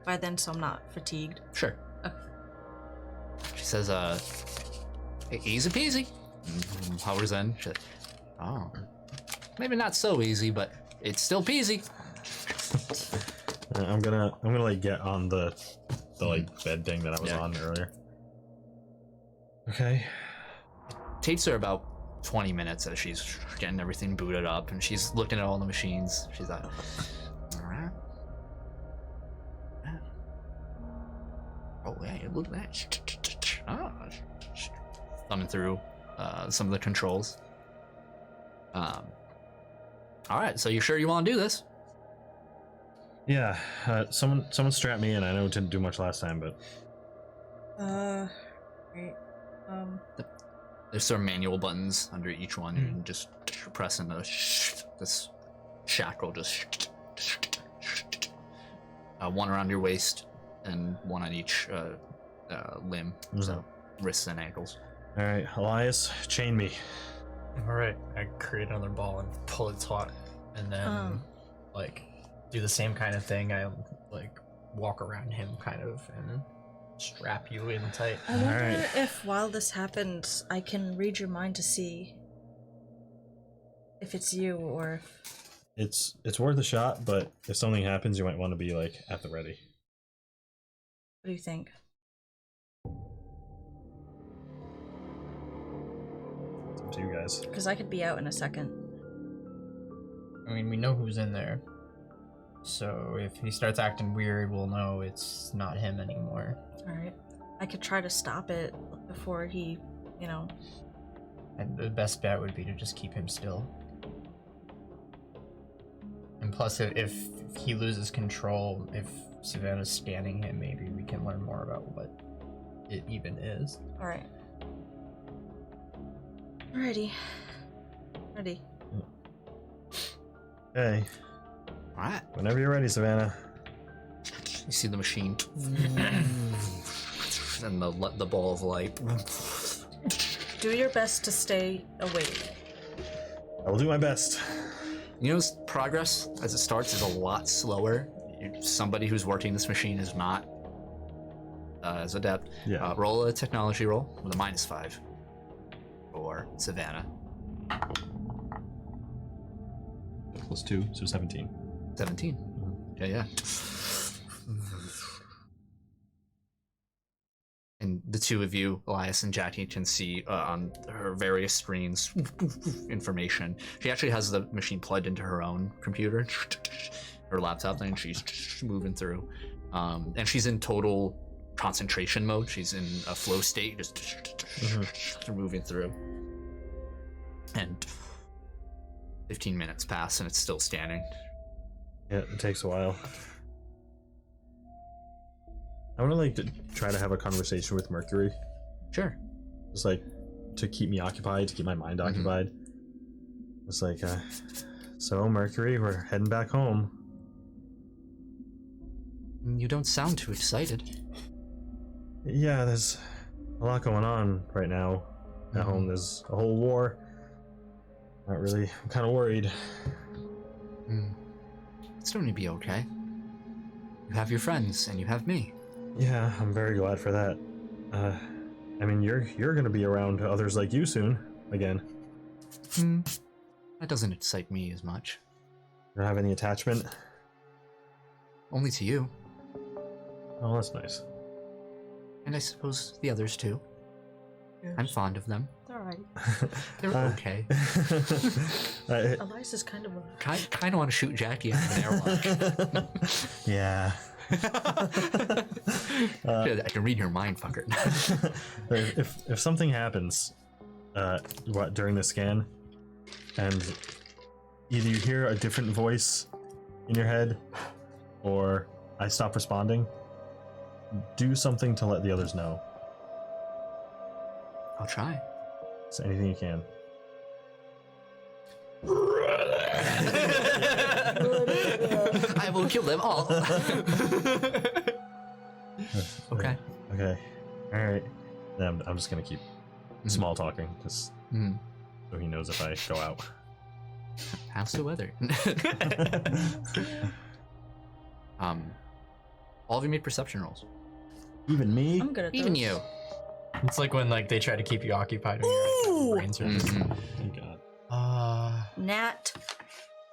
by then so I'm not fatigued? Sure. Okay. She says, easy peasy. hovers in. She's like, oh, maybe not so easy, but it's still peasy. I'm gonna like get on the like bed thing that I was on earlier. Okay. Takes her about 20 minutes as she's getting everything booted up, and she's looking at all the machines. She's like, all right. Oh, hey, look at that. Oh. Thumbing through some of the controls. All right, so you sure you want to do this? Yeah, someone strap me in. I know it didn't do much last time, but Right. There's some manual buttons under each one. You can just press and this shackle just one around your waist and one on each limb, so wrists and ankles. all right, Elias, chain me. All right, I create another ball and pull it taut, and then like do the same kind of thing. I like walk around him kind of and strap you in tight. I wonder if while this happens, I can read your mind to see if it's you or if... It's worth a shot, but if something happens, you might want to be like at the ready. What do you think? It's up to you guys. Because I could be out in a second. I mean, we know who's in there, so if he starts acting weird, we'll know it's not him anymore. Alright. I could try to stop it before he, you know... And the best bet would be to just keep him still. And plus, if he loses control, if Savannah's standing him, maybe we can learn more about what it even is. Alright. Alrighty. Ready. Okay. All right. Whenever you're ready, Savannah. You see the machine and the ball of light. Do your best to stay awake. I will do my best. You know, progress as it starts is a lot slower. Somebody who's working this machine is not as adept. Yeah. Roll a technology roll with a -5 for Savannah. +2, so 17. 17. Yeah. And the two of you, Elias and Jackie, can see on her various screens information. She actually has the machine plugged into her own computer, her laptop thing. She's moving through, and she's in total concentration mode. She's in a flow state, just moving through. And 15 minutes pass, and it's still standing. Yeah, it takes a while. I would like to try to have a conversation with Mercury. Sure. Just like to keep me occupied, to keep my mind occupied. It's like, so Mercury, we're heading back home. You don't sound too excited. Yeah, there's a lot going on right now at home. There's a whole war. Not really. I'm kind of worried. It's going to be okay. You have your friends, and you have me. Yeah, I'm very glad for that. I mean, you're gonna be around others like you soon, again. That doesn't excite me as much. You don't have any attachment? Only to you. Oh, that's nice. And I suppose the others too. Yes. I'm fond of them. It's alright. They're okay. Elias is kind of a... Kind of want to shoot Jackie out of an airlock. Yeah. I can read your mind, fucker. if something happens during the scan, and either you hear a different voice in your head, or I stop responding, do something to let the others know. I'll try. So anything you can. I will kill them all. Okay. Okay. All right. Then I'm just gonna keep small talking, just so he knows if I go out. How's the weather? All of you made perception rolls. Even me? I'm good at Even those. you. It's like when like they try to keep you occupied when you're Ooh! brain surface. Thank God. Nat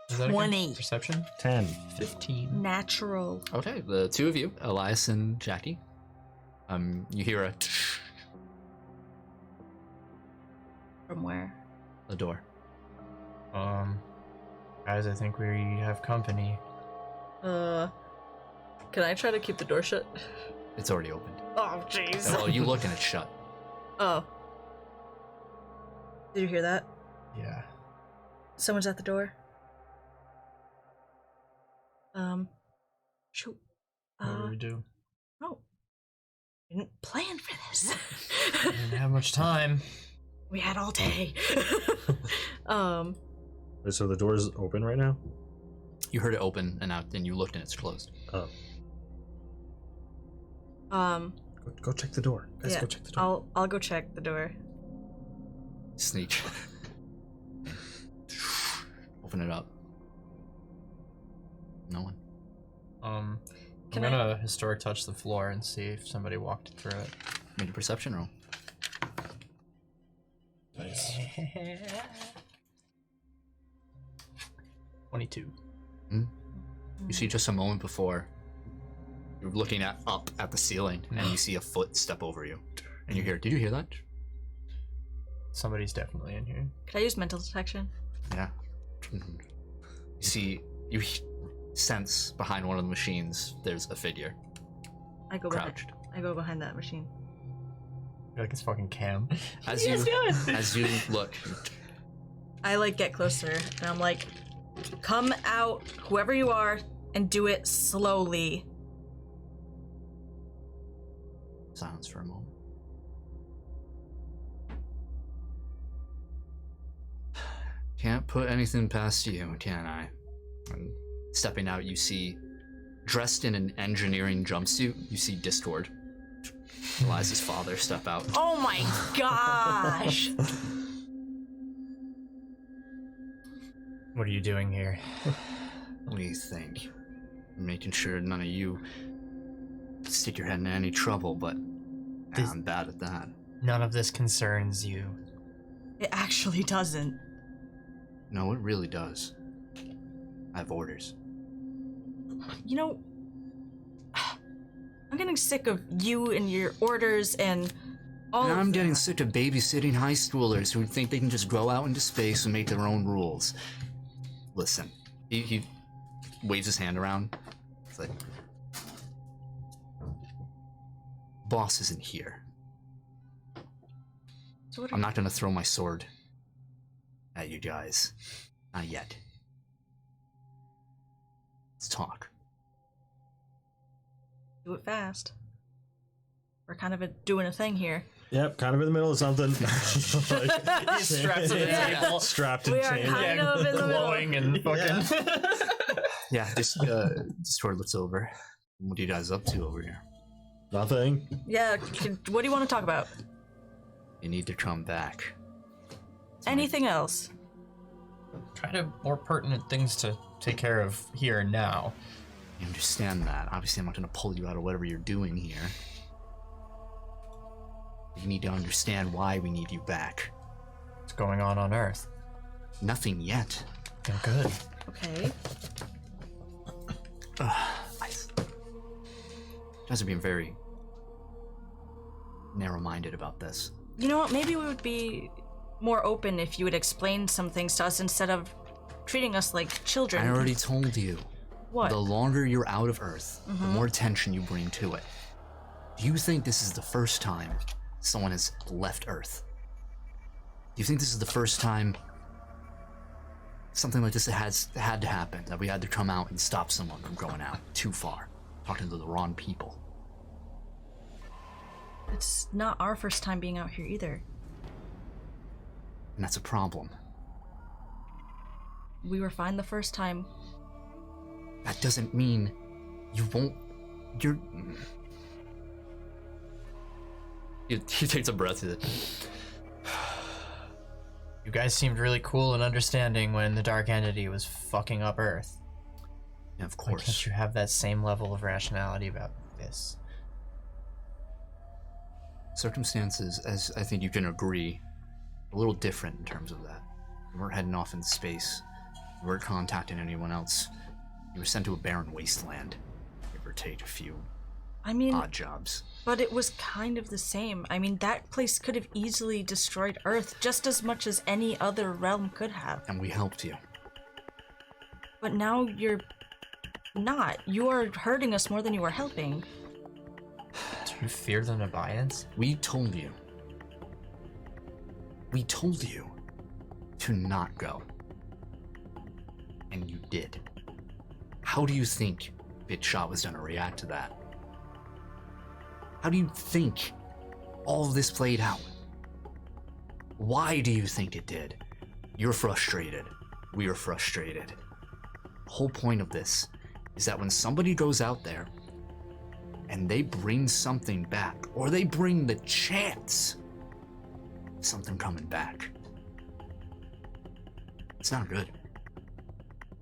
Is that a good 20. perception? 10. 15. Natural. Okay, the two of you, Elias and Jackie, you hear From where? a door. Guys, I think we have company. Can I try to keep the door shut? It's already opened. Oh, jeez. Well, you look and it's shut. Oh. Did you hear that? Yeah. Someone's at the door. Shoot. What do we do? Oh. Didn't plan for this. We didn't have much time. We had all day. Wait, so the door's open right now? You heard it open and out, and you looked and it's closed. Oh. Go check the door. Guys, yeah, go check the door. I'll go check the door. Sneak. Open it up. No one. I'm Can gonna historic touch the floor and see if somebody walked through it. Make a perception roll. Nice. 22. You see just a moment before, you're looking up at the ceiling, and you see a foot step over you. And you hear, did you hear that? Somebody's definitely in here. Can I use mental detection? Yeah. You see, you sense behind one of the machines, there's a figure I go crouched. I go behind that machine. I feel like it's fucking Cam. As you look, I like get closer and I'm like, come out, whoever you are, and do it slowly. silence for a moment. Can't put anything past you, can I? And stepping out, you see, dressed in an engineering jumpsuit, you see Discord, Eliza's father, step out. Oh my gosh! What are you doing here? What do you think? I'm making sure none of you stick your head in any trouble, but I'm bad at that. None of this concerns you. It actually doesn't. No, it really does. I have orders. You know, I'm getting sick of you and your orders and all And of I'm getting that. sick of babysitting high schoolers who think they can just go out into space and make their own rules. Listen, he waves his hand around. It's like, boss isn't here. So what are I'm not gonna throw my sword at you guys. Not yet. Let's talk. Do it fast. We're kind of doing a thing here. Yep, kind of in the middle of something. He's strapped to the table. Strapped We and are chained. kind of in the middle. Glowing and fucking. Yeah, this sword looks over. What are you guys up to over here? Nothing. Yeah, what do you want to talk about? You need to come back. Anything else? Kind of more pertinent things to take care of here and now. You understand that. Obviously, I'm not gonna pull you out of whatever you're doing here. You need to understand why we need you back. What's going on Earth? Nothing yet. Then good. Okay. Nice. You guys are being very narrow-minded about this. You know what? Maybe we would be more open if you would explain some things to us instead of treating us like children. I already told you. What? The longer you're out of Earth, the more attention you bring to it. Do you think this is the first time someone has left Earth? Do you think this is the first time something like this had to happen, that we had to come out and stop someone from going out too far, talking to the wrong people? It's not our first time being out here either. And that's a problem. We were fine the first time. That doesn't mean you won't. He takes a breath. You guys seemed really cool and understanding when the Dark Entity was fucking up Earth. Yeah, of Why course. can't you have that same level of rationality about this? Circumstances, as I think you can agree, a little different in terms of that. You weren't heading off into space. You weren't contacting anyone else. You were sent to a barren wasteland. Give or take a few I mean, odd jobs. but it was kind of the same. I mean, that place could have easily destroyed Earth just as much as any other realm could have. And we helped you. But now you're not. You are hurting us more than you are helping. Do you fear the Nabayans? We told you. We told you to not go. And you did. How do you think Bitshot was gonna react to that? How do you think all of this played out? Why do you think it did? You're frustrated. We are frustrated. The whole point of this is that when somebody goes out there and they bring something back, or they bring the chance of something coming back, it's not good.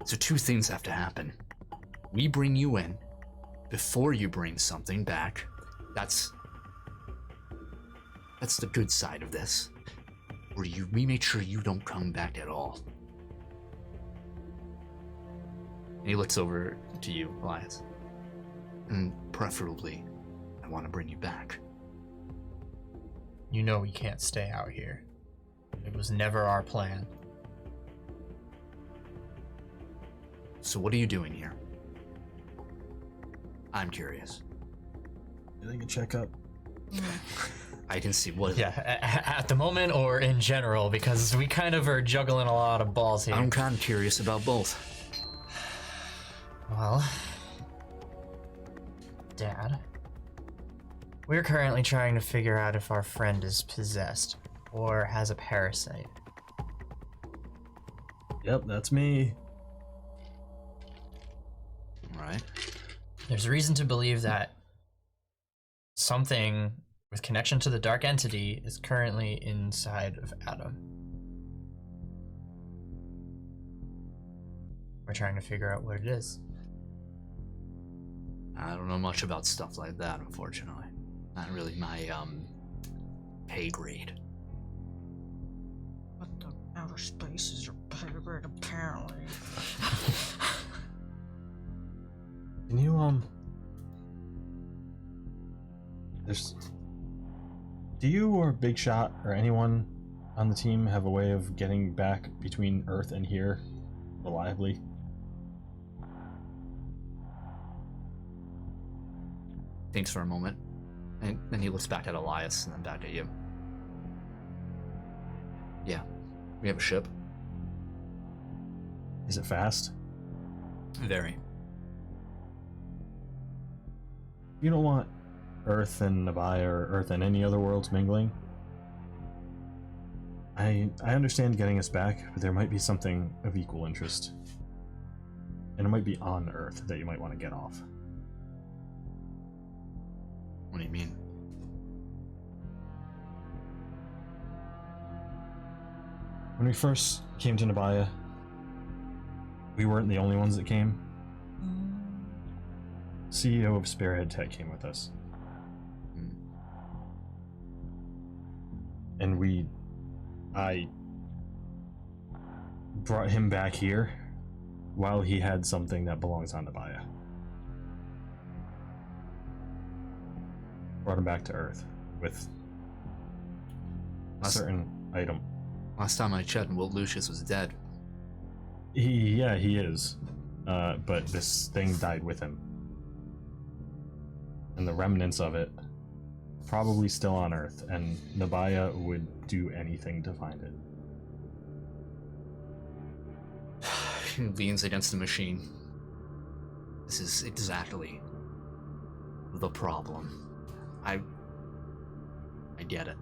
So two things have to happen. We bring you in before you bring something back. That's the good side of this. Where we make sure you don't come back at all. And he looks over to you, Elias. And preferably, I want to bring you back. You know we can't stay out here. It was never our plan. So what are you doing here? I'm curious. Getting a checkup. I can see what. Yeah, at the moment or in general, because we kind of are juggling a lot of balls here. I'm kind of curious about both. Well, Dad, we're currently trying to figure out if our friend is possessed or has a parasite. Yep, that's me. Right. There's reason to believe that something with connection to the dark entity is currently inside of Adam. We're trying to figure out what it is. I don't know much about stuff like that, unfortunately. Not really my, pay grade. But the outer space is your favorite, apparently. Can you, do you or Big Shot or anyone on the team have a way of getting back between Earth and here reliably? Thinks for a moment, and then he looks back at Elias and then back at you. Yeah, we have a ship. Is it fast? Very. You don't want Earth and Nabaya or Earth and any other worlds mingling. I understand getting us back, but there might be something of equal interest. And it might be on Earth that you might want to get off. What do you mean? When we first came to Nabaya, we weren't the only ones that came. CEO of Spearhead Tech came with us. And I brought him back here while he had something that belongs on Nabaya. Brought him back to Earth with a certain item. Last time I checked, Wilt Lucius was dead. He is. But this thing died with him. And the remnants of it probably still on Earth, and Nabaya would do anything to find it. He leans against the machine. This is exactly the problem. I get it.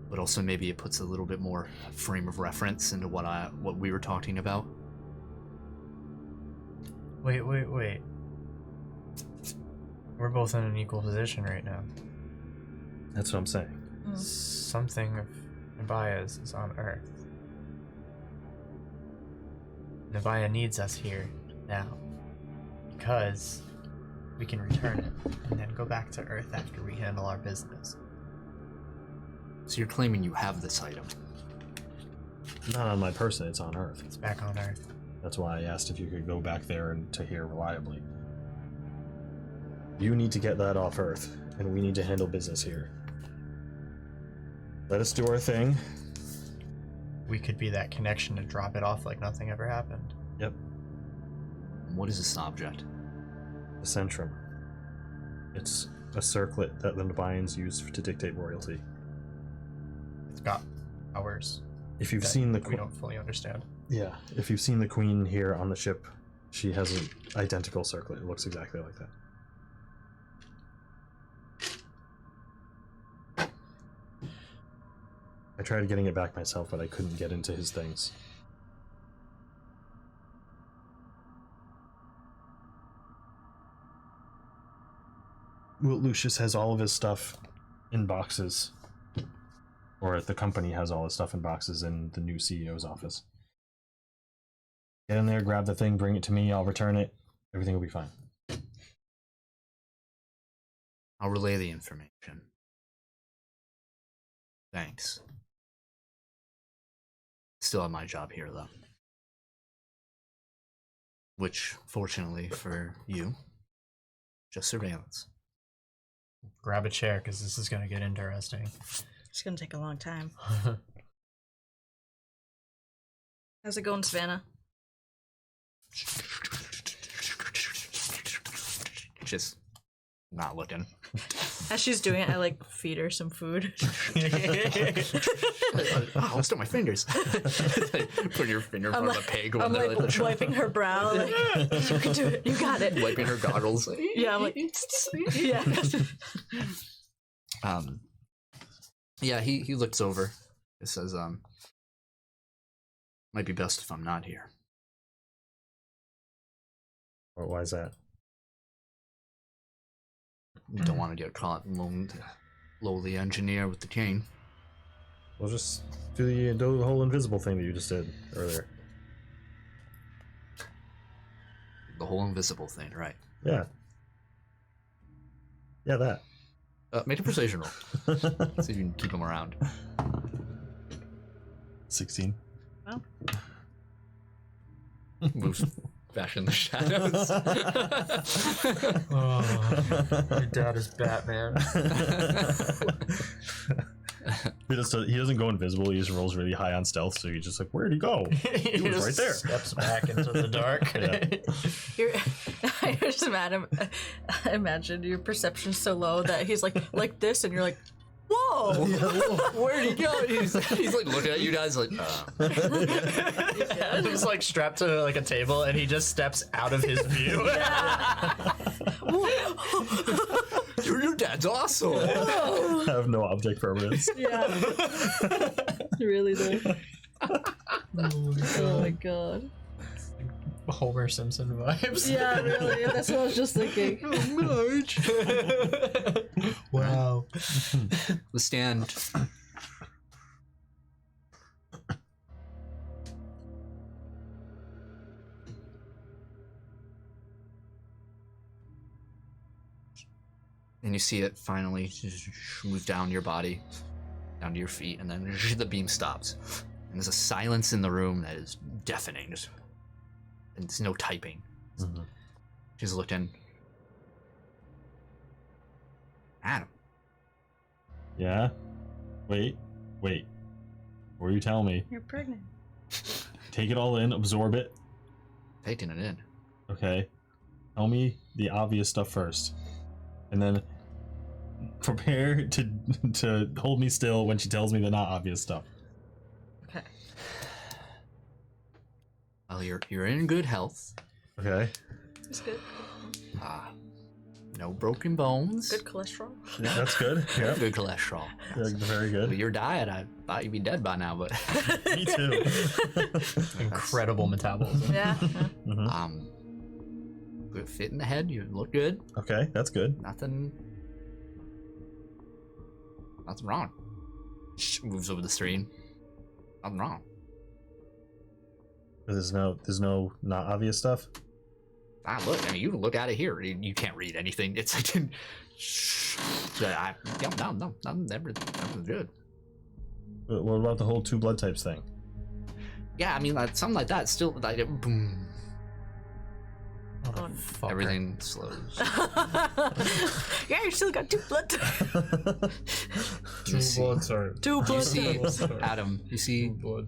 But also maybe it puts a little bit more frame of reference into what we were talking about. Wait. We're both in an equal position right now. That's what I'm saying. Something of Nabaya's is on Earth. Nabaya needs us here now because we can return it and then go back to Earth after we handle our business. So you're claiming you have this item? Not on my person, it's on Earth. It's back on Earth. That's why I asked if you could go back there and to here reliably. You need to get that off Earth, and we need to handle business here. Let us do our thing. We could be that connection to drop it off like nothing ever happened. Yep. What is this object? The Centrum. It's a circlet that the Nubians use to dictate royalty. It's got powers. If you've that seen the we don't fully understand. Yeah, if you've seen the Queen here on the ship, she has an identical circlet. It looks exactly like that. I tried getting it back myself, but I couldn't get into his things. Well, Lucius has all of his stuff in boxes. Or the company has all his stuff in boxes in the new CEO's office. Get in there, grab the thing, bring it to me, I'll return it. Everything will be fine. I'll relay the information. Thanks. Still have my job here, though. Which, fortunately for you, just surveillance. Grab a chair, because this is going to get interesting. It's gonna take a long time. How's it going, Savannah? Just not looking. As she's doing it, I like feed her some food. I'll still my fingers. Put your finger in front of a pig. I'm like wiping her brow. Like, you can do it. You got it. Wiping her goggles. Yeah, I'm like, yeah. Yeah, he looks over. It says, might be best if I'm not here. Why is that? You don't want to get caught lowly engineer with the cane. We'll just do the whole invisible thing that you just did earlier. The whole invisible thing, right? Yeah. Yeah, that. Make a persuasion roll. See if you can keep him around. 16. Well, Moves back in the shadows. Oh, your dad is Batman. He doesn't go invisible, he just rolls really high on stealth, so he's just like, where'd he go? He was right there. Steps back into the dark. I just imagine your perception's so low that he's like this, and you're like, whoa! Where'd he go? He's like looking at you guys like, He's like strapped to like a table, and he just steps out of his view. your dad's awesome. I have no object permanence. Yeah. Really though. Oh my god. Homer Simpson vibes. Yeah, really. That's what I was just thinking. Wow. The stand. And you see it finally just move down your body, down to your feet, and then the beam stops. And there's a silence in the room that is deafening. And there's no typing. Mm-hmm. She's looking. Adam. Yeah? Wait. What were you telling me? You're pregnant. Take it all in, absorb it. Taking it in. Okay. Tell me the obvious stuff first. And then prepare to hold me still when she tells me the not obvious stuff. Okay. Well, you're in good health. Okay. That's good. No broken bones. Good cholesterol. Yeah, that's good. Yeah. Good cholesterol. Very With good. your diet, I thought you'd be dead by now, but Me too. Incredible metabolism. Yeah. Mm-hmm. Good fit in the head. You look good. Okay, that's good. Nothing wrong. Moves over the screen. Nothing wrong. There's no not obvious stuff. Look, I mean, you can look at it here. You can't read anything. It's like, no, everything's good. What about the whole 2 blood types thing? Yeah, I mean, like, something like that. Still, like, boom. Motherfucker. Everything slows. Yeah, you still got 2 blood. 2 blood types. 2 You blood. see, types. Adam, you see Blood.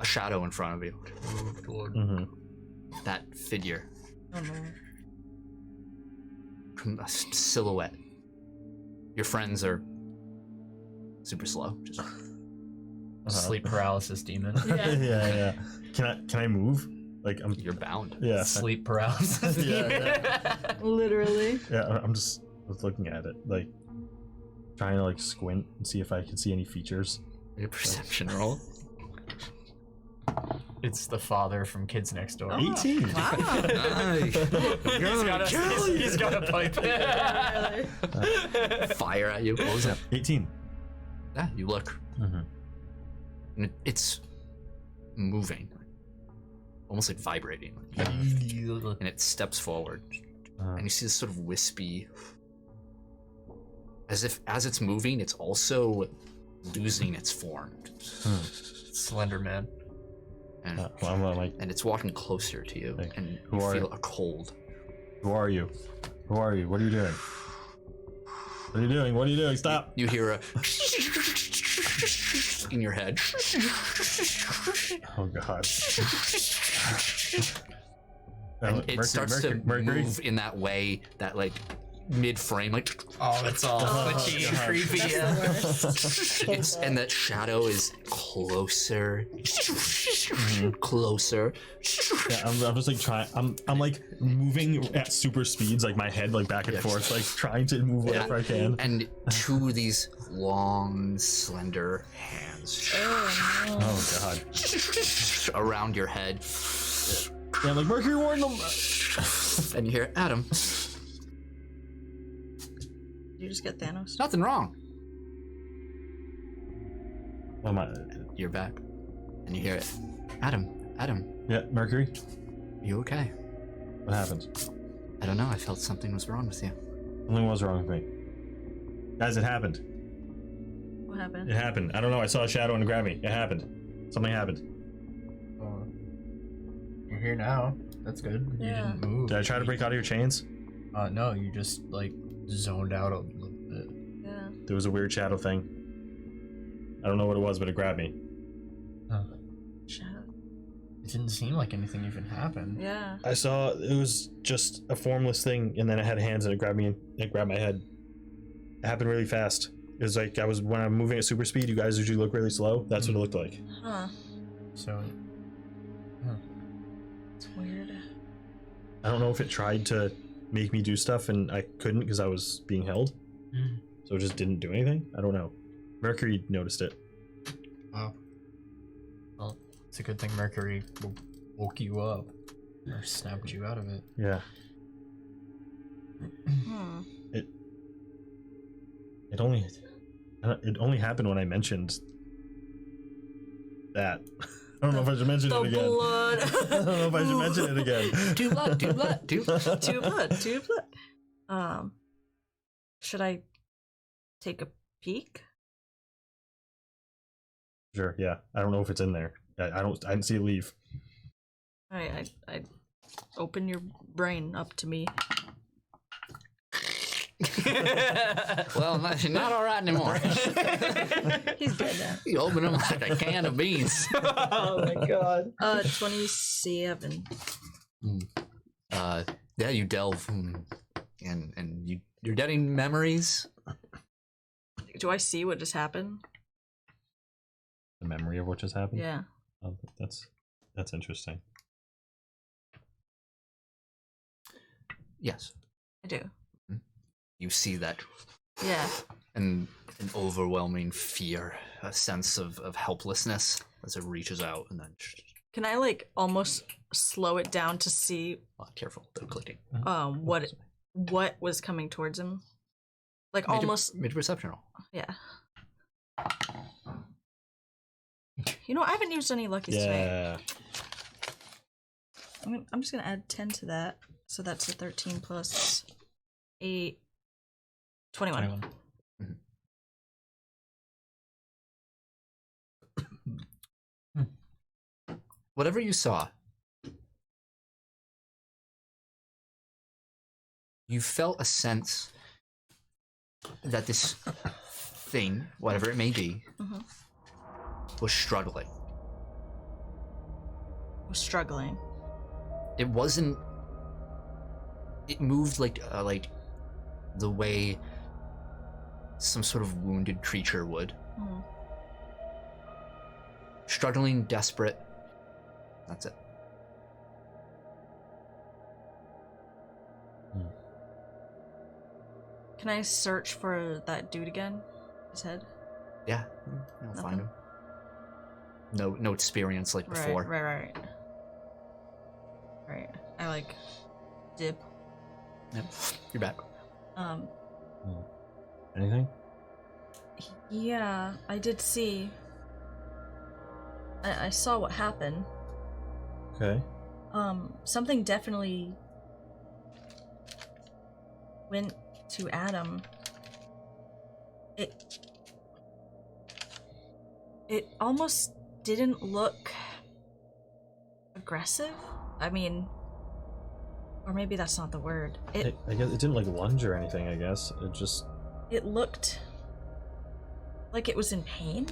a shadow in front of you. Blood. Mm-hmm. That figure. Oh no. A silhouette. Your friends are super slow. Just Sleep paralysis demon. Yeah. Can I move? Like you're bound. Yeah. Sleep paralysis Yeah, Literally. Yeah, I'm just looking at it, like trying to like squint and see if I can see any features. Make a perception roll. It's the father from Kids Next Door. 18. Nice. He's got a pipe. Fire at you. What was that? 18. Yeah, you look. Mm-hmm. And it's moving. Almost like vibrating. And it steps forward. And you see this sort of wispy... As it's moving, it's also losing its form. Slender Man. And, Well, I'm like, and it's walking closer to you. Like, And who you are feel you? a cold. who are you? Who are you? What are you doing? What are you doing? What are you doing? Stop! You hear a... in your head. Oh god. And it starts to Mercury. move in that way, that like mid-frame, like Oh, it's all glitchy and creepy. and that shadow is closer, closer. Yeah, I'm just like trying. I'm like moving at super speeds, like my head like back and forth, like trying to move whatever I can. And 2 of these long, slender hands Oh god. around your head, Yeah, I'm like Mercury warned them. and you hear Adam. You just get Thanos. Nothing wrong. Oh my. You're back, and you hear it. Adam, Yeah, Mercury. you okay? What happened? I don't know. I felt something was wrong with you. Something was wrong with me. Guys, it happened. What happened? It happened. I don't know. I saw a shadow and it grabbed me. It happened. Something happened. You're here now. That's good. You Yeah. didn't move. Did I try to break out of your chains? No, you just like zoned out a little bit. Yeah. There was a weird shadow thing. I don't know what it was, but it grabbed me. Shadow. It didn't seem like anything even happened. Yeah. I saw it was just a formless thing, and then it had hands and it grabbed me and it grabbed my head. It happened really fast. It was like when I'm moving at super speed, you guys usually look really slow. That's what it looked like. Huh. So It's weird. I don't know if it tried to make me do stuff and I couldn't because I was being held. So it just didn't do anything. I don't know. Mercury noticed it. oh. Well, it's a good thing Mercury woke you up or snapped you out of it. Yeah. Hmm. It only happened when I mentioned that. I don't know if I should mention The it again. blood. I don't know if I should mention it again. 2 blood, 2 blood, 2 blood. 2 blood. 2 blood. Should I take a peek? Sure, yeah. I don't know if it's in there. I didn't see it leave. I open your brain up to me. Well, not all right anymore. He's dead now. You open them like a can of beans. Oh my god. 27. Yeah, you delve, and you're getting memories. Do I see what just happened? The memory of what just happened? Yeah. Oh, that's interesting. Yes, I do. you see that, Yeah. and an overwhelming fear, a sense of helplessness as it reaches out, and then Can I like almost slow it down to see careful, they're clicking. what was coming towards him? Like Made almost a perception roll. yeah. You know, I haven't used any luckies today. Yeah. I'm just gonna add 10 to that, so that's a 13 plus 8, 21. whatever you saw, you felt a sense that this thing, whatever it may be, was struggling. Was struggling. It wasn't. It moved like the way some sort of wounded creature would. Struggling, desperate. That's it. Can I search for that dude again? His head? Yeah, you'll find him. No experience like before. Right. I like dip. Yep, you're back. Anything? Yeah, I did see. I saw what happened. Okay. Something definitely went to Adam. It almost didn't look aggressive. I mean, or maybe that's not the word. I guess it didn't like lunge or anything, I guess. It looked like it was in pain.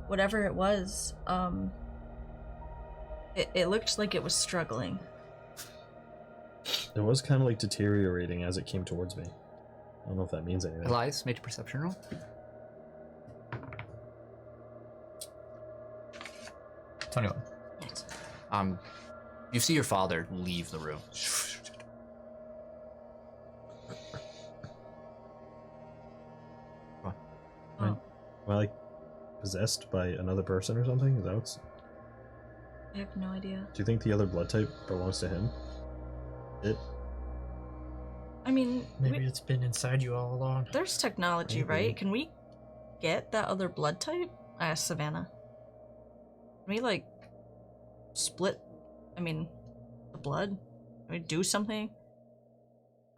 Whatever it was, it looked like it was struggling. It was kind of like deteriorating as it came towards me. I don't know if that means anything. Elias, make a perception roll. 21. You see your father leave the room. Am I like possessed by another person or something? Is that what's... I have no idea. Do you think the other blood type belongs to him? I mean, Maybe it's been inside you all along. there's technology, Maybe. right? Can we get that other blood type? I asked Savannah. Can we, like, split, the blood? Can we do something?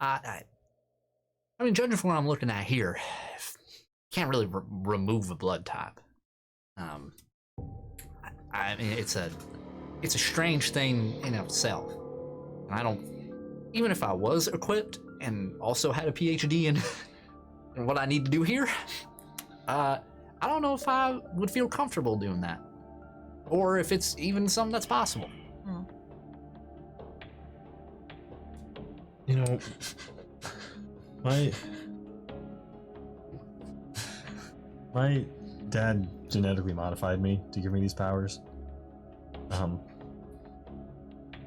I mean, judging from what I'm looking at here, can't really remove a blood type. I mean, it's a strange thing in itself. And I don't, even if I was equipped and also had a PhD in what I need to do here, I don't know if I would feel comfortable doing that, or if it's even something that's possible. You know, my dad genetically modified me to give me these powers. Do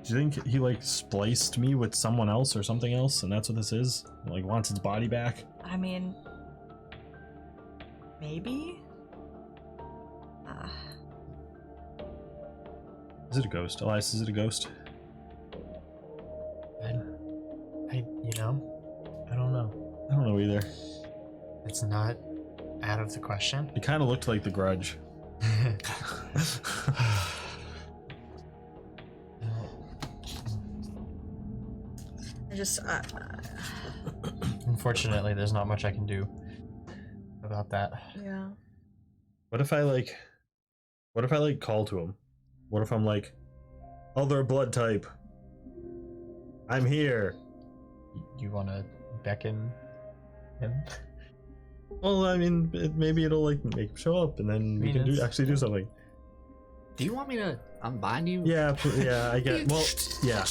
you think he like spliced me with someone else or something else, and that's what this is? Like wants its body back? I mean, maybe? Is it a ghost? Elias, is it a ghost? I don't know. I don't know either. It's not out of the question. It kind of looked like the Grudge. Unfortunately, there's not much I can do about that. Yeah. What if I call to him? What if I'm like, other blood type, I'm here. You want to beckon him? Well, I mean, maybe it'll like make him show up, and then we can actually do something. Do you want me to unbind you? Yeah, I get. Well, yeah.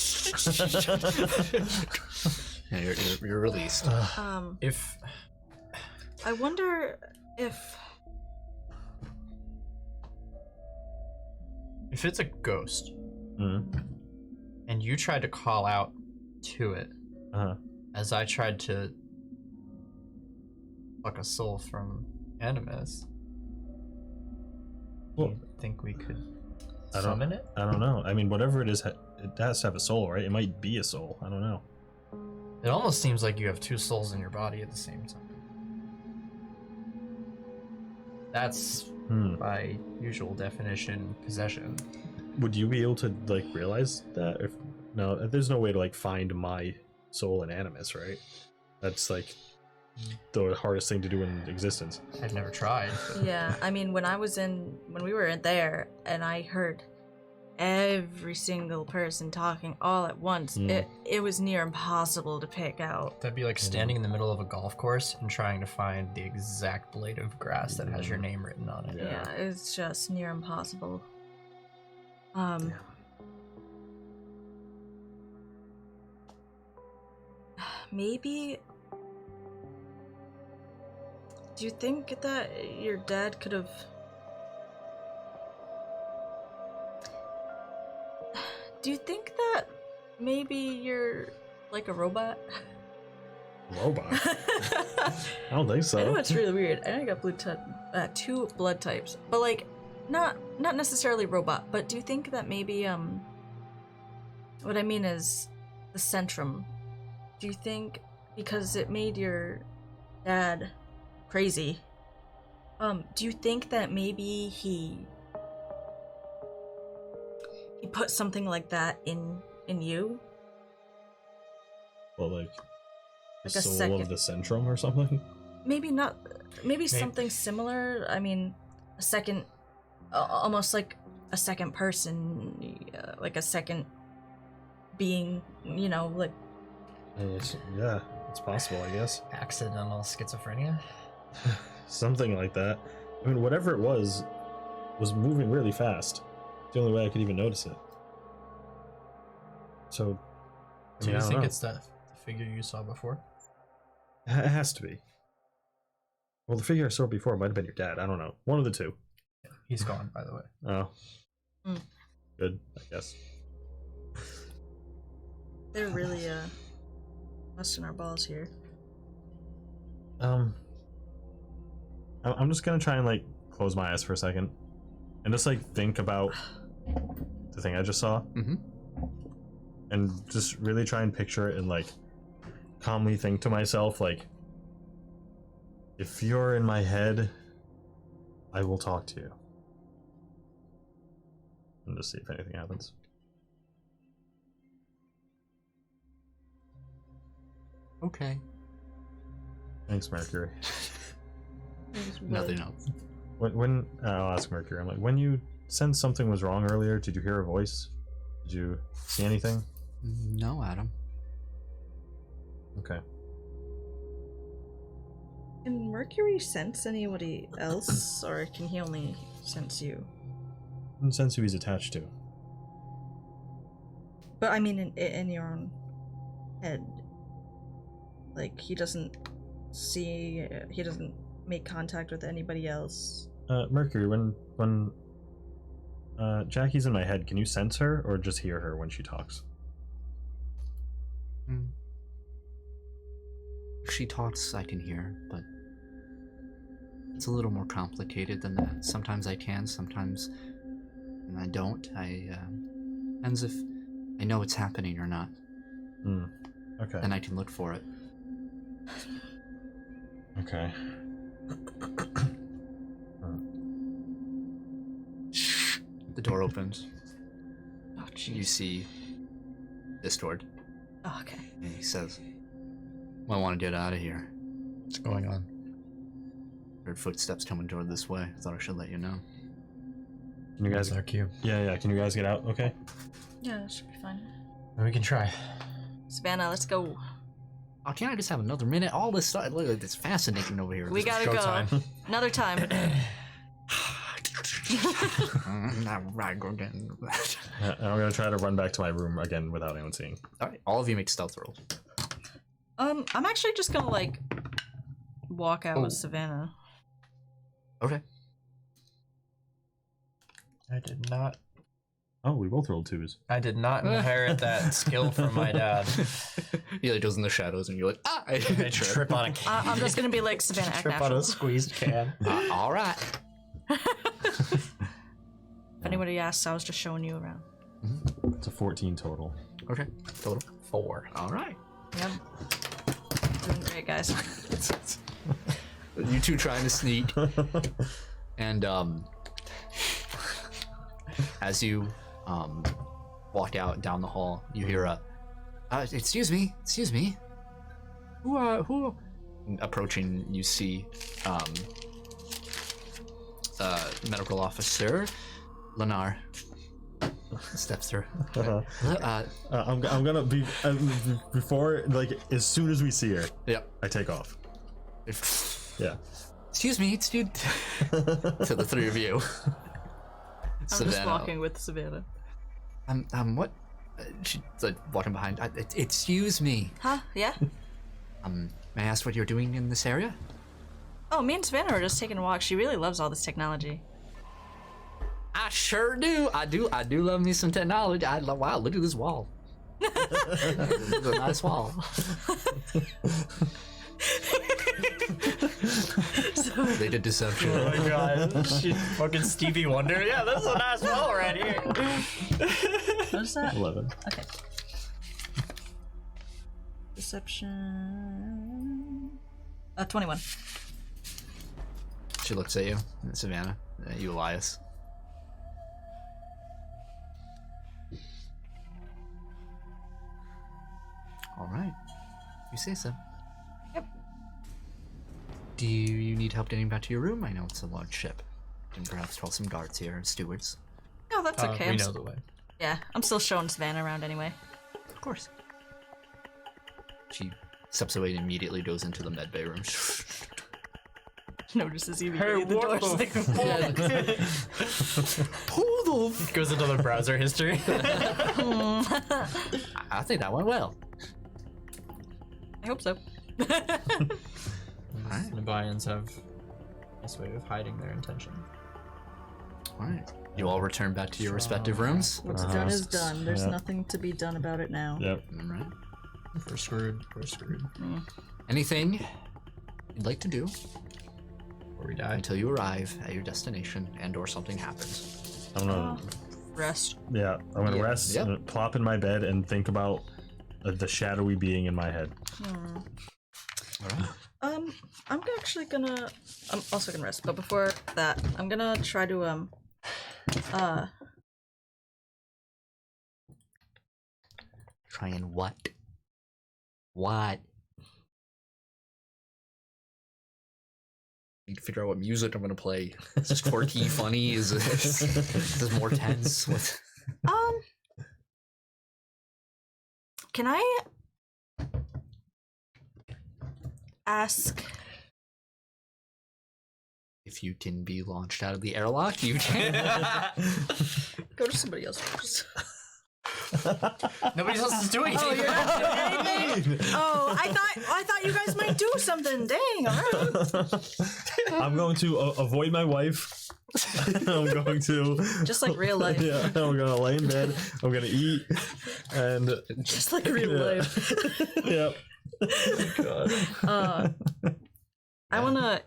Yeah, you're released. If I wonder if it's a ghost, Mm-hmm. and you tried to call out to it, Uh-huh. as I tried to pluck a soul from Animus, do Well, you think we could I don't- summon it? I don't know. I mean, whatever it is, it has to have a soul, right? It might be a soul. I don't know. It almost seems like you have two souls in your body at the same time. That's by usual definition possession. Would you be able to like realize that? If no, there's no way to like find my soul in Animus, right? That's like the hardest thing to do in existence. I've never tried. But yeah, I mean when we were in there and I heard every single person talking all at once, it was near impossible to pick out. That'd be like standing in the middle of a golf course and trying to find the exact blade of grass that has your name written on it. Yeah, it's just near impossible. Maybe. Do you think that your dad could have? Do you think that maybe you're like a robot? Robot? I don't think so. I know it's really weird. I know I got two blood types, but like, not necessarily robot. But do you think that maybe what I mean is the Centrum? Do you think because it made your dad crazy? Do you think that maybe he put something like that in you? Well, like the a soul second. of the Centrum or something? Maybe not. Maybe something similar. I mean, a second, almost like a second person, like a second being. You know, like. Yeah, it's possible, I guess. Accidental schizophrenia? Something like that. I mean, whatever it was moving really fast. It's the only way I could even notice it. So, Do you I don't think know. it's the figure you saw before? It has to be. Well, the figure I saw before might have been your dad. I don't know. One of the two. He's gone, by the way. Oh. Good, I guess. They're really busting our balls here. I'm just gonna try and like close my eyes for a second and just like think about the thing I just saw. And just really try and picture it and like calmly think to myself, like, if you're in my head, I will talk to you. And just see if anything happens. Okay. Thanks, Mercury. Nothing else. When I'll ask Mercury, I'm like, when you sensed something was wrong earlier, did you hear a voice? Did you see anything? No, Adam. Okay. Can Mercury sense anybody else, or can he only sense you? And sense who he's attached to. But I mean, in your own head, like he doesn't see, he doesn't make contact with anybody else. Mercury, when Jackie's in my head, can you sense her or just hear her when she talks? If she talks, I can hear, but it's a little more complicated than that. Sometimes I can, sometimes I don't. Depends if I know it's happening or not. Okay. Then I can look for it. Okay. The door opens. Oh, You jeez. see Discord. Oh, okay. And he says, I want to get out of here. What's going on? Heard footsteps coming toward this way. Thought I should let you know. Can you guys? That's our cue. Yeah. Can you guys get out? Okay. Yeah, that should be fine. We can try. Savannah, let's go. Oh, can't I just have another minute? All this stuff, look, it's fascinating over here. We gotta go. Showtime. Another time. Right, go again. And I'm gonna try to run back to my room again without anyone seeing. Alright, all of you make stealth rolls. I'm actually just gonna like walk out with Savannah. Okay. I did not. Oh, we both rolled 2s. I did not inherit that skill from my dad. He like goes in the shadows and you're like, ah! I trip on a can. I'm just gonna be like Savannah, act Trip on natural. a squeezed can. Alright. If anybody asks, I was just showing you around. It's a 14 total. Okay, total. 4. Alright. Yep. Doing great, guys. You two trying to sneak. And, as you, walk out down the hall, you hear a, excuse me. Who? Approaching, you see, medical officer Lenar. Steps through. I'm gonna be before, like, as soon as we see her. Yep. I take off. Yeah. Excuse me, to the three of you. I'm just walking with Savannah. What? She's like walking behind. Excuse me. Huh? Yeah? May I ask what you're doing in this area? Oh, me and Savannah are just taking a walk. She really loves all this technology. I sure do. I do love me some technology. Wow, look at this wall. This is a nice wall. They did deception. Oh my god. She fucking Stevie Wonder. Yeah, this is a nice wall right here. What's that? 11. Okay. Deception. 21. She looks at you, Savannah. You, Elias. All right. You say so. Yep. Do you need help getting back to your room? I know it's a large ship. And perhaps call some guards here and stewards. No, that's okay. We know the way. Yeah, I'm still showing Savannah around anyway. Of course. She steps away and immediately goes into the med bay room. Notices you. Hey, the what door's the like, Who the Goes into the browser history. I think that went well. I hope so. Alright. Nabayans have this way of hiding their intention. Alright. You all return back to your respective rooms. What's done is done. There's nothing to be done about it now. Yep. Alright. We're screwed. We're screwed. Anything you'd like to do Or we die. until you arrive at your destination and or something happens? I'm gonna. Rest. Yeah. I'm gonna Yeah, rest. yep. I'm gonna plop in my bed and think about the shadowy being in my head. Alright. I'm actually gonna. I'm also gonna rest, but before that, I'm gonna try to Try and what? What? Need to figure out what music I'm gonna play. Is this quirky, funny? Is this more tense? What? Can I ask? If you can be launched out of the airlock, you can. Go to somebody else first. Nobody else is doing Oh, anything. you're not doing anything? Oh, I thought you guys might do something. Dang, all right. I'm going to avoid my wife. I'm going to. Just like real life. Yeah. I'm gonna lay in bed. I'm gonna eat, and Just like real Yeah. life. yep. I want to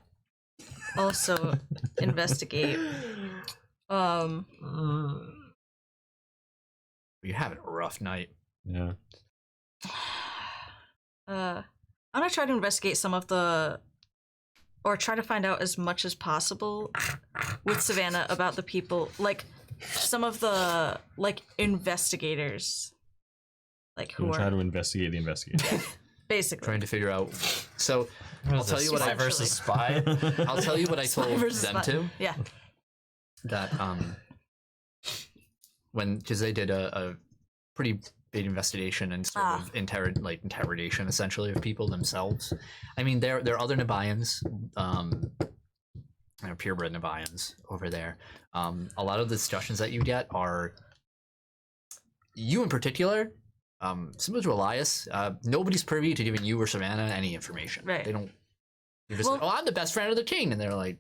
also investigate. You're having a rough night. Yeah. I'm gonna try to investigate some of the, or try to find out as much as possible with Savannah about the people, like some of the investigators, like who I'm are trying to investigate the investigator. basically. Trying to figure out. So I'll tell you what I versus spy. I'll tell you what I told versus them spy. to. Yeah. That because they did a pretty big investigation and sort of interrogation essentially of people themselves. I mean, there are other Nabayans, purebred Nabayans over there. A lot of the discussions that you get are you in particular. Similar to Elias, nobody's privy to giving you or Savannah any information. Right. They don't. You're just like, oh, I'm the best friend of the king, and they're like,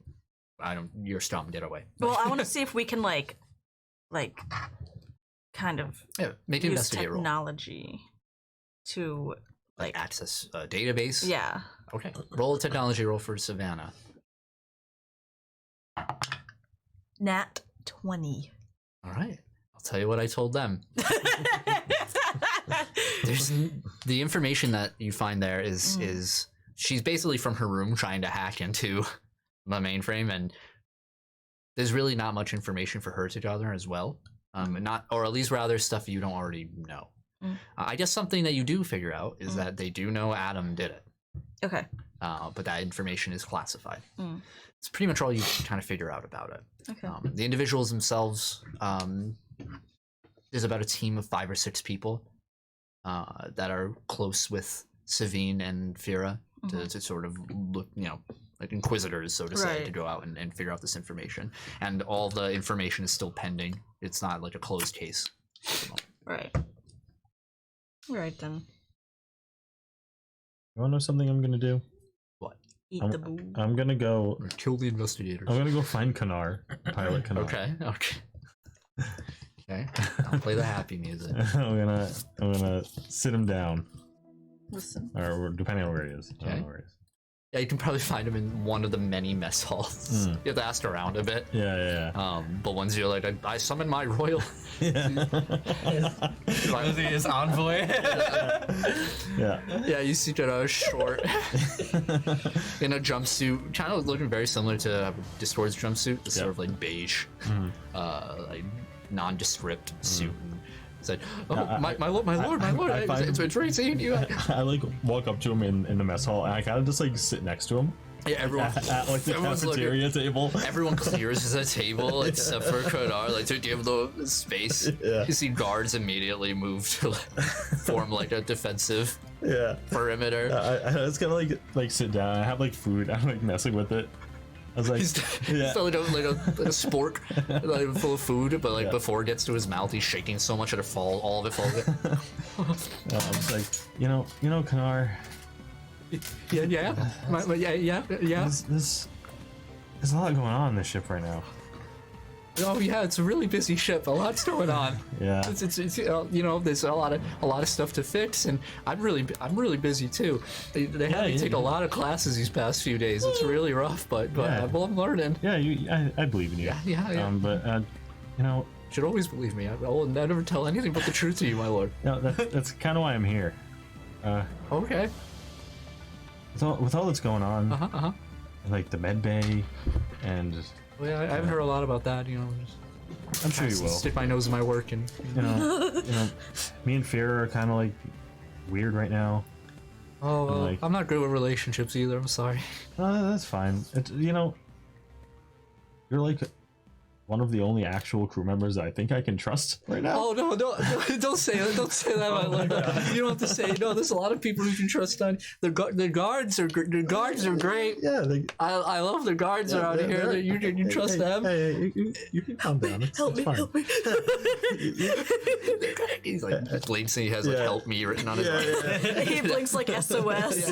I don't. You're scum. Get away. Well, I want to see if we can like, kind of make an use investigate roll. technology to Like access a database. yeah. Okay. Roll a technology roll for Savannah. Nat 20. All right. I'll tell you what I told them. There's the information that you find there is she's basically from her room trying to hack into the mainframe, and there's really not much information for her to gather as well. Not, or at least rather stuff you don't already know. I guess something that you do figure out is that they do know Adam did it. Okay. But that information is classified. It's pretty much all you kind of figure out about it. Okay. The individuals themselves, there's about a team of 5 or 6 people that are close with Savine and Fira to sort of look, like inquisitors, so to say, to go out and figure out this information. And all the information is still pending. It's not like a closed case. Right. Right then. You wanna know something I'm gonna do? What? Eat the boo. I'm gonna go. Kill the investigators. I'm gonna go find Kanar, Pilot Kanar. Okay. I'll play the happy music. I'm gonna sit him down, Listen. or depending on where he is. I don't know where he is. Yeah, you can probably find him in one of the many mess halls. You have to ask around a bit. Yeah. But once you're like, I summon my royal. Was he his envoy? Yeah, you see Jedi short in a jumpsuit, kind of looking very similar to Discord's jumpsuit, the sort of like beige, like nondescript suit. It's like, my lord, it's great seeing you. I like walk up to him in the mess hall, and I kind of just like sit next to him. Yeah, everyone at like the cafeteria table. Everyone clears the table except for Kodar, like to give the space. Yeah. You see guards immediately move to form like a defensive perimeter. I was gonna like sit down. I have like food. I'm like messing with it. I was like, He's still like a spork, like full of food, but like before it gets to his mouth, he's shaking so much that all of it falls. I was like, you know, Kanar. Yeah. There's a lot going on this ship right now. Oh yeah, it's a really busy ship. A lot's going on. Yeah. It's there's a lot of stuff to fix, and I'm really busy too. They had me take a lot of classes these past few days. It's really rough, but I'm learning. Yeah, I believe in you. Yeah. But you should always believe me. I will never tell anything but the truth to you, my lord. no, that's kind of why I'm here. Okay. With all that's going on, like the med bay, and well, yeah, I haven't heard a lot about that. I'm sure you will. Stick my nose in my work, and me and Fear are kind of like weird right now. Oh, well, like, I'm not good with relationships either. I'm sorry. That's fine. You're like one of the only actual crew members that I think I can trust right now. Oh no, don't say that. Don't say that, my lord. You don't have to say no. There's a lot of people you can trust on. The guards are great. Yeah, I love the guards around here. You trust them. Hey, you can calm down. Help me. He's like blinks and he has like "help me" written on his arm. He blinks like SOS.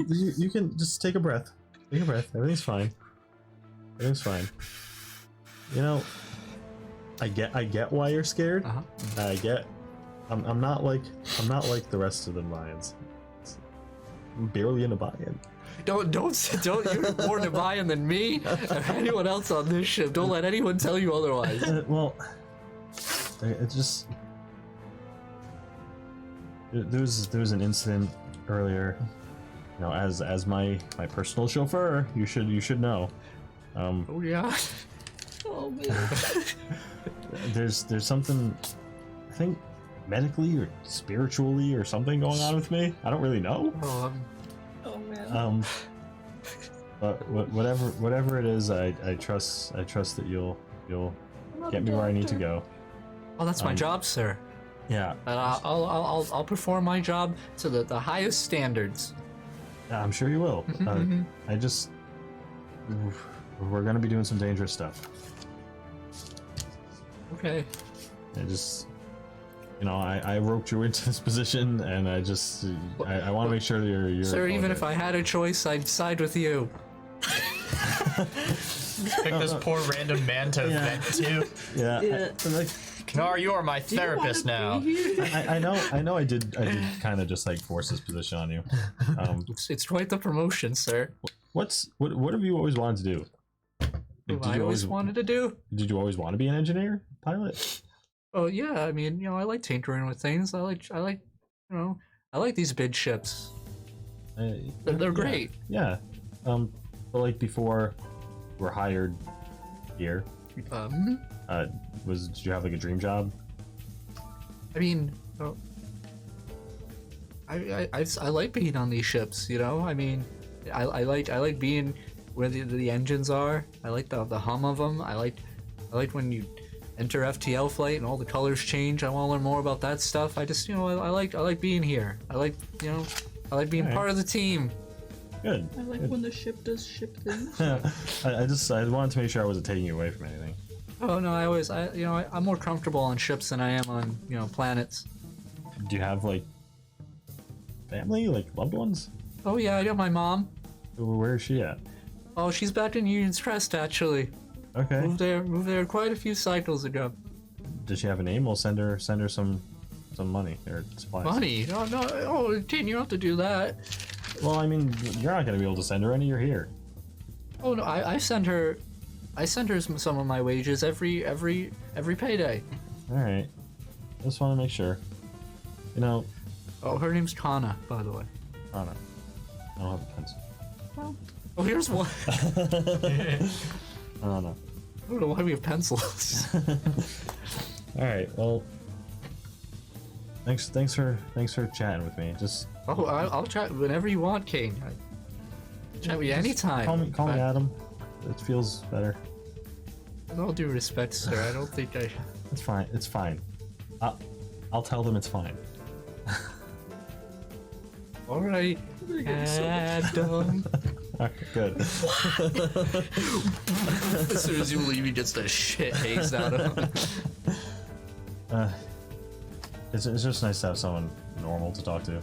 You can just take a breath. Take a breath. Everything's fine. Everything's fine. I get why you're scared. I'm not like the rest of the Mayans. I'm barely in a buy-in. Don't you're more Nevayan than me or anyone else on this ship. Don't let anyone tell you otherwise. Well, it just there was an incident earlier. As my personal chauffeur, you should know. Oh yeah. Oh man. There's something, I think, medically or spiritually or something going on with me. I don't really know. Oh man. But whatever it is, I trust that you'll get me where I need to go. Oh, that's my job, sir. Yeah. And I'll perform my job to the highest standards. I'm sure you will. We're gonna be doing some dangerous stuff. Okay. I roped you into this position, and I want to make sure that you're. Sir, even if I had a choice, I'd side with you. Pick this poor random man to vent to. Yeah. Kanar, you are my therapist now. I know. I did kind of just like force this position on you. It's quite the promotion, sir. What have you always wanted to do? I always wanted to do. Did you always want to be an engineer, pilot? Oh yeah, I mean, I like tinkering with things. I like these big ships. They're great. Yeah. But like before you were hired here, did you have like a dream job? I mean, I like being on these ships. I mean, I like being where the engines are. I like the hum of them. I like when you enter FTL flight and all the colors change. I want to learn more about that stuff. I just, I like being here. I like being part of the team. Good. I like when the ship does ship things. I wanted to make sure I wasn't taking you away from anything. Oh no, I'm more comfortable on ships than I am on, planets. Do you have like family, like loved ones? Oh yeah, I got my mom. Where is she at? Oh, she's back in Union's Crest actually. Okay. Moved there quite a few cycles ago. Does she have a name? We'll send her some money or supplies. Money? Oh no, Tin, you don't have to do that. Well, I mean, you're not gonna be able to send her any. You're here. Oh no, I send her some of my wages every payday. All right. Just want to make sure. Oh, her name's Kana, by the way. Anna. I don't have a pencil. Oh, here's one. I don't know. I don't know why we have pencils. All right. Well, thanks for chatting with me. Just I'll chat whenever you want, Kane. Chat with you anytime. call me Adam. It feels better. With all due respect, sir, I don't think I. It's fine. It's fine. I'll tell them it's fine. All right, Adam. Okay, good. As soon as you leave, he gets the shit hazed out of him. It's just nice to have someone normal to talk to.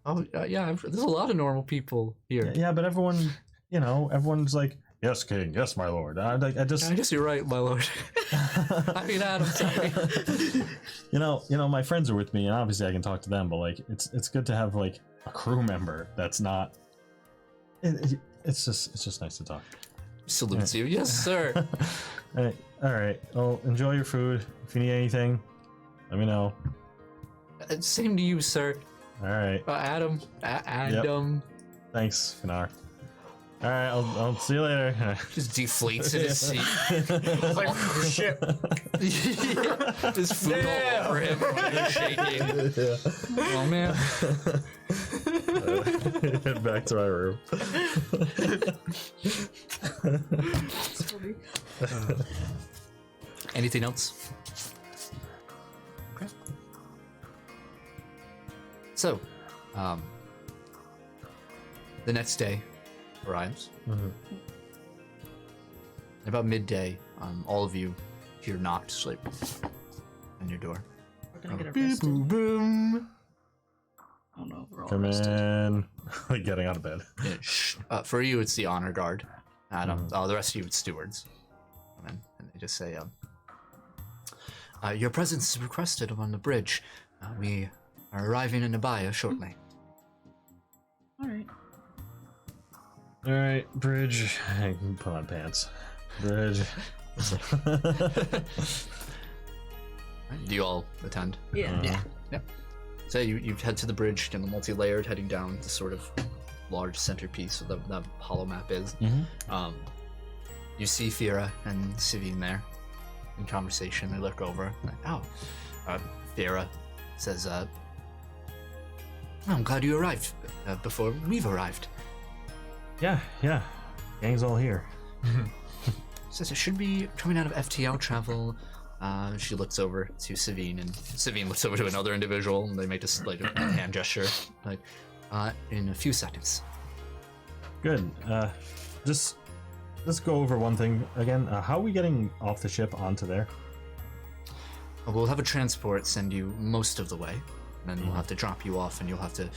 Oh yeah, there's a lot of normal people here. Yeah, but everyone's like, yes, king, yes, my lord. I guess you're right, my lord. I mean, Adam, sorry. My friends are with me, and obviously I can talk to them. But like, it's good to have like a crew member that's not. It's just nice to talk. Salutes you, yes, sir. All right. Well, enjoy your food. If you need anything, let me know. Same to you, sir. All right. Adam. Adam. Yep. Thanks, Kanar. All right, I'll see you later. Just deflates in his seat. Like, oh, shit. Yeah. Just food all over him. He's shaking. Yeah. Oh man. Head back to my room. Anything else? Okay. So, the next day arrives. Mm-hmm. About midday, all of you hear knocks like on your door. We're gonna get Beep, arrested. boom, boom. Oh no, we're all Come arrested. in. Like getting out of bed. Yeah, shh. For you, it's the honor guard. Adam. The rest of you, it's stewards. And they just say, your presence is requested on the bridge. We are arriving in Nabaya shortly. Alright. All right, Bridge. I can put on pants. Bridge. Do you all attend? Yeah. So you head to the bridge, and the multi-layered, heading down the sort of large centerpiece of the hollow map is. Mm-hmm. You see Fira and Savine there in conversation. They look over. Like, Fira says, I'm glad you arrived before we've arrived. Yeah. Gang's all here. Says it should be coming out of FTL travel. She looks over to Savine, and Savine looks over to another individual, and they make this like a hand gesture, like in a few seconds. Good. Just let's go over one thing again. How are we getting off the ship onto there? We'll have a transport send you most of the way, and then we'll have to drop you off, and you'll have to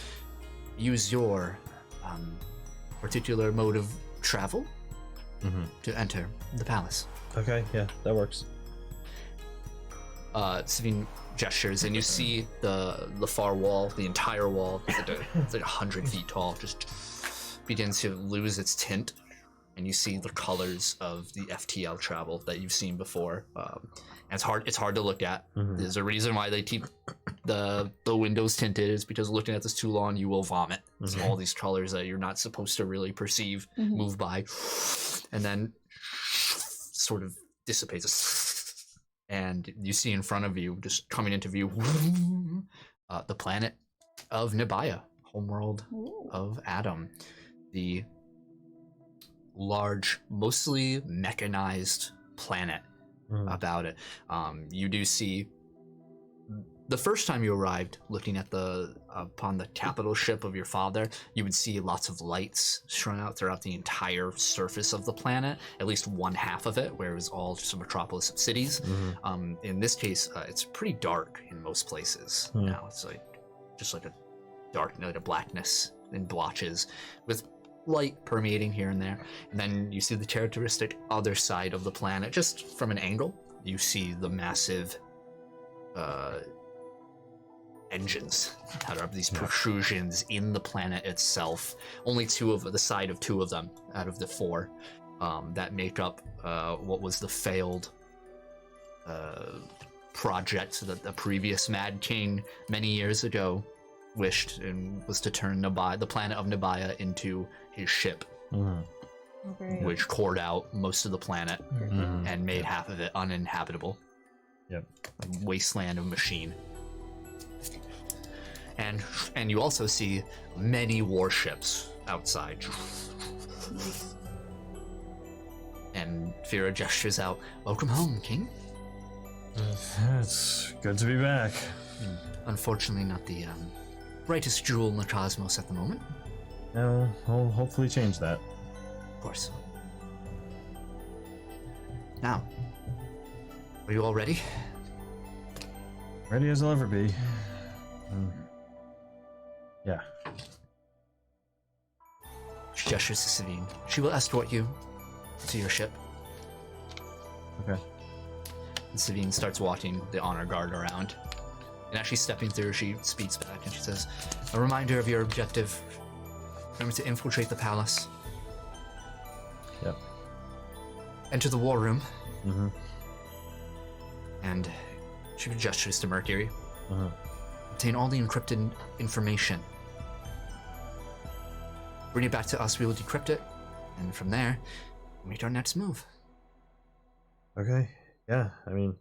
use your particular mode of travel to enter the palace. Okay, yeah, that works. Savine gestures, and you see the far wall, the entire wall, it's like 100 feet tall, just begins to lose its tint, and you see the colors of the FTL travel that you've seen before. And it's hard to look at. There's a reason why they keep the windows tinted, is because looking at this too long, you will vomit. It's all these colors that you're not supposed to really perceive move by, and then sort of dissipates. And you see in front of you, just coming into view, the planet of Nabaya, homeworld of Adam, the large, mostly mechanized planet about it. You do see the first time you arrived, looking at upon the capital ship of your father, you would see lots of lights strewn out throughout the entire surface of the planet, at least one half of it, where it was all just a metropolis of cities. In this case, it's pretty dark in most places now. It's just like a dark, like a blackness in blotches, with light permeating here and there. And then you see the characteristic other side of the planet, just from an angle. You see the massive engines that are these protrusions in the planet itself. Only the side of two of them out of the four that make up what was the failed project that the previous Mad King many years ago wished, and was to turn the planet of Nabaya into his ship, which cored out most of the planet and made half of it uninhabitable. Yep. A wasteland of machine. And you also see many warships outside. And Fira gestures out, "Welcome home, King." It's good to be back. Unfortunately, not the brightest jewel in the cosmos at the moment. No, I'll hopefully change that. Of course. Now, are you all ready? Ready as I'll ever be. Yeah. She gestures to Savine. She will escort you to your ship. Okay. And Savine starts walking the honor guard around. And as she's stepping through, she speaks back and she says, "A reminder of your objective. Remember to infiltrate the palace. Yep. Enter the war room." Mm-hmm. And she gestures to Mercury. Uh-huh. Obtain all the encrypted information. Bring it back to us, we will decrypt it. And from there, make our next move. Okay. Yeah, I mean,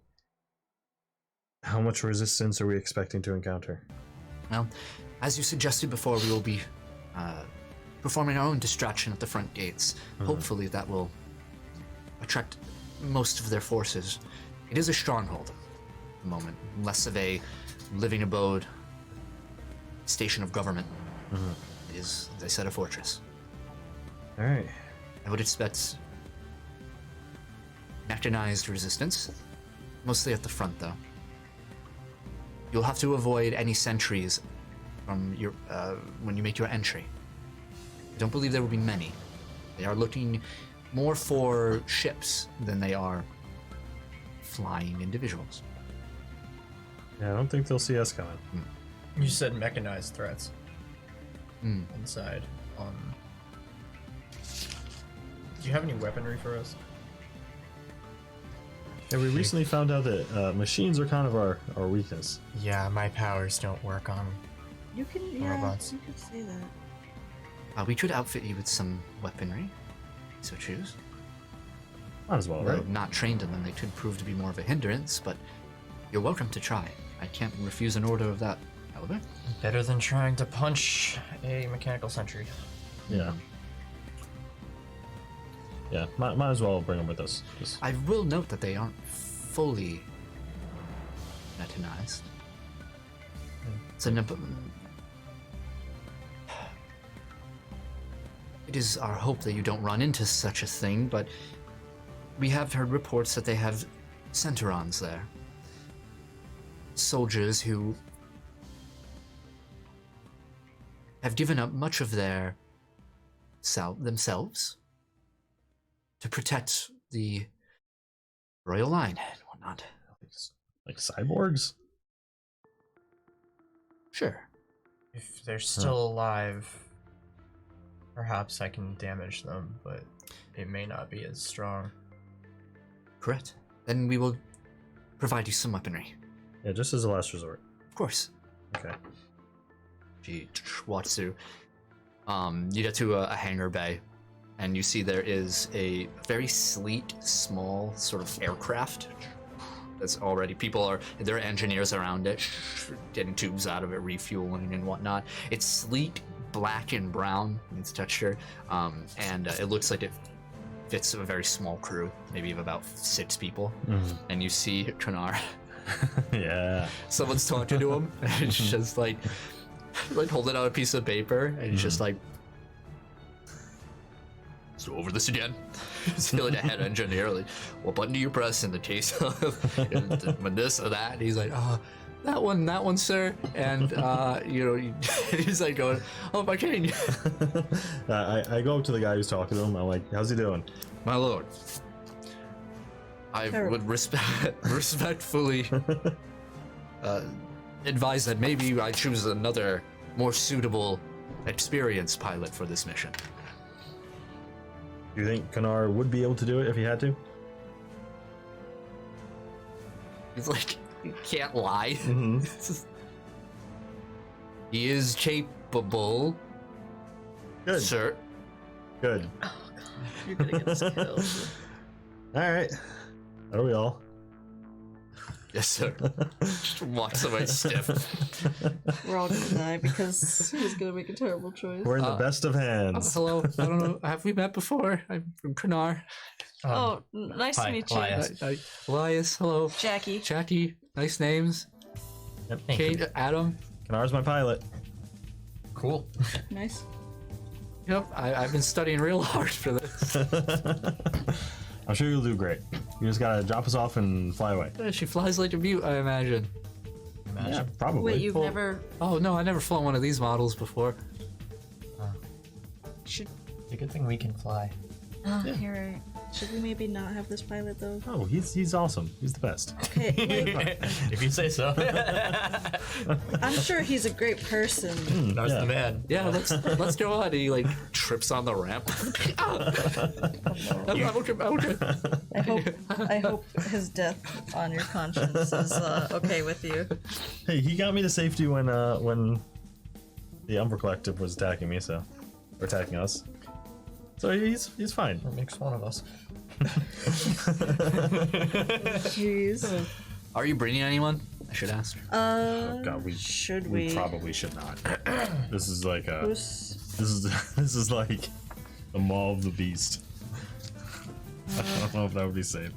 how much resistance are we expecting to encounter? Well, as you suggested before, we will be performing our own distraction at the front gates. Hopefully that will attract most of their forces. It is a stronghold at the moment, less of a living abode, station of government. It is, as I said, a fortress. All right. I would expect mechanized resistance, mostly at the front, though. You'll have to avoid any sentries from your when you make your entry. I don't believe there will be many. They are looking more for ships than they are flying individuals. Yeah, I don't think they'll see us coming. You said mechanized threats inside. Do you have any weaponry for us? Yeah, we recently found out that machines are kind of our weakness. Yeah, my powers don't work on. You can, robots. you could say that. We could outfit you with some weaponry, so choose. Might as well, Although right? not trained in them, they could prove to be more of a hindrance, but you're welcome to try. I can't refuse an order of that caliber. Better than trying to punch a mechanical sentry. Yeah. Yeah, might as well bring them with us. Just... I will note that they aren't fully mechanized. It's it is our hope that you don't run into such a thing, but we have heard reports that they have centurons there. Soldiers who have given up much of their themselves to protect the royal line and whatnot. Like cyborgs? Sure. If they're still alive, perhaps I can damage them, but it may not be as strong. Correct. Then we will provide you some weaponry. Yeah, just as a last resort. Of course. Okay. She walks through. You get to a hangar bay, and you see there is a very sleek, small sort of aircraft. That's already, there are engineers around it, getting tubes out of it, refueling and whatnot. It's sleek, black and brown in its texture, and it looks like it it's a very small crew, maybe of about 6 people, and you see Tranar. Yeah. Someone's talking to him, and it's just like holding out a piece of paper, and he's just like, "So over this again." He's feeling a head engineer, like, "What button do you press in the case of when this or that?" And he's like, "Oh, that one, sir." And he's like going, "Oh, my king." I go up to the guy who's talking to him. I'm like, "How's he doing?" "My lord, I would respectfully advise that maybe I choose another more suitable, experienced pilot for this mission." Do you think Kanar would be able to do it if he had to? He's like, he can't lie. He is capable. Good. Sir. Good. Oh god, you're gonna get us killed. All right. Are we all? Yes, sir. Walks away stiff. We're all gonna die because he's gonna make a terrible choice. We're in the best of hands. Hello. I don't know. Have we met before? I'm from Kanar. Nice hi, to meet you. Elias. Elias. Hello. Jackie. Nice names. Yep. Kate. Adam. Kanar's my pilot. Cool. Nice. Yep. I've been studying real hard for this. I'm sure you'll do great. You just gotta drop us off and fly away. She flies like a mute, I imagine. Yeah, probably. Wait, you've never Oh no, I never flown one of these models before. should It's a good thing we can fly. you're right. Should we maybe not have this pilot though? Oh, he's awesome. He's the best. Okay, like, If you say so. I'm sure he's a great person. That's Yeah. the man. Yeah, let's go on. He like trips on the ramp. I'm okay. I hope his death on your conscience is okay with you. Hey, he got me to safety when the Umber Collective was attacking me, or attacking us. So he's fine. That makes one of us. Jeez. Are you bringing anyone? I should ask. Oh God, Should we we? probably should not. This is like a Who's- this is like the maw of the beast. I don't know if that would be safe.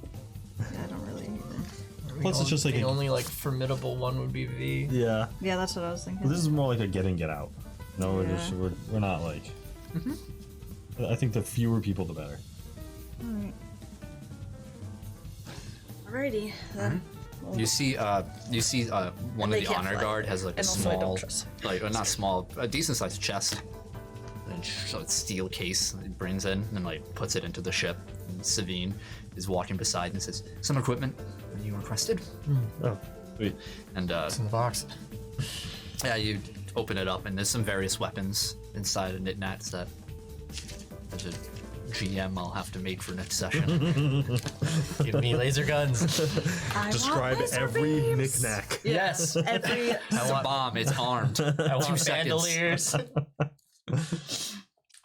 Yeah, I don't really either. Plus, it's just like the a- only like formidable one would be V. Yeah, Yeah, that's what I was thinking. this is more like a get in, get out. No, Yeah. we're not like. I think the fewer people, the better. Alright. Alrighty. Then. You see one And of they the can't honor fly. guard has like a And also I don't small, trust like not small, a decent sized chest, and so it's steel case. He brings in and like puts it into the ship. And Savine is walking beside and says, "Some equipment you requested." Oh, sweet. And It's in the box. yeah, you open it up and there's some various weapons inside of knickknacks that, as a GM, I'll have to make for next session. Give me laser guns. Describe every knickknack. Yes. Every. It's a bomb. It's armed. I want 2 seconds. bandoliers.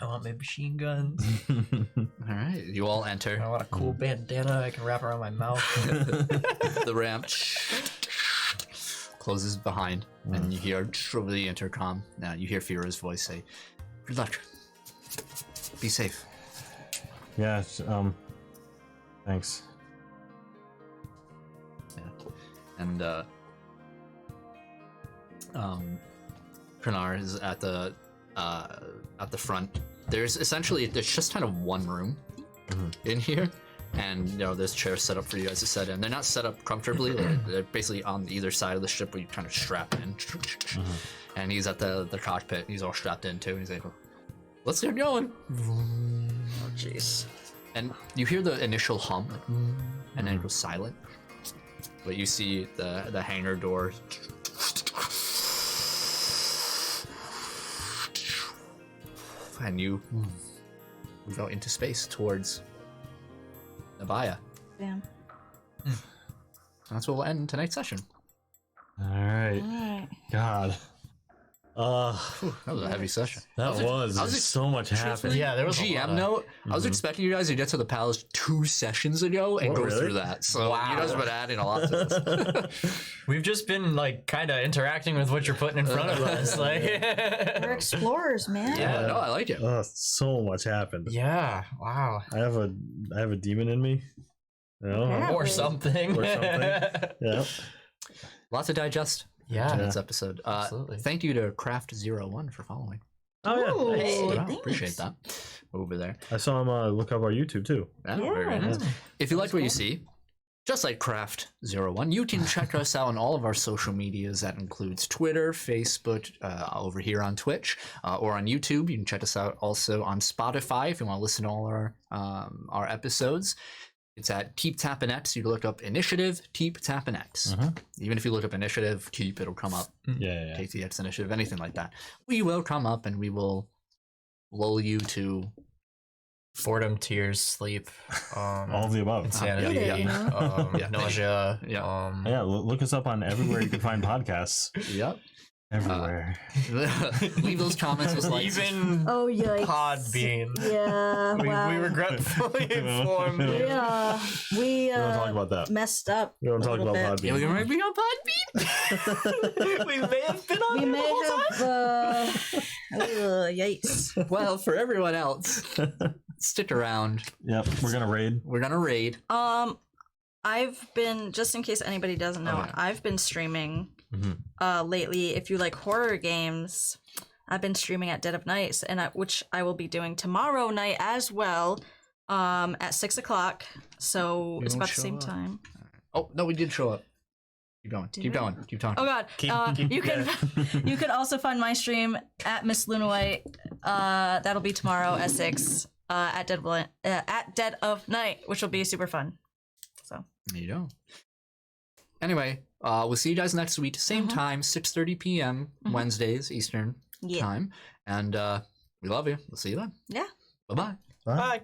I want my machine guns. All right, you all I enter want a cool bandana I can wrap around my mouth. the ramp. Closes behind, and you hear over the intercom. Now you hear Fira's voice say, "Good luck. Be safe." Yeah. Thanks. And Krenar is at the front. There's just kind of one room in here, and there's chairs set up for you guys to sit in. They're not set up comfortably. They're basically on either side of the ship where you kind of strap in. And he's at the cockpit. He's all strapped in too. And he's like, "Let's get going." Oh, jeez. And you hear the initial hum, and then it goes silent. But you see the hangar door. And you move out into space towards Nabaya. Damn. And that's where we'll end tonight's session. All right. Alright. God. That was a heavy session. That was so much happened. Yeah, there was a lot GM of- note. I was expecting you guys to get to the palace 2 sessions ago and Oh, go really? through that. So Wow. you guys have been adding a lot to this. We've just been like kind of interacting with what you're putting in front of us. Like, We're explorers, man. Yeah, no, I like it. So much happened. yeah, wow, I have a demon in me. You know? Yeah. or something. Or something. Yeah. Lots to digest in Yeah, this episode. absolutely. Thank you to Craft01 for following. Oh yeah. Ooh, Thanks. Hey, Wow, thanks. appreciate that. Over there. I saw him look up our YouTube too. Yeah, very nice. Yeah. If you liked what you see, just like Craft01, you can check us out on all of our social medias. That includes Twitter, Facebook, over here on Twitch, or on YouTube. You can check us out also on Spotify if you want to listen to all our episodes. It's at Keep Tappin X. You look up Initiative, Keep Tappin X. Even if you look up Initiative, Keep, it'll come up. Yeah. Take the X Initiative, anything like that. We will come up and we will lull you to Boredom, tears, sleep, All of the above. insanity, yeah, yeah. nausea. Yeah. Yeah, look us up on everywhere you can find podcasts. Yep. Everywhere. Leave those comments with likes. Even Oh, yikes. Podbean. Yeah. wow. We regretfully informed you. Yeah. We We don't talk about that. messed up. We don't a talk little about bit. Yeah, Podbean. we're gonna be on Podbean. We may have been on We there the may whole time. have. Yikes. Well, for everyone else, stick around. Yep, we're gonna raid. We're gonna raid. I've been, just in case anybody doesn't know, Okay. I've been streaming Mhm. lately. If you like horror games, I've been streaming at Dead of Night, which I will be doing tomorrow night as well, at 6 o'clock. So You it's don't about the show same up. time. Oh no, we did show up. Keep going. Did Keep we? going. Keep talking. Oh God! Keep You can you can also find my stream at Miss Luna White. That'll be tomorrow at 6 at Dead of Night, which will be super fun. So There you go. Anyway, we'll see you guys next week, same time, 6:30 p.m. Wednesdays Eastern yeah, time, and we love you. We'll see you then. yeah. Bye bye. Bye.